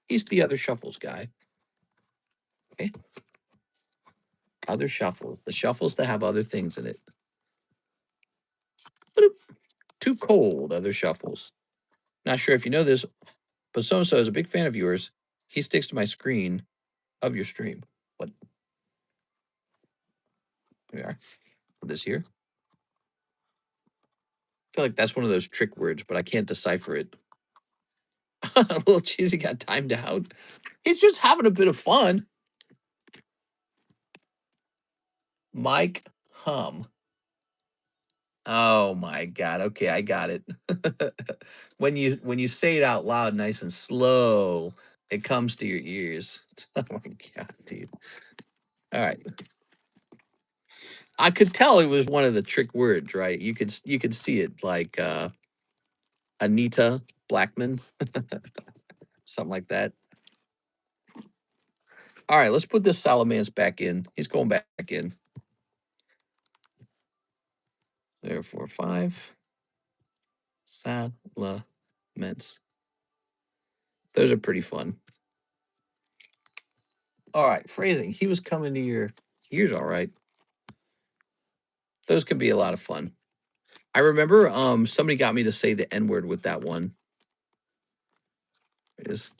He's the other shuffles guy. Okay. Other shuffles. The shuffles that have other things in it. Bloop. Too cold, other shuffles. Not sure if you know this, but so-and-so is a big fan of yours. He sticks to my screen of your stream. What? Here we are. This here. I feel like that's one of those trick words, but I can't decipher it. A little cheesy got timed out. He's just having a bit of fun. Mike Hum. Oh my God. Okay, I got it. When you say it out loud, nice and slow, it comes to your ears. Oh my God, dude. All right. I could tell it was one of the trick words, right? You could see it like Anita Blackman, something like that. All right, let's put this Salamance back in. He's going back in. There, 4, 5. Salamence. Those are pretty fun. All right, phrasing. He was coming to your ears, all right. Those can be a lot of fun. I remember somebody got me to say the N-word with that one. It is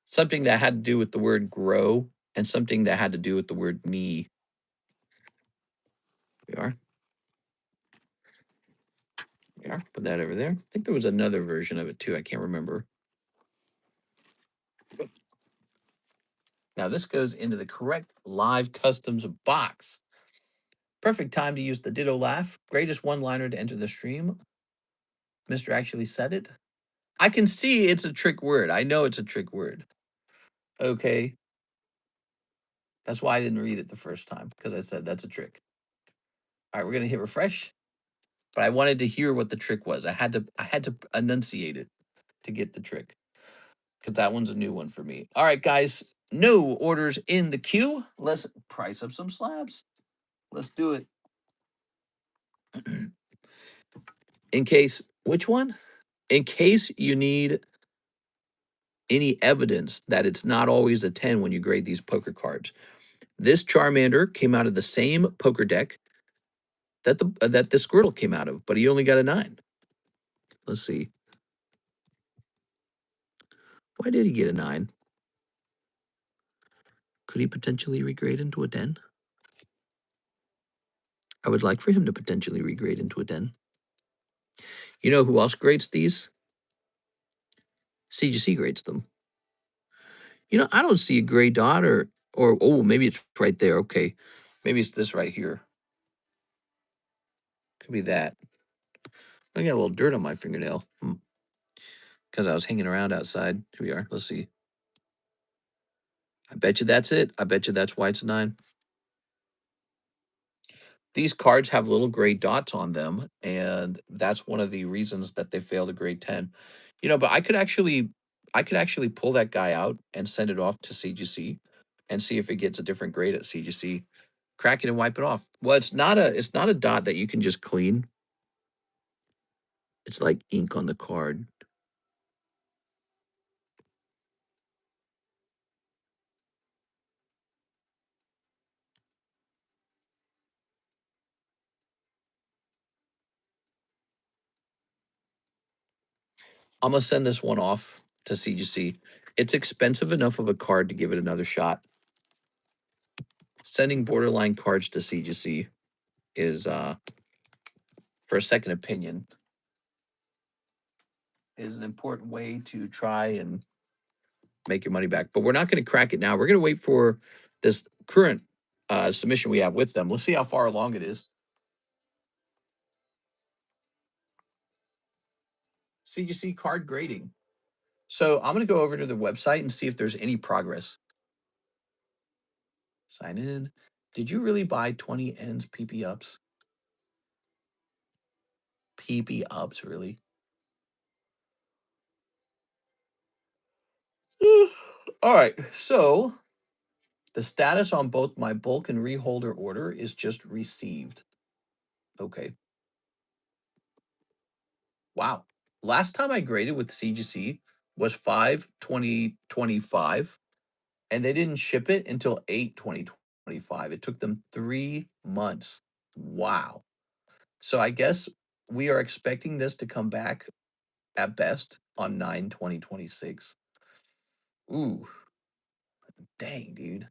something that had to do with the word grow and something that had to do with the word knee. We are. We are. Put that over there. I think there was another version of it too. I can't remember. Now this goes into the correct live customs box. Perfect time to use the ditto laugh. Greatest one-liner to enter the stream. Mr. actually said it. I can see it's a trick word. I know it's a trick word. Okay. That's why I didn't read it the first time, because I said that's a trick. All right, we're gonna hit refresh. But I wanted to hear what the trick was. I had to enunciate it to get the trick. Because that one's a new one for me. All right, guys. No orders in the queue. Let's price up some slabs. Let's do it. In case, which one? In case you need any evidence that it's not always a 10 when you grade these poker cards. This Charmander came out of the same poker deck that the Squirtle came out of, but he only got a 9. Let's see. Why did he get a 9? Could he potentially regrade into a 10? I would like for him to potentially regrade into a 10. You know who else grades these? CGC grades them. You know, I don't see a gray dot or oh, maybe it's right there. Okay. Maybe it's this right here. Could be that. I got a little dirt on my fingernail because I was hanging around outside. Here we are. Let's see. I bet you that's it. I bet you that's why it's a 9. These cards have little gray dots on them, and that's one of the reasons that they failed a grade 10. You know, but I could actually pull that guy out and send it off to CGC and see if it gets a different grade at CGC. Crack it and wipe it off. Well, it's not a dot that you can just clean. It's like ink on the card. I'm gonna send this one off to CGC. It's expensive enough of a card to give it another shot. Sending borderline cards to CGC is for a second opinion is an important way to try and make your money back. But we're not going to crack it now. We're going to wait for this current submission we have with them. Let's see how far along it is. CGC card grading. So I'm going to go over to the website and see if there's any progress. Sign in. Did you really buy 20 ends PP ups? PP ups, really? All right. So the status on both my bulk and reholder order is just received. Okay. Wow. Last time I graded with CGC was 5/20/25, and they didn't ship it until 8/20/25. It took them 3 months. Wow. So I guess we are expecting this to come back at best on 9/20/26. Ooh, dang, dude.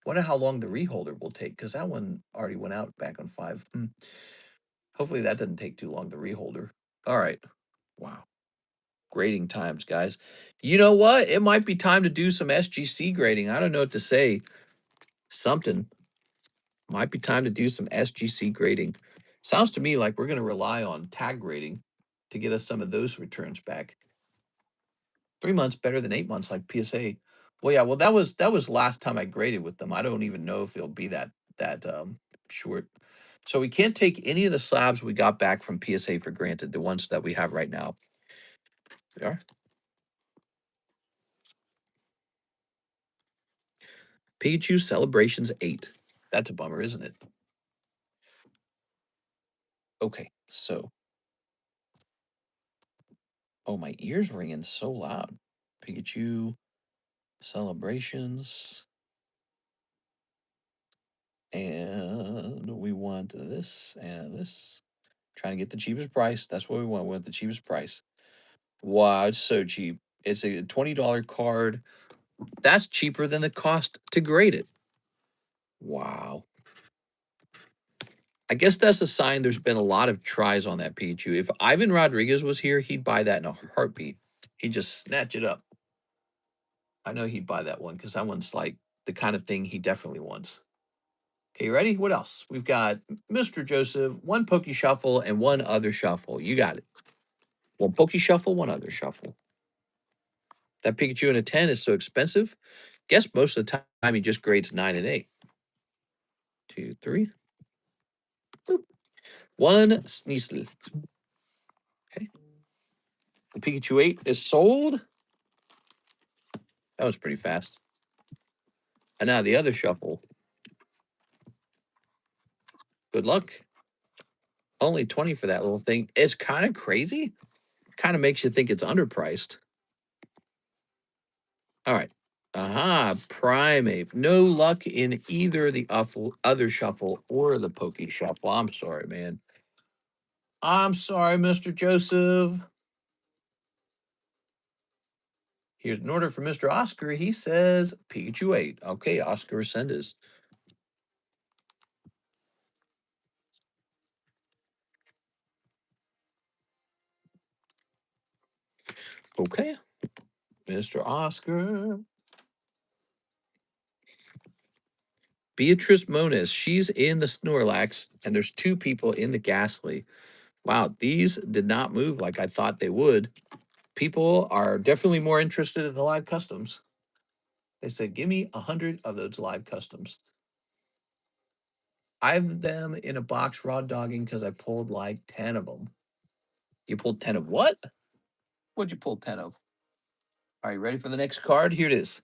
Wonder how long the reholder will take, because that one already went out back on 5. Hopefully that doesn't take too long, the reholder. All right. Wow. Grading times, guys. You know what? It might be time to do some SGC grading. I don't know what to say. Something. Might be time to do some SGC grading. Sounds to me like we're going to rely on tag grading to get us some of those returns back. 3 months better than 8 months like PSA. Well, yeah, well, that was last time I graded with them. I don't even know if it'll be that short. So we can't take any of the slabs we got back from PSA for granted, the ones that we have right now. We are. Pikachu Celebrations 8. That's a bummer, isn't it? Okay, so oh, my ears ringing so loud. Pikachu Celebrations, and we want this and this. Trying to get the cheapest price. That's what we want. We want the cheapest price. Wow, it's so cheap. It's a $20 card. That's cheaper than the cost to grade it. Wow. I guess that's a sign there's been a lot of tries on that Pikachu. If Ivan Rodriguez was here, he'd buy that in a heartbeat. He'd just snatch it up. I know he'd buy that one because that one's like the kind of thing he definitely wants. Okay, you ready? What else? We've got Mr. Joseph, one Pokey Shuffle, and one other shuffle. You got it. One Pokey Shuffle, one other shuffle. That Pikachu in a 10 is so expensive. Guess most of the time he just grades 9 and 8. 2, 3. Boop. One Sneasel. Okay. The Pikachu 8 is sold. That was pretty fast. And now the other shuffle. Good luck. Only 20 for that little thing. It's kind of crazy. Kind of makes you think it's underpriced. All right. Aha, Primeape. No luck in either the other shuffle or the Pokey Shuffle. I'm sorry, man. I'm sorry, Mr. Joseph. Here's an order for Mr. Oscar. He says Pikachu 8. Okay, Oscar Resendez. Okay, Mr. Oscar. Beatrice Moniz. She's in the Snorlax, and there's 2 people in the Ghastly. Wow, these did not move like I thought they would. People are definitely more interested in the live customs. They said, give me 100 of those live customs. I have them in a box raw dogging because I pulled like 10 of them. You pulled 10 of what? What'd you pull 10 of? Are you ready for the next card? Here it is.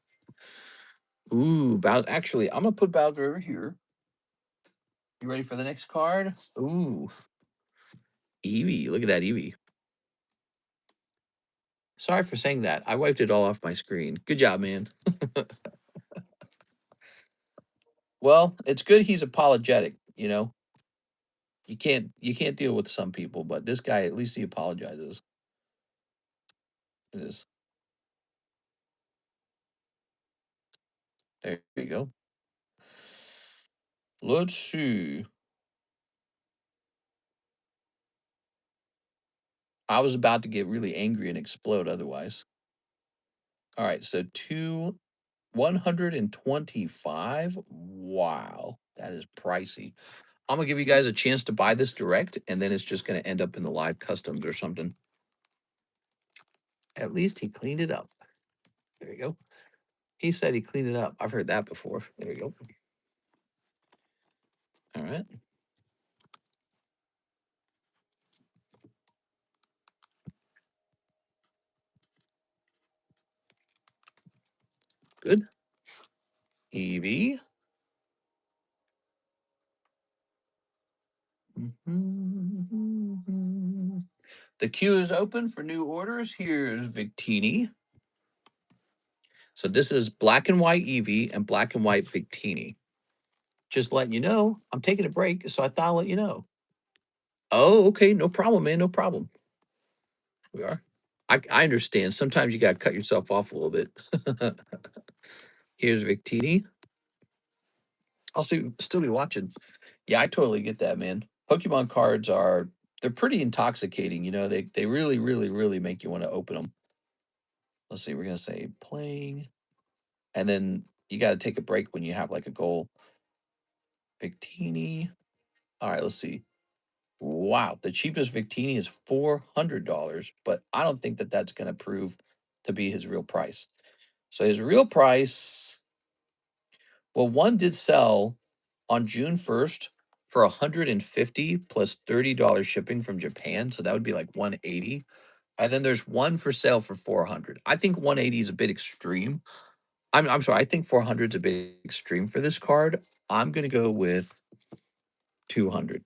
Ooh, actually, I'm gonna put Bowser over here. You ready for the next card? Ooh, Eevee. Look at that Eevee. Sorry for saying that. I wiped it all off my screen. Good job, man. Well, it's good he's apologetic, you know. You can't deal with some people, but this guy at least he apologizes. It is. There you go. Let's see. I was about to get really angry and explode otherwise. All right, so 125. Wow, that is pricey. I'm gonna give you guys a chance to buy this direct, and then it's just gonna end up in the live customs or something. At least he cleaned it up. There you go. He said he cleaned it up. I've heard that before. There you go. All right. Good. Evie. The queue is open for new orders. Here's Victini. So this is black and white Eevee and black and white Victini. Just letting you know, I'm taking a break, so I thought I'll let you know. Oh, okay, no problem, man, no problem. We are. I understand. Sometimes you got to cut yourself off a little bit. Here's Victini. I'll still be watching. Yeah, I totally get that, man. Pokemon cards they're pretty intoxicating. You know, they really, really, really make you want to open them. Let's see, we're gonna say playing, and then you got to take a break when you have like a goal. Victini. All right, let's see. Wow, the cheapest Victini is $400, but I don't think that that's going to prove to be his real price. So his real price, well, one did sell on June 1st for 150 plus $30 shipping from Japan. So that would be like 180. And then there's one for sale for 400. I think 180 is a bit extreme. I'm sorry, I think 400 is a bit extreme for this card. I'm gonna go with 200.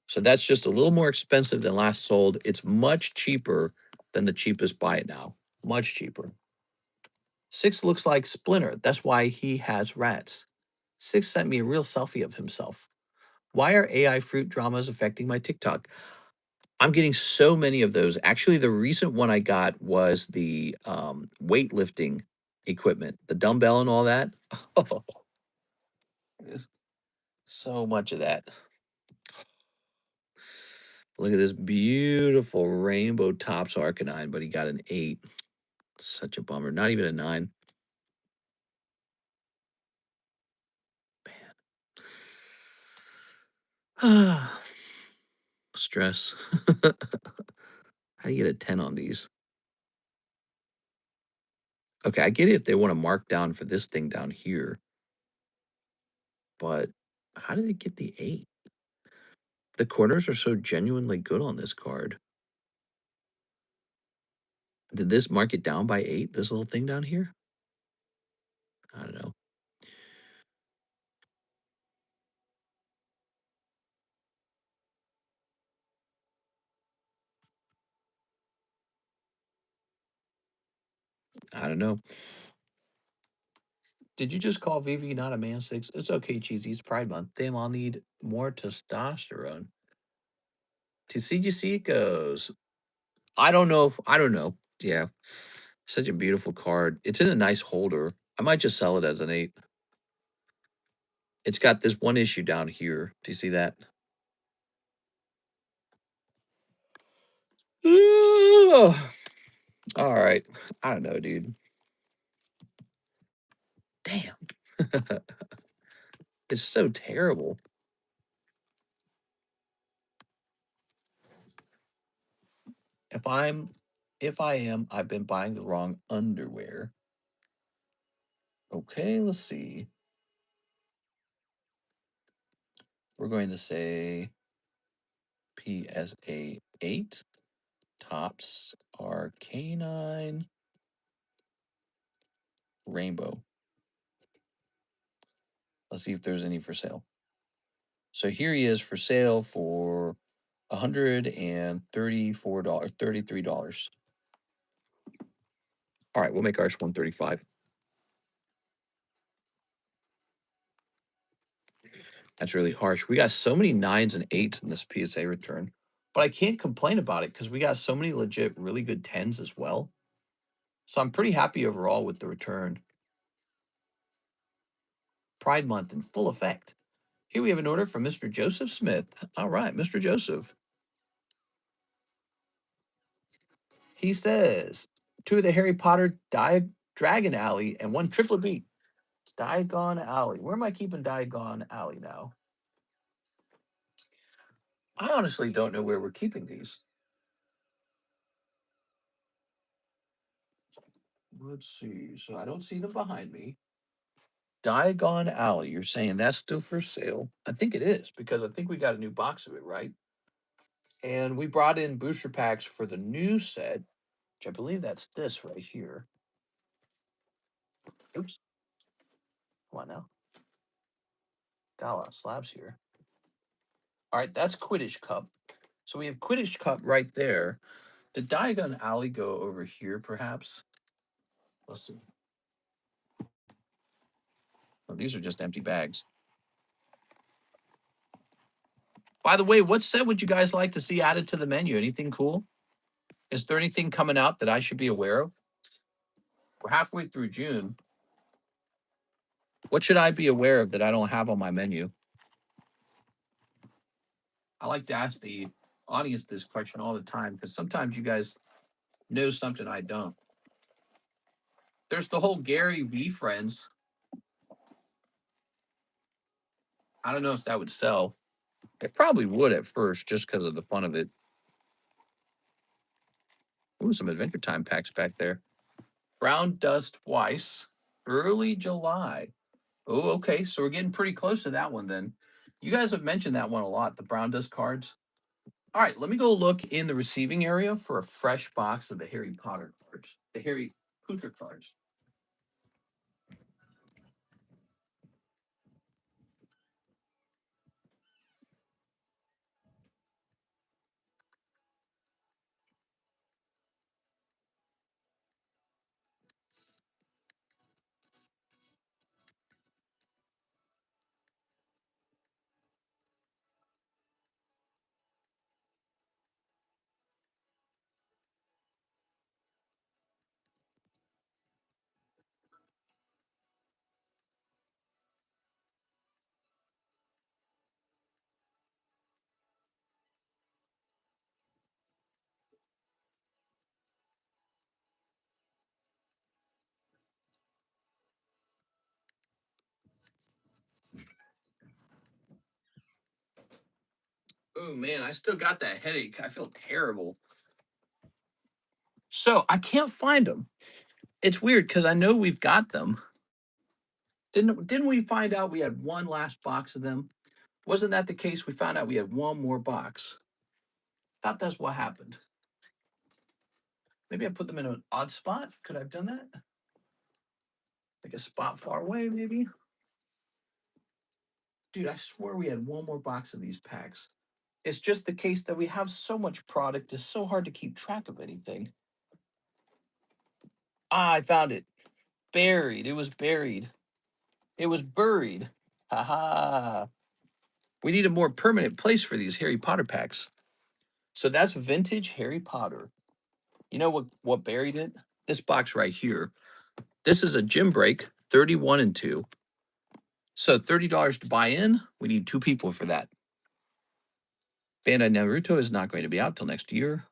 So that's just a little more expensive than last sold. It's much cheaper than the cheapest buy it now. Much cheaper. 6 looks like Splinter. That's why he has rats. 6 sent me a real selfie of himself. Why are AI fruit dramas affecting my TikTok? I'm getting so many of those. Actually, the recent one I got was the weightlifting equipment, the dumbbell and all that. Oh, there's so much of that. Look at this beautiful rainbow tops Arcanine, but he got an 8. Such a bummer. Not even a 9. Man. Stress. How do you get a 10 on these? Okay, I get it if they want to mark down for this thing down here, but how did it get the 8? The corners are so genuinely good on this card. Did this mark it down by 8, this little thing down here? I don't know. I don't know. Did you just call Vivi not a man 6? It's okay, Cheesy. It's Pride Month. Damn, I'll need more testosterone. To CGC it goes. I don't know. Yeah. Such a beautiful card. It's in a nice holder. I might just sell it as an 8. It's got this one issue down here. Do you see that? Ugh. All right. I don't know, dude. Damn. It's so terrible. If I'm if I am, I've been buying the wrong underwear. Okay, let's see. We're going to say PSA 8. Tops are canine rainbow. Let's see if there's any for sale. So here he is for sale for $134, $33. All right, we'll make ours 135. That's really harsh. We got so many 9s and 8s in this PSA return, but I can't complain about it because we got so many legit, really good 10s as well. So I'm pretty happy overall with the return. Pride Month in full effect. Here we have an order from Mr. Joseph Smith. All right, Mr. Joseph. He says, 2 of the Harry Potter Dragon Alley and 1 Triple B. Diagon Alley. Where am I keeping Diagon Alley now? I honestly don't know where we're keeping these. Let's see. So I don't see them behind me. Diagon Alley. You're saying that's still for sale? I think it is because I think we got a new box of it, right? And we brought in booster packs for the new set, which I believe that's this right here. Oops. Come on now. Got a lot of slabs here. All right, that's Quidditch Cup. So we have Quidditch Cup right there. Did Diagon Alley go over here, perhaps? Let's see. Oh, these are just empty bags. By the way, what set would you guys like to see added to the menu? Anything cool? Is there anything coming out that I should be aware of? We're halfway through June. What should I be aware of that I don't have on my menu? I like to ask the audience this question all the time because sometimes you guys know something I don't. There's the whole Gary V friends. I don't know if that would sell. It probably would at first just because of the fun of it. Ooh, some Adventure Time packs back there. Brown Dust Weiss, early July. Oh, okay. So we're getting pretty close to that one then. You guys have mentioned that one a lot, the Brown Dust cards. All right, let me go look in the receiving area for a fresh box of the Harry Potter cards, the Harry Potter cards. Oh man, I still got that headache. I feel terrible. So I can't find them. It's weird because I know we've got them. Didn't we find out we had one last box of them? Wasn't that the case? We found out we had one more box. Thought that's what happened. Maybe I put them in an odd spot. Could I have done that? Like a spot far away, maybe? Dude, I swear we had one more box of these packs. It's just the case that we have so much product, it's so hard to keep track of anything. Ah, I found it. Buried. It was buried. It was buried. Ha ha. We need a more permanent place for these Harry Potter packs. So that's vintage Harry Potter. You know what buried it? This box right here. This is a gym break, 31 and 2. So $30 to buy in. We need 2 people for that. Bandai Naruto is not going to be out till next year.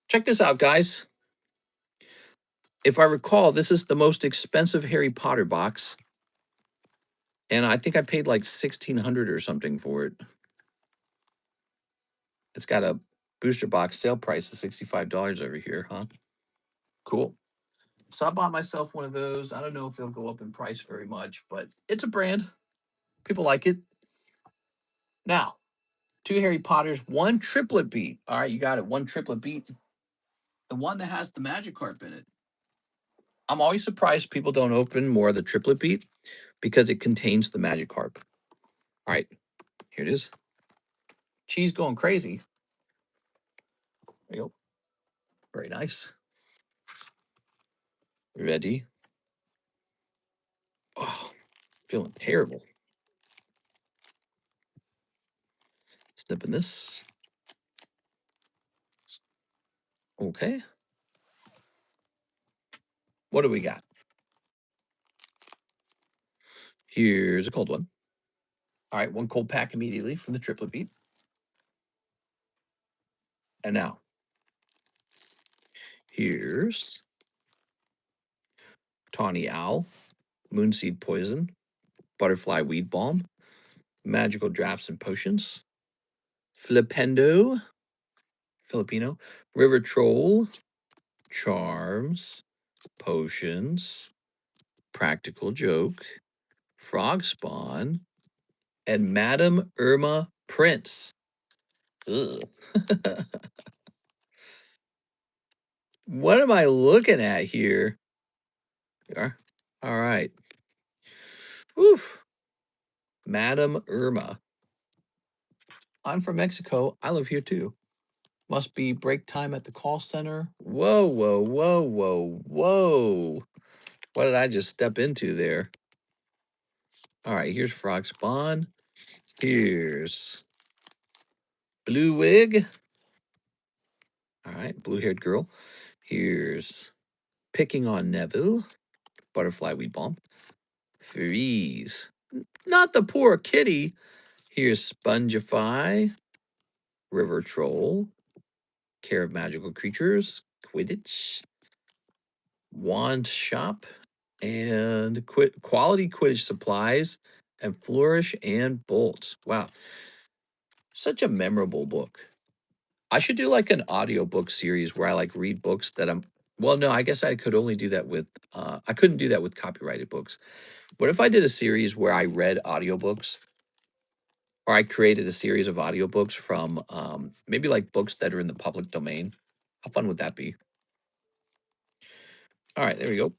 Check this out, guys. If I recall, this is the most expensive Harry Potter box. And I think I paid like $1,600 or something for it. It's got a booster box sale price of $65 over here, huh? Cool. So I bought myself one of those. I don't know if it'll go up in price very much, but it's a brand. People like it. Now, 2 Harry Potters, 1 triplet beat. All right, you got it. 1 triplet beat. The one that has the Magikarp in it. I'm always surprised people don't open more of the triplet beat because it contains the Magikarp. All right, here it is. Cheese going crazy. There you go. Very nice. Ready? Oh, feeling terrible. Snipping this. Okay. What do we got? Here's a cold one. All right, 1 cold pack immediately from the triplet beat. And now, here's Tawny Owl, Moonseed Poison, Butterfly Weed Balm, Magical Drafts and Potions, Filipino, River Troll, Charms, Potions, Practical Joke, Frog Spawn, and Madame Irma Prince. Ugh. What am I looking at here? You are? All right. Oof. Madame Irma. I'm from Mexico. I live here too. Must be break time at the call center. Whoa, whoa, whoa, whoa, whoa. What did I just step into there? All right, here's Frog Spawn. Here's Blue Wig. All right, blue-haired girl. Here's Picking on Neville. Butterfly Weed Balm. Freeze. Not the poor kitty. Here's Spongify. River Troll. Care of Magical Creatures. Quidditch. Wand Shop. And Quality Quidditch Supplies. And Flourish and Bolt. Wow. Such a memorable book. I should do like an audiobook series where I like read books that Well, no, I guess I could only do that with, I couldn't do that with copyrighted books. What if I did a series where I read audiobooks or I created a series of audiobooks from maybe like books that are in the public domain? How fun would that be? All right, there we go.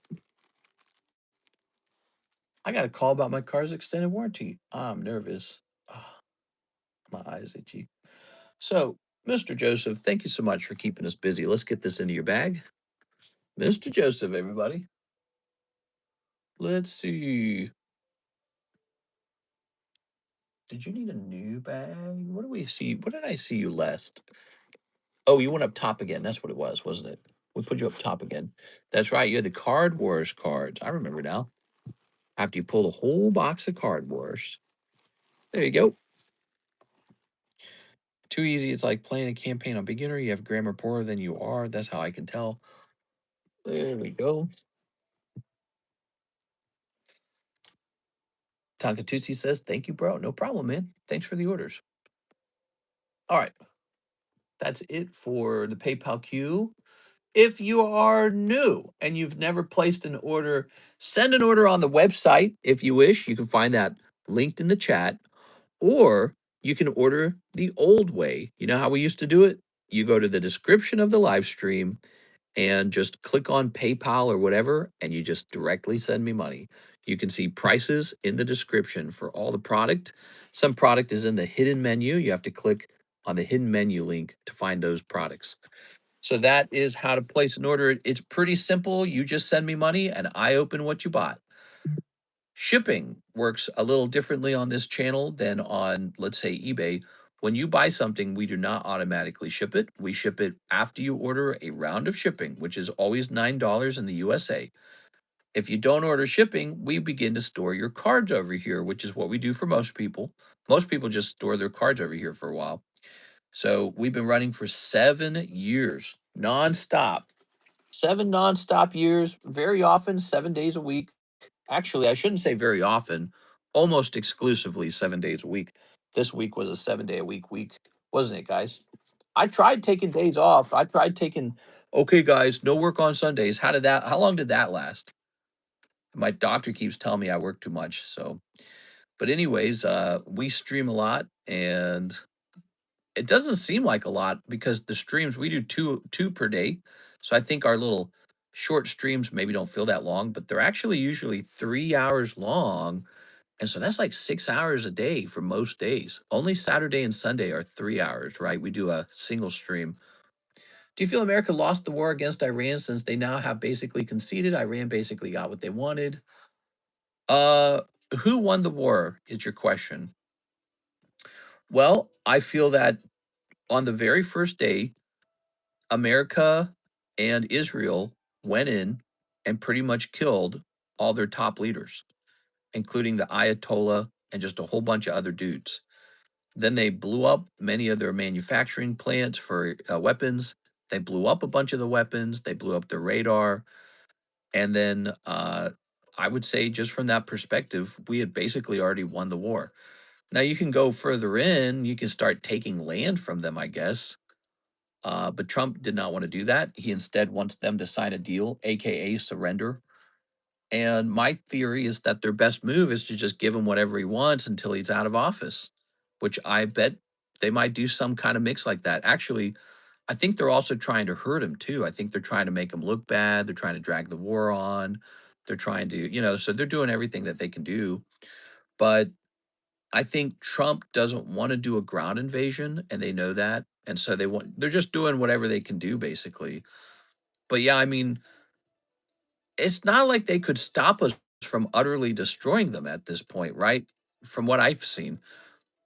I got a call about my car's extended warranty. I'm nervous. Ah, my eyes itchy. So, Mr. Joseph, thank you so much for keeping us busy. Let's get this into your bag. Mr. Joseph, everybody. Let's see. Did you need a new bag? What do we see? What did I see you last? Oh, you went up top again. That's what it was, wasn't it? We put you up top again. That's right. You had the Card Wars cards. I remember now. After you pull the whole box of Card Wars. There you go. Too easy. It's like playing a campaign on beginner. You have grammar poorer than you are. That's how I can tell. There we go. Tankatutsi says, thank you, bro. No problem, man. Thanks for the orders. All right. That's it for the PayPal queue. If you are new and you've never placed an order, send an order on the website if you wish. You can find that linked in the chat, or you can order the old way. You know how we used to do it? You go to the description of the live stream and just click on PayPal or whatever, and you just directly send me money. You can see prices in the description for all the product. Some product is in the hidden menu. You have to click on the hidden menu link to find those products. So that is how to place an order. It's pretty simple. You just send me money and I open what you bought. Shipping works a little differently on this channel than on, let's say, eBay. When you buy something, we do not automatically ship it. We ship it after you order a round of shipping, which is always $9 in the USA. If you don't order shipping, we begin to store your cards over here, which is what we do for most people. Most people just store their cards over here for a while. So we've been running for 7 years, nonstop. 7 nonstop years, very often, 7 days a week. Actually, I shouldn't say very often, almost exclusively 7 days a week. This week was a 7 day a week, wasn't it, guys? I tried taking days off. I tried taking, okay, guys, no work on Sundays. How long did that last? My doctor keeps telling me I work too much. So, but anyways, we stream a lot and it doesn't seem like a lot because the streams we do two per day. So I think our little short streams maybe don't feel that long, but they're actually usually 3 hours long. And so that's like 6 hours a day for most days. Only Saturday and Sunday are 3 hours, right? We do a single stream. Do you feel America lost the war against Iran since they now have basically conceded? Iran basically got what they wanted. Uh, who won the war is your question. Well, I feel that on the very first day, America and Israel went in and pretty much killed all their top leaders, including the Ayatollah and just a whole bunch of other dudes. Then they blew up many of their manufacturing plants for weapons. They blew up a bunch of the weapons. They blew up their radar. And then I would say, just from that perspective, we had basically already won the war. Now you can go further in, you can start taking land from them, I guess. But Trump did not want to do that. He instead wants them to sign a deal, AKA surrender. And my theory is that their best move is to just give him whatever he wants until he's out of office, which I bet they might do some kind of mix like that. Actually, I think they're also trying to hurt him too. I think they're trying to make him look bad. They're trying to drag the war on. They're trying to, so they're doing everything that they can do. But I think Trump doesn't want to do a ground invasion, and they know that. And so they're just doing whatever they can do, basically. But yeah, I mean, it's not like they could stop us from utterly destroying them at this point, right? From what I've seen,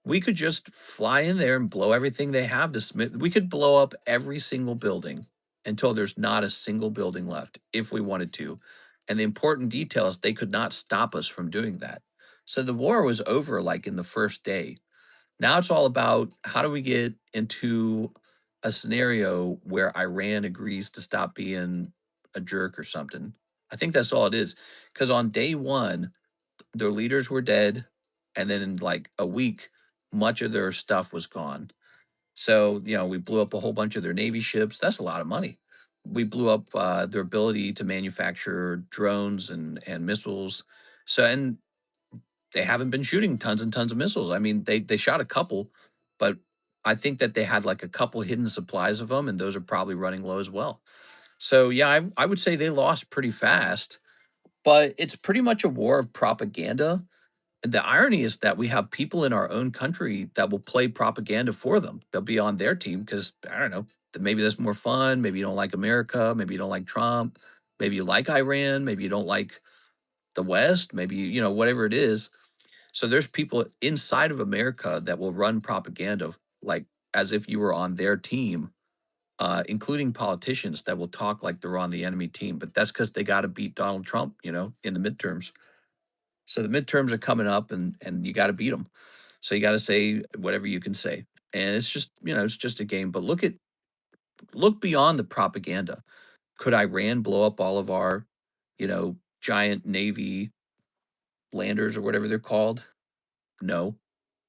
we could just fly in there and blow everything they have to Smith. We could blow up every single building until there's not a single building left if we wanted to. And the important detail is they could not stop us from doing that. So the war was over like in the first day. Now it's all about how do we get into a scenario where Iran agrees to stop being a jerk or something. I think that's all it is. Because on day one, their leaders were dead. And then in like a week, much of their stuff was gone. So, we blew up a whole bunch of their Navy ships. That's a lot of money. we blew up their ability to manufacture drones and missiles. So and they haven't been shooting tons and tons of missiles. I mean, they shot a couple, but I think that they had like a couple hidden supplies of them, and those are probably running low as well. So yeah, I would say they lost pretty fast, but it's pretty much a war of propaganda. The irony is that we have people in our own country that will play propaganda for them. They'll be on their team because I don't know, maybe that's more fun. Maybe you don't like America. Maybe you don't like Trump. Maybe you like Iran. Maybe you don't like the West. Maybe you know whatever it is. So there's people inside of America that will run propaganda like as if you were on their team, including politicians that will talk like they're on the enemy team. But that's because they got to beat Donald Trump, you know, in the midterms. So the midterms are coming up, and you got to beat them. So you got to say whatever you can say, and it's just you know it's just a game. But look beyond the propaganda. Could Iran blow up all of our, you know, giant navy landers or whatever they're called? No.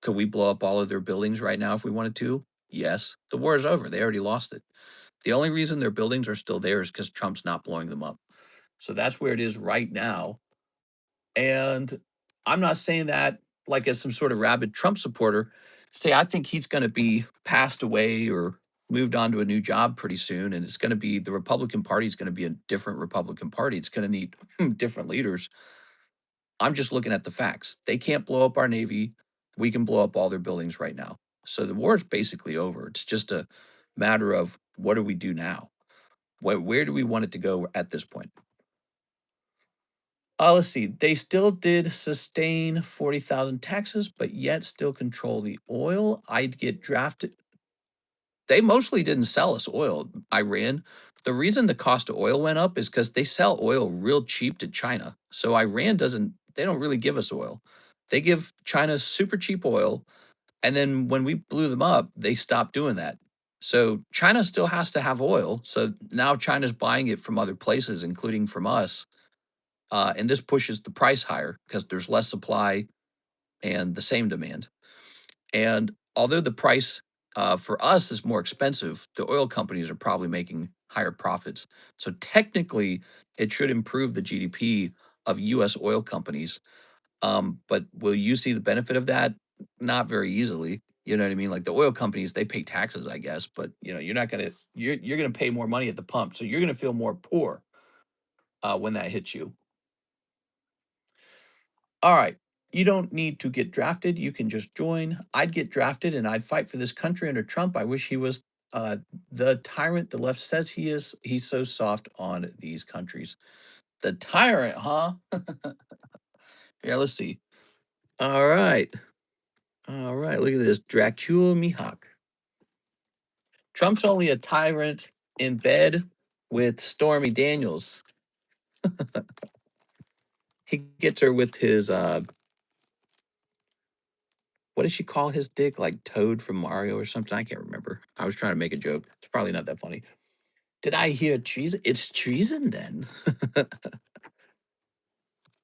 Could we blow up all of their buildings right now if we wanted to? Yes. The war is over. They already lost it. The only reason their buildings are still there is because Trump's not blowing them up. So that's where it is right now. And I'm not saying that like as some sort of rabid Trump supporter. Say I think he's going to be passed away or moved on to a new job pretty soon. And it's going to be the Republican Party is going to be a different Republican Party. It's going to need different leaders. I'm just looking at the facts. They can't blow up our Navy. We can blow up all their buildings right now. So the war is basically over. It's just a matter of what do we do now? Where do we want it to go at this point? Let's see. They still did sustain 40,000 taxes, but yet still control the oil. I'd get drafted. They mostly didn't sell us oil, Iran. The reason the cost of oil went up is because they sell oil real cheap to China. So Iran doesn't, they don't really give us oil. They give China super cheap oil. And then when we blew them up, they stopped doing that. So China still has to have oil. So now China's buying it from other places, including from us. And this pushes the price higher because there's less supply and the same demand. And although the price for us is more expensive, the oil companies are probably making higher profits. So technically, it should improve the GDP of U.S. oil companies. But will you see the benefit of that? Not very easily. You know what I mean? Like the oil companies, they pay taxes, I guess, but you know, you're gonna pay more money at the pump, so you're gonna feel more poor when that hits you. All right. You don't need to get drafted. You can just join. I'd get drafted and I'd fight for this country under Trump. I wish he was the tyrant the left says he is. He's so soft on these countries. The tyrant, huh? Yeah, let's see. All right. All right. Look at this. Dracula Mihawk. Trump's only a tyrant in bed with Stormy Daniels. He gets her with his what does she call his dick? Like Toad from Mario or something? I can't remember. I was trying to make a joke. It's probably not that funny. Did I hear treason? It's treason then.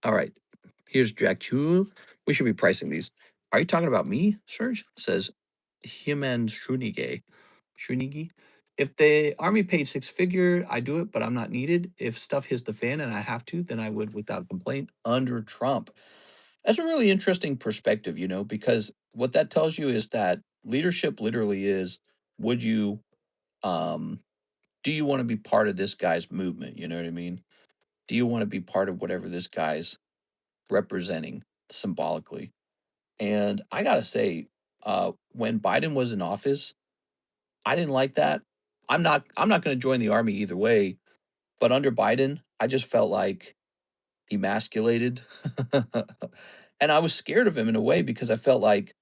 All right. Here's Dracul. We should be pricing these. Are you talking about me, Serge? Says Himan Shrunige. Shrunigi. If the army paid six figure, I do it, but I'm not needed. If stuff hits the fan and I have to, then I would without complaint under Trump. That's a really interesting perspective, you know, because what that tells you is that leadership literally is would you um do you want to be part of this guy's movement, you know what I mean? Do you want to be part of whatever this guy's representing symbolically? And I got to say when Biden was in office, I didn't like that. I'm not going to join the army either way, but under Biden, I just felt like emasculated. And I was scared of him in a way because I felt like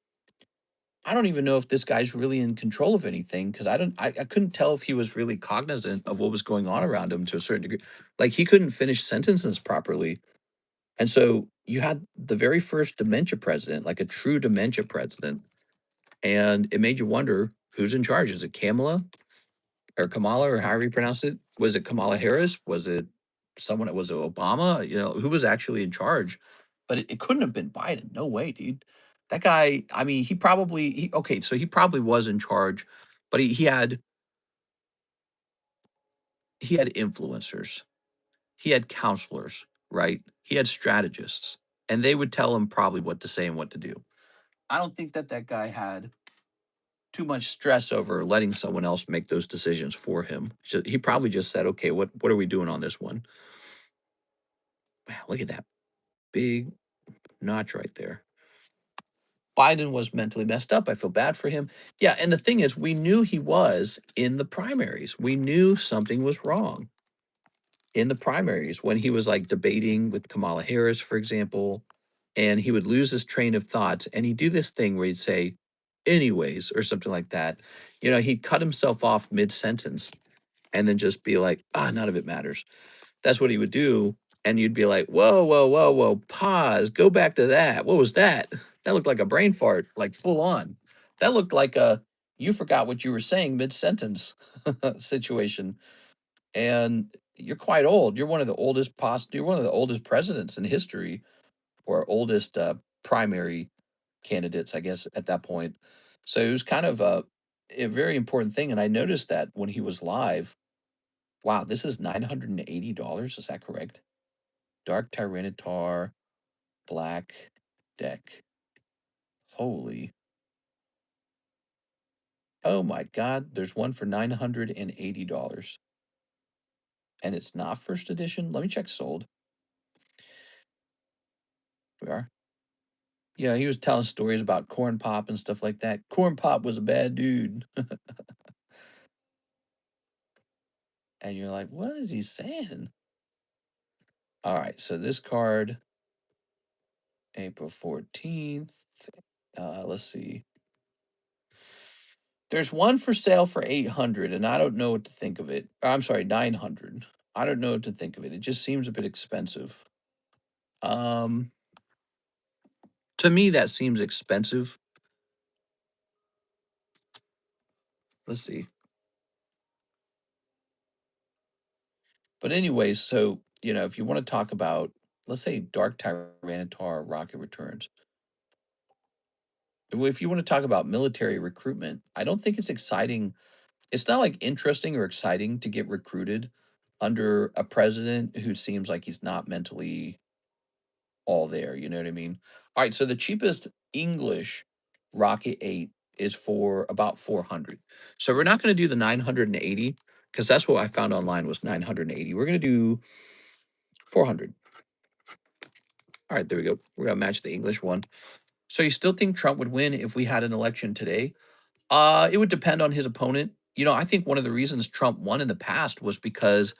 I don't even know if this guy's really in control of anything because I couldn't tell if he was really cognizant of what was going on around him to a certain degree. Like he couldn't finish sentences properly. And so you had the very first dementia president, like a true dementia president, and it made you wonder who's in charge. Is it Kamala or however you pronounce it? Was it Kamala Harris? Was it someone that was it Obama? You know, who was actually in charge? But it couldn't have been Biden. No way, dude. That guy, I mean, okay, so he probably was in charge, but he had influencers, he had counselors, right? He had strategists, and they would tell him probably what to say and what to do. I don't think that that guy had too much stress over letting someone else make those decisions for him. So he probably just said, "Okay, what are we doing on this one?" Wow, look at that big notch right there. Biden was mentally messed up. I feel bad for him. Yeah, and the thing is, we knew he was in the primaries. We knew something was wrong in the primaries when he was like debating with Kamala Harris, for example, and he would lose his train of thoughts and he'd do this thing where he'd say, anyways, or something like that. You know, he'd cut himself off mid sentence and then just be like, ah, none of it matters. That's what he would do. And you'd be like, whoa, whoa, whoa, whoa, pause, go back to that. What was that? That looked like a brain fart, like full on. That looked like a you forgot what you were saying mid sentence situation. And you're quite old. You're one of the oldest you're one of the oldest presidents in history, or oldest primary candidates, I guess, at that point. So it was kind of a very important thing. And I noticed that when he was live, wow, this is $980. Is that correct? Dark Tyranitar Black deck. Holy. Oh my God. There's one for $980. And it's not first edition. Let me check sold. We are. Yeah, he was telling stories about Corn Pop and stuff like that. Corn Pop was a bad dude. And you're like, what is he saying? All right, so this card, April 14th. Let's see. There's one for sale for 800, and I don't know what to think of it. I'm sorry, 900. I don't know what to think of it. It just seems a bit expensive. Um, to me, that seems expensive. Let's see. But anyways, so if you want to talk about, let's say, Dark Tyranitar Rocket Returns. If you want to talk about military recruitment, I don't think it's exciting. It's not like interesting or exciting to get recruited under a president who seems like he's not mentally all there. You know what I mean? All right. So the cheapest English Rocket 8 is for about 400. So we're not going to do the 980 because that's what I found online was 980. We're going to do 400. All right. There we go. We're going to match the English one. So you still think Trump would win if we had an election today? It would depend on his opponent. I think one of the reasons Trump won in the past was because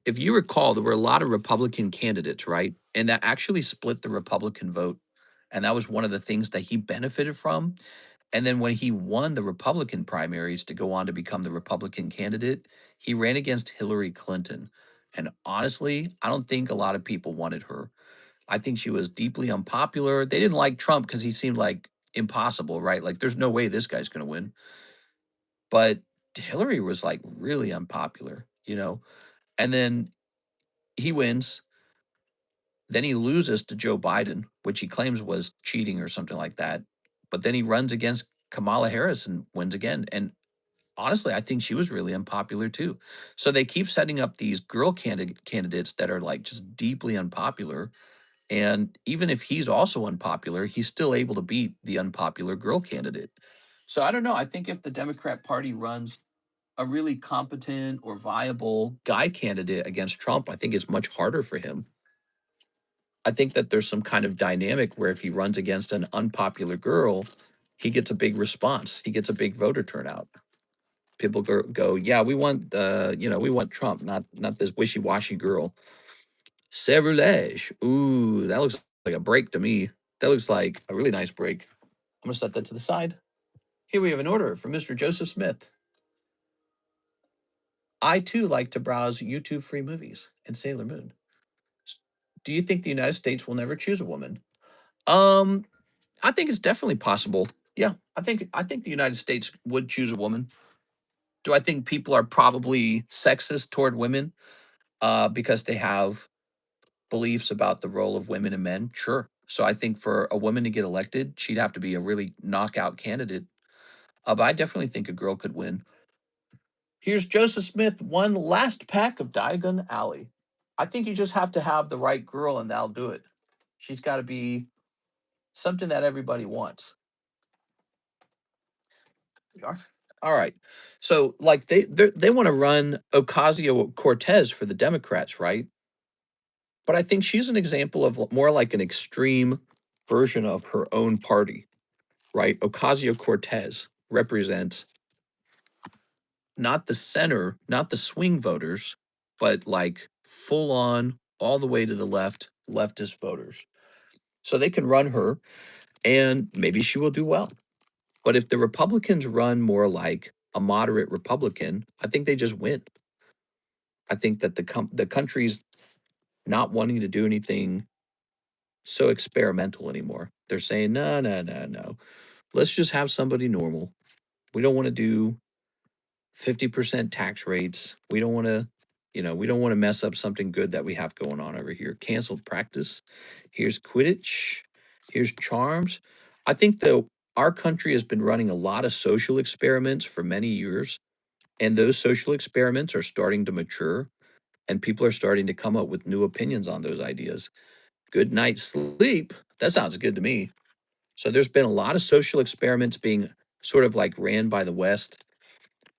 if you recall, there were a lot of Republican candidates, right? And that actually split the Republican vote. And that was one of the things that he benefited from. And then when he won the Republican primaries to go on to become the Republican candidate, he ran against Hillary Clinton. And honestly, I don't think a lot of people wanted her. I think she was deeply unpopular. They didn't like Trump because he seemed like impossible, right? Like, there's no way this guy's going to win. But Hillary was like really unpopular. And then he wins. Then he loses to Joe Biden, which he claims was cheating or something like that. But then he runs against Kamala Harris and wins again. And honestly, I think she was really unpopular too. So they keep setting up these girl candidates that are like just deeply unpopular. And even if he's also unpopular, he's still able to beat the unpopular girl candidate. So I don't know. I think if the Democrat Party runs a really competent or viable guy candidate against Trump, I think it's much harder for him. I think that there's some kind of dynamic where if he runs against an unpopular girl, he gets a big response. He gets a big voter turnout. People go, yeah, we want Trump, not this wishy-washy girl. Servulege. Ooh, that looks like a break to me. That looks like a really nice break. I'm gonna set that to the side. Here we have an order from Mr. Joseph Smith. I too like to browse YouTube free movies and Sailor Moon. Do you think the United States will never choose a woman? Um, I think it's definitely possible. Yeah, I think the United States would choose a woman. Do I think people are probably sexist toward women because they have beliefs about the role of women and men? Sure. So I think for a woman to get elected, she'd have to be a really knockout candidate. But I definitely think a girl could win. Here's Joseph Smith, one last pack of Diagon Alley. I think you just have to have the right girl and that'll do it. She's got to be something that everybody wants. All right. So like they want to run Ocasio-Cortez for the Democrats, right? But I think she's an example of more like an extreme version of her own party, right? Ocasio-Cortez represents not the center, not the swing voters, but like full on all the way to the left, leftist voters. So they can run her and maybe she will do well. But if the Republicans run more like a moderate Republican, I think they just win. I think that the country's not wanting to do anything so experimental anymore. They're saying, no, no, no, no. Let's just have somebody normal. We don't want to do 50% tax rates. We don't want to, we don't want to mess up something good that we have going on over here. Canceled practice. Here's Quidditch. Here's charms. I think though our country has been running a lot of social experiments for many years, and those social experiments are starting to mature, and people are starting to come up with new opinions on those ideas. Good night's sleep. That sounds good to me. So there's been a lot of social experiments being sort of like ran by the West.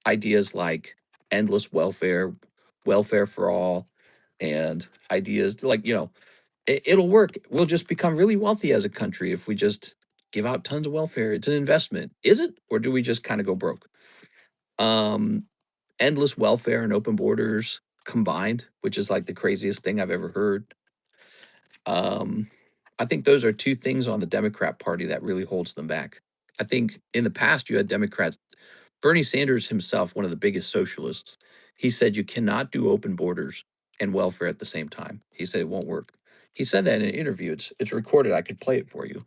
Ideas like endless welfare, welfare for all, and ideas like, it'll work. We'll just become really wealthy as a country if we just give out tons of welfare. It's an investment. Is it? Or do we just kind of go broke? Um, Endless welfare and open borders combined, which is like the craziest thing I've ever heard. Um, I think those are two things on the Democrat Party that really holds them back. I think in the past you had Democrats. Bernie Sanders himself, one of the biggest socialists, he said you cannot do open borders and welfare at the same time. He said it won't work. He said that in an interview. It's recorded. I could play it for you.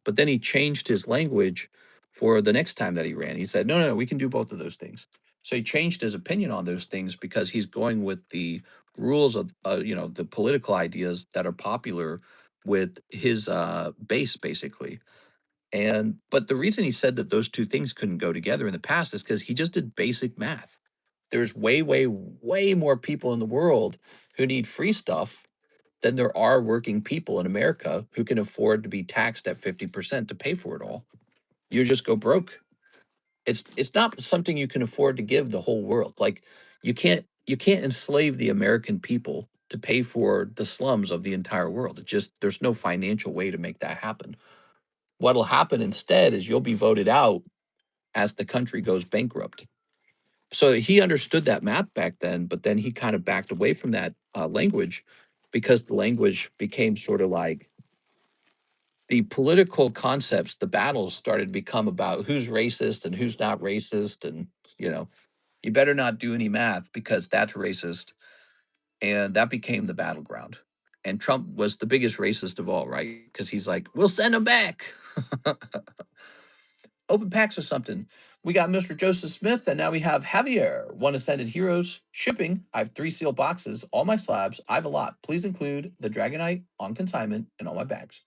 But then he changed his language for the next time that he ran. He said, no, no, no, we can do both of those things. So he changed his opinion on those things because he's going with the rules of, the political ideas that are popular with his base, basically. And but the reason he said that those two things couldn't go together in the past is because he just did basic math. There's way, way, way more people in the world who need free stuff than there are working people in America who can afford to be taxed at 50% to pay for it all. You just go broke. It's not something you can afford to give the whole world. Like you can't enslave the American people to pay for the slums of the entire world. It just there's no financial way to make that happen. What'll happen instead is you'll be voted out as the country goes bankrupt. So he understood that math back then, but then he kind of backed away from that language because the language became sort of like the political concepts, the battles started to become about who's racist and who's not racist. And, you know, you better not do any math because that's racist. And that became the battleground. And Trump was the biggest racist of all, right? Because he's like, we'll send them back. Open packs or something. We got Mr. Joseph Smith, and now we have Javier. One Ascended Heroes shipping. I have 3 sealed boxes. All my slabs. I have a lot. Please include the Dragonite on consignment in all my bags.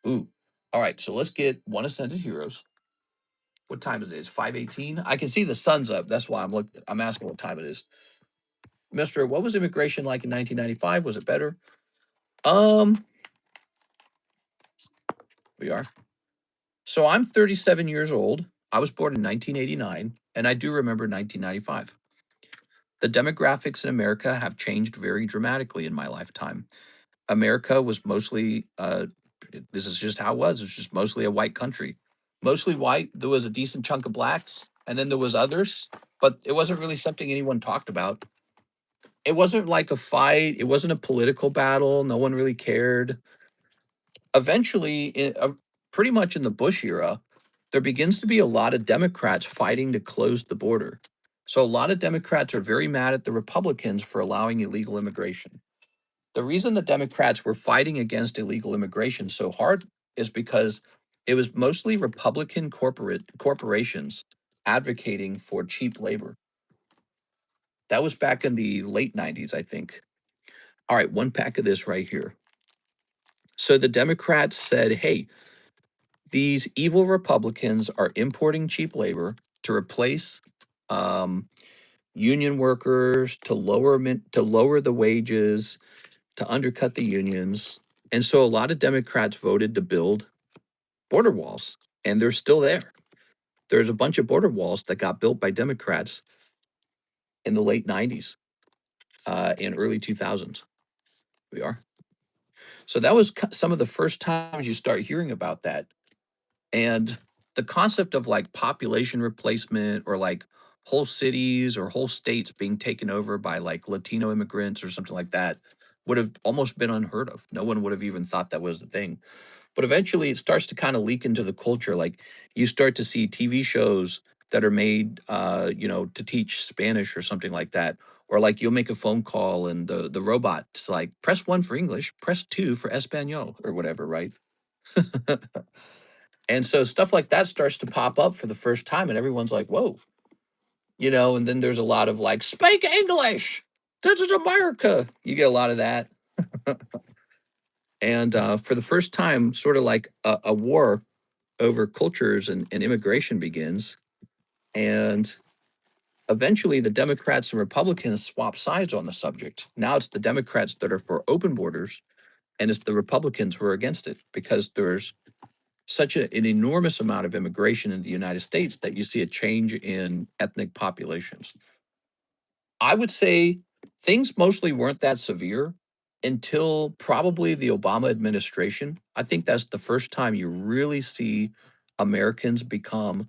Ooh. All right, so let's get One Ascended Heroes. What time is it? It's 5:18. I can see the sun's up. That's why I'm asking what time it is. Mister, what was immigration like in 1995? Was it better? Um, we are. So I'm 37 years old. I was born in 1989, and I do remember 1995. The demographics in America have changed very dramatically in my lifetime. America was mostly, this is just how it was. It's just mostly a white country, mostly white. There was a decent chunk of blacks, and then there was others, but it wasn't really something anyone talked about. It wasn't like a fight. It wasn't a political battle. No one really cared. Eventually, pretty much in the Bush era, there begins to be a lot of Democrats fighting to close the border. So a lot of Democrats are very mad at the Republicans for allowing illegal immigration. The reason the Democrats were fighting against illegal immigration so hard is because it was mostly Republican corporations advocating for cheap labor. That was back in the late 90s, I think. All right, one pack of this right here. So the Democrats said, hey, these evil Republicans are importing cheap labor to replace um, union workers, to lower the wages, to undercut the unions. And so a lot of Democrats voted to build border walls, and they're still there. There's a bunch of border walls that got built by Democrats in the late 90s and early 2000s. We are. So that was some of the first times you start hearing about that. And the concept of like population replacement or like whole cities or whole states being taken over by like Latino immigrants or something like that would have almost been unheard of. No one would have even thought that was the thing. But eventually it starts to kind of leak into the culture. Like you start to see TV shows that are made, to teach Spanish or something like that. Or like you'll make a phone call and the robot's like, press one for English, press two for Espanol or whatever, right? And so stuff like that starts to pop up for the first time, and everyone's like, whoa, and then there's a lot of like, speak English. This is America. You get a lot of that. And for the first time, sort of like a war over cultures and immigration begins. And eventually, the Democrats and Republicans swap sides on the subject. Now it's the Democrats that are for open borders, and it's the Republicans who are against it because there's such an enormous amount of immigration in the United States that you see a change in ethnic populations. I would say things mostly weren't that severe until probably the Obama administration. I think that's the first time you really see Americans become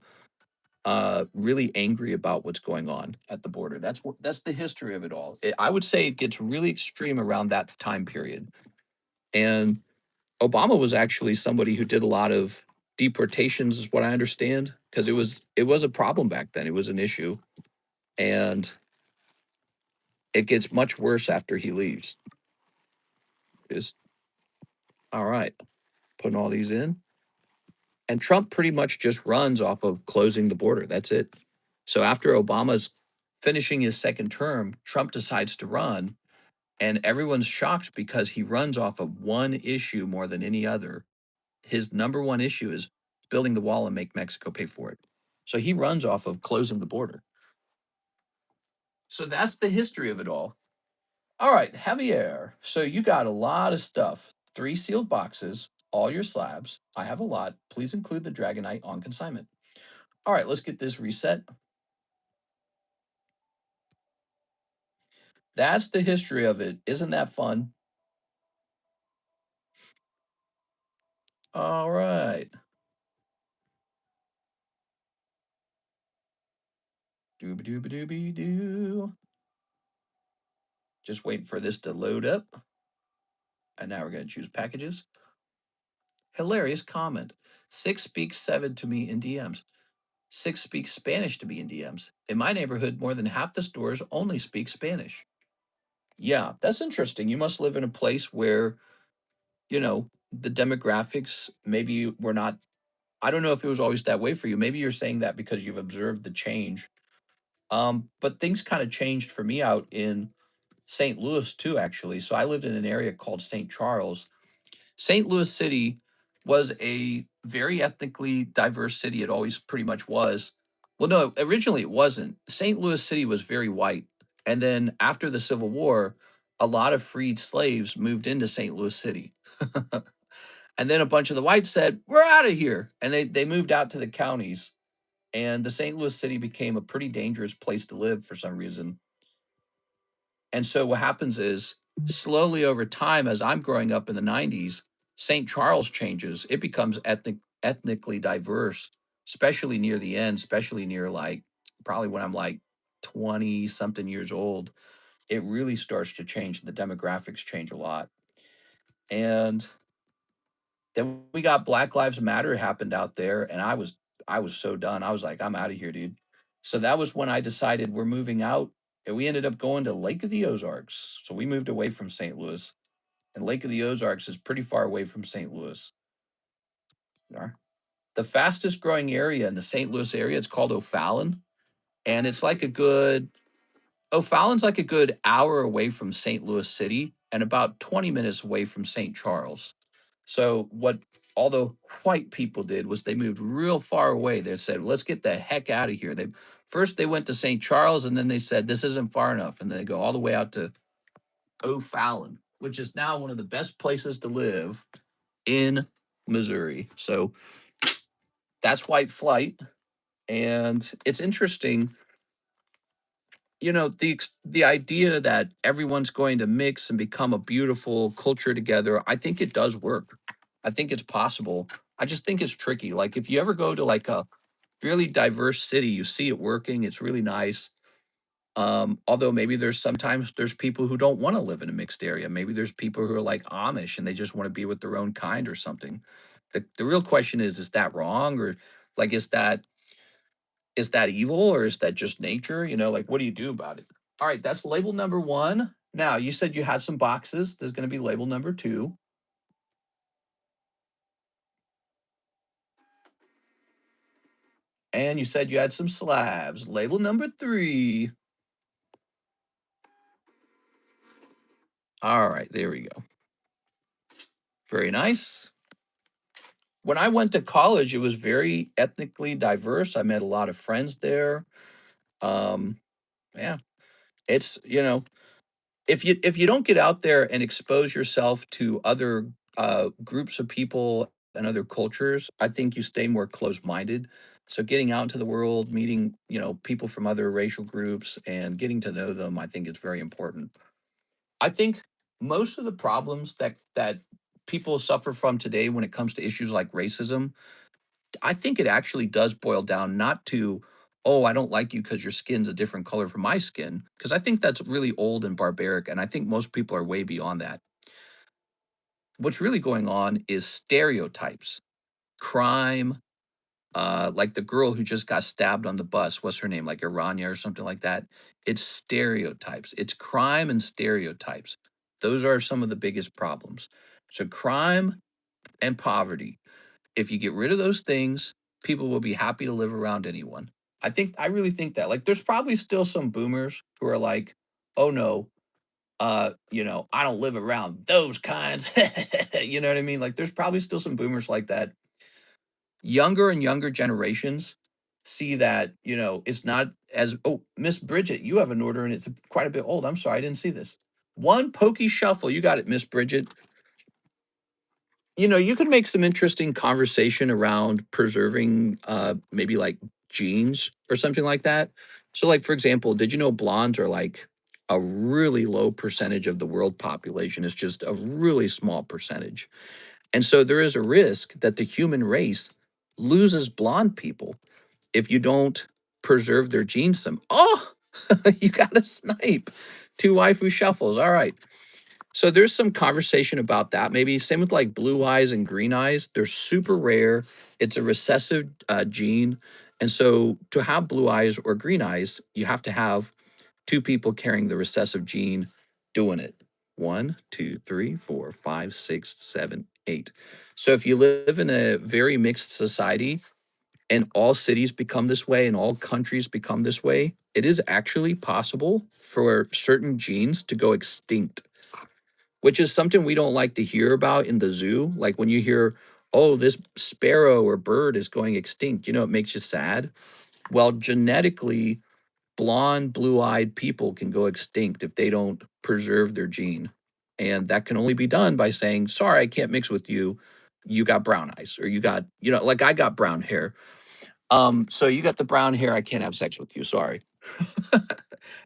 really angry about what's going on at the border. That's the history of it all. I would say it gets really extreme around that time period. And Obama was actually somebody who did a lot of deportations, is what I understand, because it was a problem back then. It was an issue, and it gets much worse after he leaves. Is all right. Putting all these in, and Trump pretty much just runs off of closing the border. That's it. So after Obama's finishing his second term, Trump decides to run, and everyone's shocked because he runs off of one issue more than any other. His number one issue is building the wall and make Mexico pay for it. So he runs off of closing the border. So that's the history of it all. All right, Javier. So you got a lot of stuff. 3 sealed boxes, all your slabs. I have a lot. Please include the Dragonite on consignment. All right, let's get this reset. That's the history of it. Isn't that fun? All right. Dooby dooby dooby doo. Just waiting for this to load up. And now we're going to choose packages. Hilarious comment. 6 speaks 7 to me in DMs. 6 speaks Spanish to me in DMs. In my neighborhood, more than half the stores only speak Spanish. Yeah, that's interesting. You must live in a place where, the demographics maybe were not. I don't know if it was always that way for you. Maybe you're saying that because you've observed the change. But things kind of changed for me out in St. Louis too, actually. So I lived in an area called St. Charles. St. Louis City was a very ethnically diverse city. It always pretty much was. Well, no, originally it wasn't. St. Louis City was very white. And then after the Civil War, a lot of freed slaves moved into St. Louis City. And then a bunch of the whites said, we're out of here. And they moved out to the counties. And the St. Louis City became a pretty dangerous place to live for some reason. And so what happens is slowly over time, as I'm growing up in the 90s, St. Charles changes. It becomes ethnically diverse, especially near the end, especially near like probably when I'm like 20 something years old. It really starts to change. The demographics change a lot. And then we got Black Lives Matter happened out there, and I was so done. I was like, I'm out of here, dude. So that was when I decided we're moving out, and we ended up going to Lake of the Ozarks. So we moved away from St. Louis, and Lake of the Ozarks is pretty far away from St. Louis. Yeah. The fastest growing area in the St. Louis area, it's called O'Fallon, and it's like a good O'Fallon's like a good hour away from St. Louis City and about 20 minutes away from St. Charles. So all the white people did was they moved real far away. They said, let's get the heck out of here. They first they went to St. Charles, and then they said this isn't far enough. And then they go all the way out to O'Fallon, which is now one of the best places to live in Missouri. So that's white flight. And it's interesting, the idea that everyone's going to mix and become a beautiful culture together. I think it does work. I think it's possible. I just think it's tricky. Like if you ever go to like a really diverse city, you see it working. It's really nice. Although maybe there's sometimes there's people who don't want to live in a mixed area. Maybe there's people who are like Amish and they just want to be with their own kind or something. The real question is that wrong, or like is that evil, or is that just nature? Like what do you do about it? All right, that's label number one. Now you said you had some boxes. There's going to be label number two. And you said you had some slabs. Label number three. All right, there we go. Very nice. When I went to college, it was very ethnically diverse. I met a lot of friends there. Um, yeah, it's if you don't get out there and expose yourself to other groups of people and other cultures, I think you stay more closed-minded. So getting out into the world, meeting people from other racial groups, and getting to know them, I think is very important. I think most of the problems that people suffer from today when it comes to issues like racism, I think it actually does boil down not to, oh, I don't like you because your skin's a different color from my skin, because I think that's really old and barbaric. And I think most people are way beyond that. What's really going on is stereotypes, crime, like the girl who just got stabbed on the bus. What's her name? Like Irania or something like that. It's stereotypes, it's crime and stereotypes. Those are some of the biggest problems. So, crime and poverty, if you get rid of those things, people will be happy to live around anyone. I really think that. Like, there's probably still some boomers who are like, "Oh no, I don't live around those kinds." You know what I mean? Like, there's probably still some boomers like that. Younger and younger generations see that, it's not as, oh, Miss Bridget, you have an order and it's quite a bit old. I'm sorry, I didn't see this. One pokey shuffle. You got it, Miss Bridget. You can make some interesting conversation around preserving maybe like genes or something like that. So like for example, did you know blondes are like a really low percentage of the world population? It's just a really small percentage. And so there is a risk that the human race loses blonde people if you don't preserve their genes some. Oh, you got a snipe. Two waifu shuffles. All right. So there's some conversation about that. Maybe same with like blue eyes and green eyes. They're super rare. It's a recessive gene. And so to have blue eyes or green eyes, you have to have two people carrying the recessive gene doing it. One, two, three, four, five, six, seven, eight. So if you live in a very mixed society and all cities become this way and all countries become this way, it is actually possible for certain genes to go extinct, which is something we don't like to hear about in the zoo. Like when you hear, oh, this sparrow or bird is going extinct, it makes you sad. Well, genetically, blonde, blue eyed people can go extinct if they don't preserve their gene. And that can only be done by saying, sorry, I can't mix with you. You got brown eyes, or you got, like I got brown hair. So you got the brown hair. I can't have sex with you. Sorry.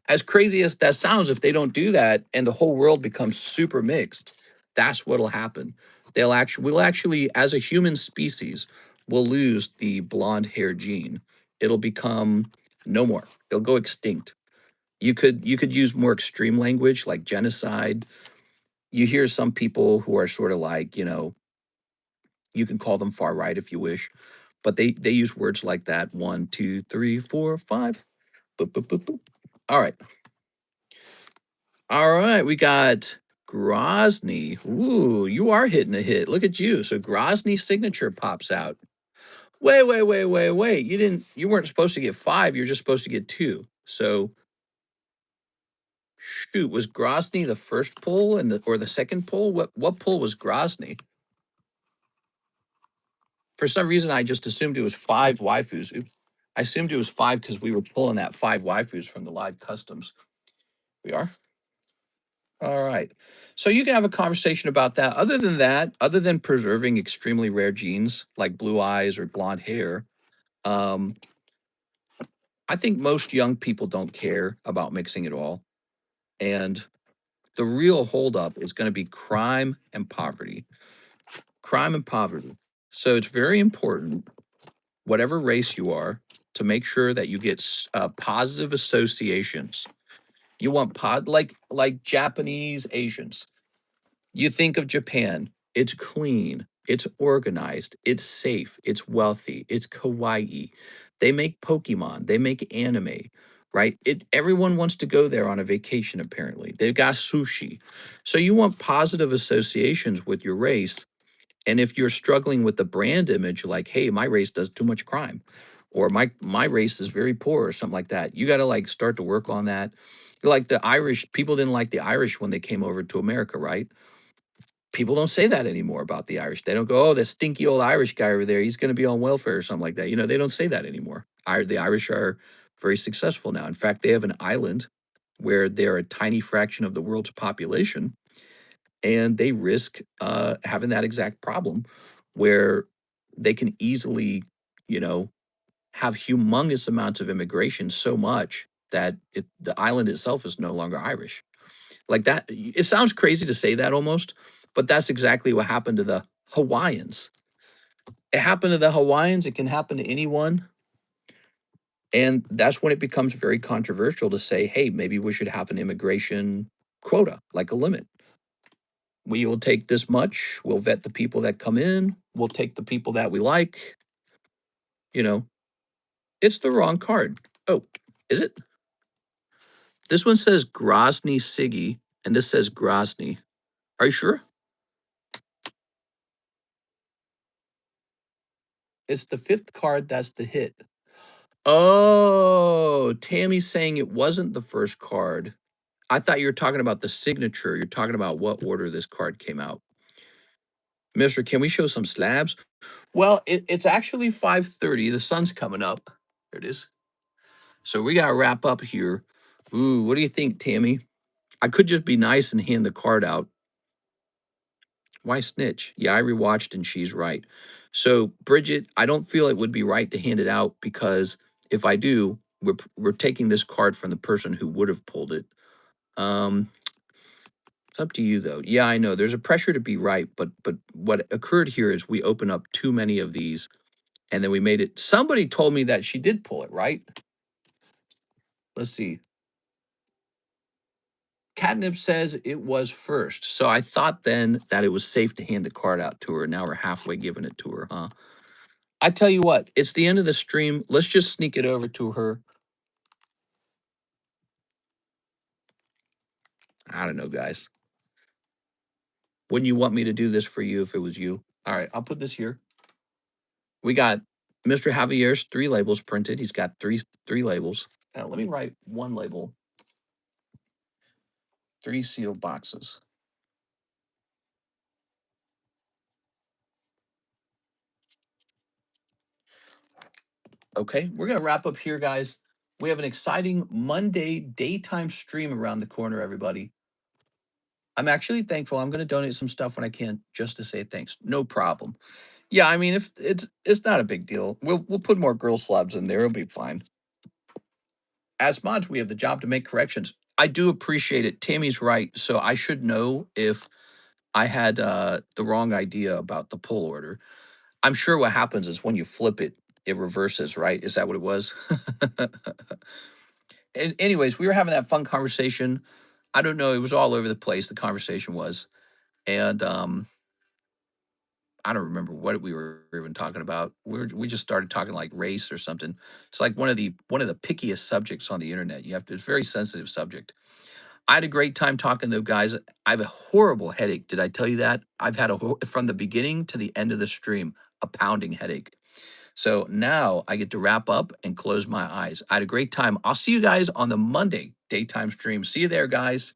As crazy as that sounds, if they don't do that and the whole world becomes super mixed, that's what'll happen. We'll actually, as a human species, will lose the blonde hair gene. It'll become no more. It'll go extinct. You could use more extreme language like genocide. You hear some people who are sort of like, you can call them far right if you wish, but they use words like that. One, two, three, four, five. Boop, boop, boop, boop. All right. All right, we got Grozny. Ooh, you are hitting a hit. Look at you. So Grozny signature pops out. Wait, wait, wait, wait, wait. You weren't supposed to get five, you're just supposed to get two. So shoot, was Grozny the first pull or the second pull? What pull was Grozny? For some reason, I just assumed it was 5 waifus. Oops. I assumed it was 5 because we were pulling that 5 waifus from the live customs. We are? All right. So you can have a conversation about that. Other than that, other than preserving extremely rare genes like blue eyes or blonde hair, um, I think most young people don't care about mixing at all. And the real holdup is going to be crime and poverty. Crime and poverty. So it's very important, whatever race you are, to make sure that you get positive associations. You want like Japanese Asians. You think of Japan, it's clean, it's organized, it's safe, it's wealthy, it's kawaii. They make Pokemon, they make anime, right? Everyone wants to go there on a vacation apparently. They've got sushi. So you want positive associations with your race. And if you're struggling with the brand image like, hey, my race does too much crime or my race is very poor or something like that, you got to like start to work on that. Like the Irish, people didn't like the Irish when they came over to America, right? People don't say that anymore about the Irish. They don't go, "Oh, that stinky old Irish guy over there, he's gonna be on welfare," or something like that. You know, they don't say that anymore. The Irish are very successful now. In fact, they have an island where they're a tiny fraction of the world's population, and they risk, having that exact problem where they can easily, you know, have humongous amounts of immigration so much that the island itself is no longer Irish. Like that, it sounds crazy to say that almost, but that's exactly what happened to the Hawaiians. It happened to the Hawaiians, it can happen to anyone. And that's when it becomes very controversial to say, hey, maybe we should have an immigration quota, like a limit. We will take this much, we'll vet the people that come in, we'll take the people that we like. You know, it's the wrong card. Oh, is it? This one says Grozny Siggy, and this says Grozny. Are you sure? It's the fifth card that's the hit. Oh, Tammy's saying it wasn't the first card. I thought you were talking about the signature. You're talking about what order this card came out. Mister, can we show some slabs? Well, it's actually 5:30. The sun's coming up. There it is. So we gotta wrap up here. Ooh, what do you think, Tammy? I could just be nice and hand the card out. Why snitch? Yeah, I rewatched and she's right. So, Bridget, I don't feel it would be right to hand it out because if I do, we're taking this card from the person who would have pulled it. Um, it's up to you though. Yeah, I know there's a pressure to be right, but what occurred here is we opened up too many of these and then we made it. Somebody told me that she did pull it, right? Let's see. Catnip says it was first. So I thought then that it was safe to hand the card out to her. Now we're halfway giving it to her, huh? I tell you what, it's the end of the stream. Let's just sneak it over to her. I don't know, guys. Wouldn't you want me to do this for you if it was you? All right, I'll put this here. We got Mr. Javier's 3 labels printed. He's got three labels. Now let me write 1 label, 3 sealed boxes. Okay, we're gonna wrap up here, guys. We have an exciting Monday daytime stream around the corner, everybody. I'm actually thankful. I'm gonna donate some stuff when I can just to say thanks. No problem. Yeah, I mean, if it's not a big deal. We'll put more girl slabs in there. It'll be fine. As mods, we have the job to make corrections. I do appreciate it. Tammy's right. So I should know if I had the wrong idea about the pull order. I'm sure what happens is when you flip it, it reverses, right? Is that what it was? And anyways, we were having that fun conversation. I don't know. It was all over the place. The conversation was, and I don't remember what we were even talking about. We just started talking like race or something. It's like one of the pickiest subjects on the internet. You have to. It's a very sensitive subject. I had a great time talking though, guys. I have a horrible headache. Did I tell you that? I've had from the beginning to the end of the stream, a pounding headache. So now I get to wrap up and close my eyes. I had a great time. I'll see you guys on the Monday daytime stream. See you there, guys.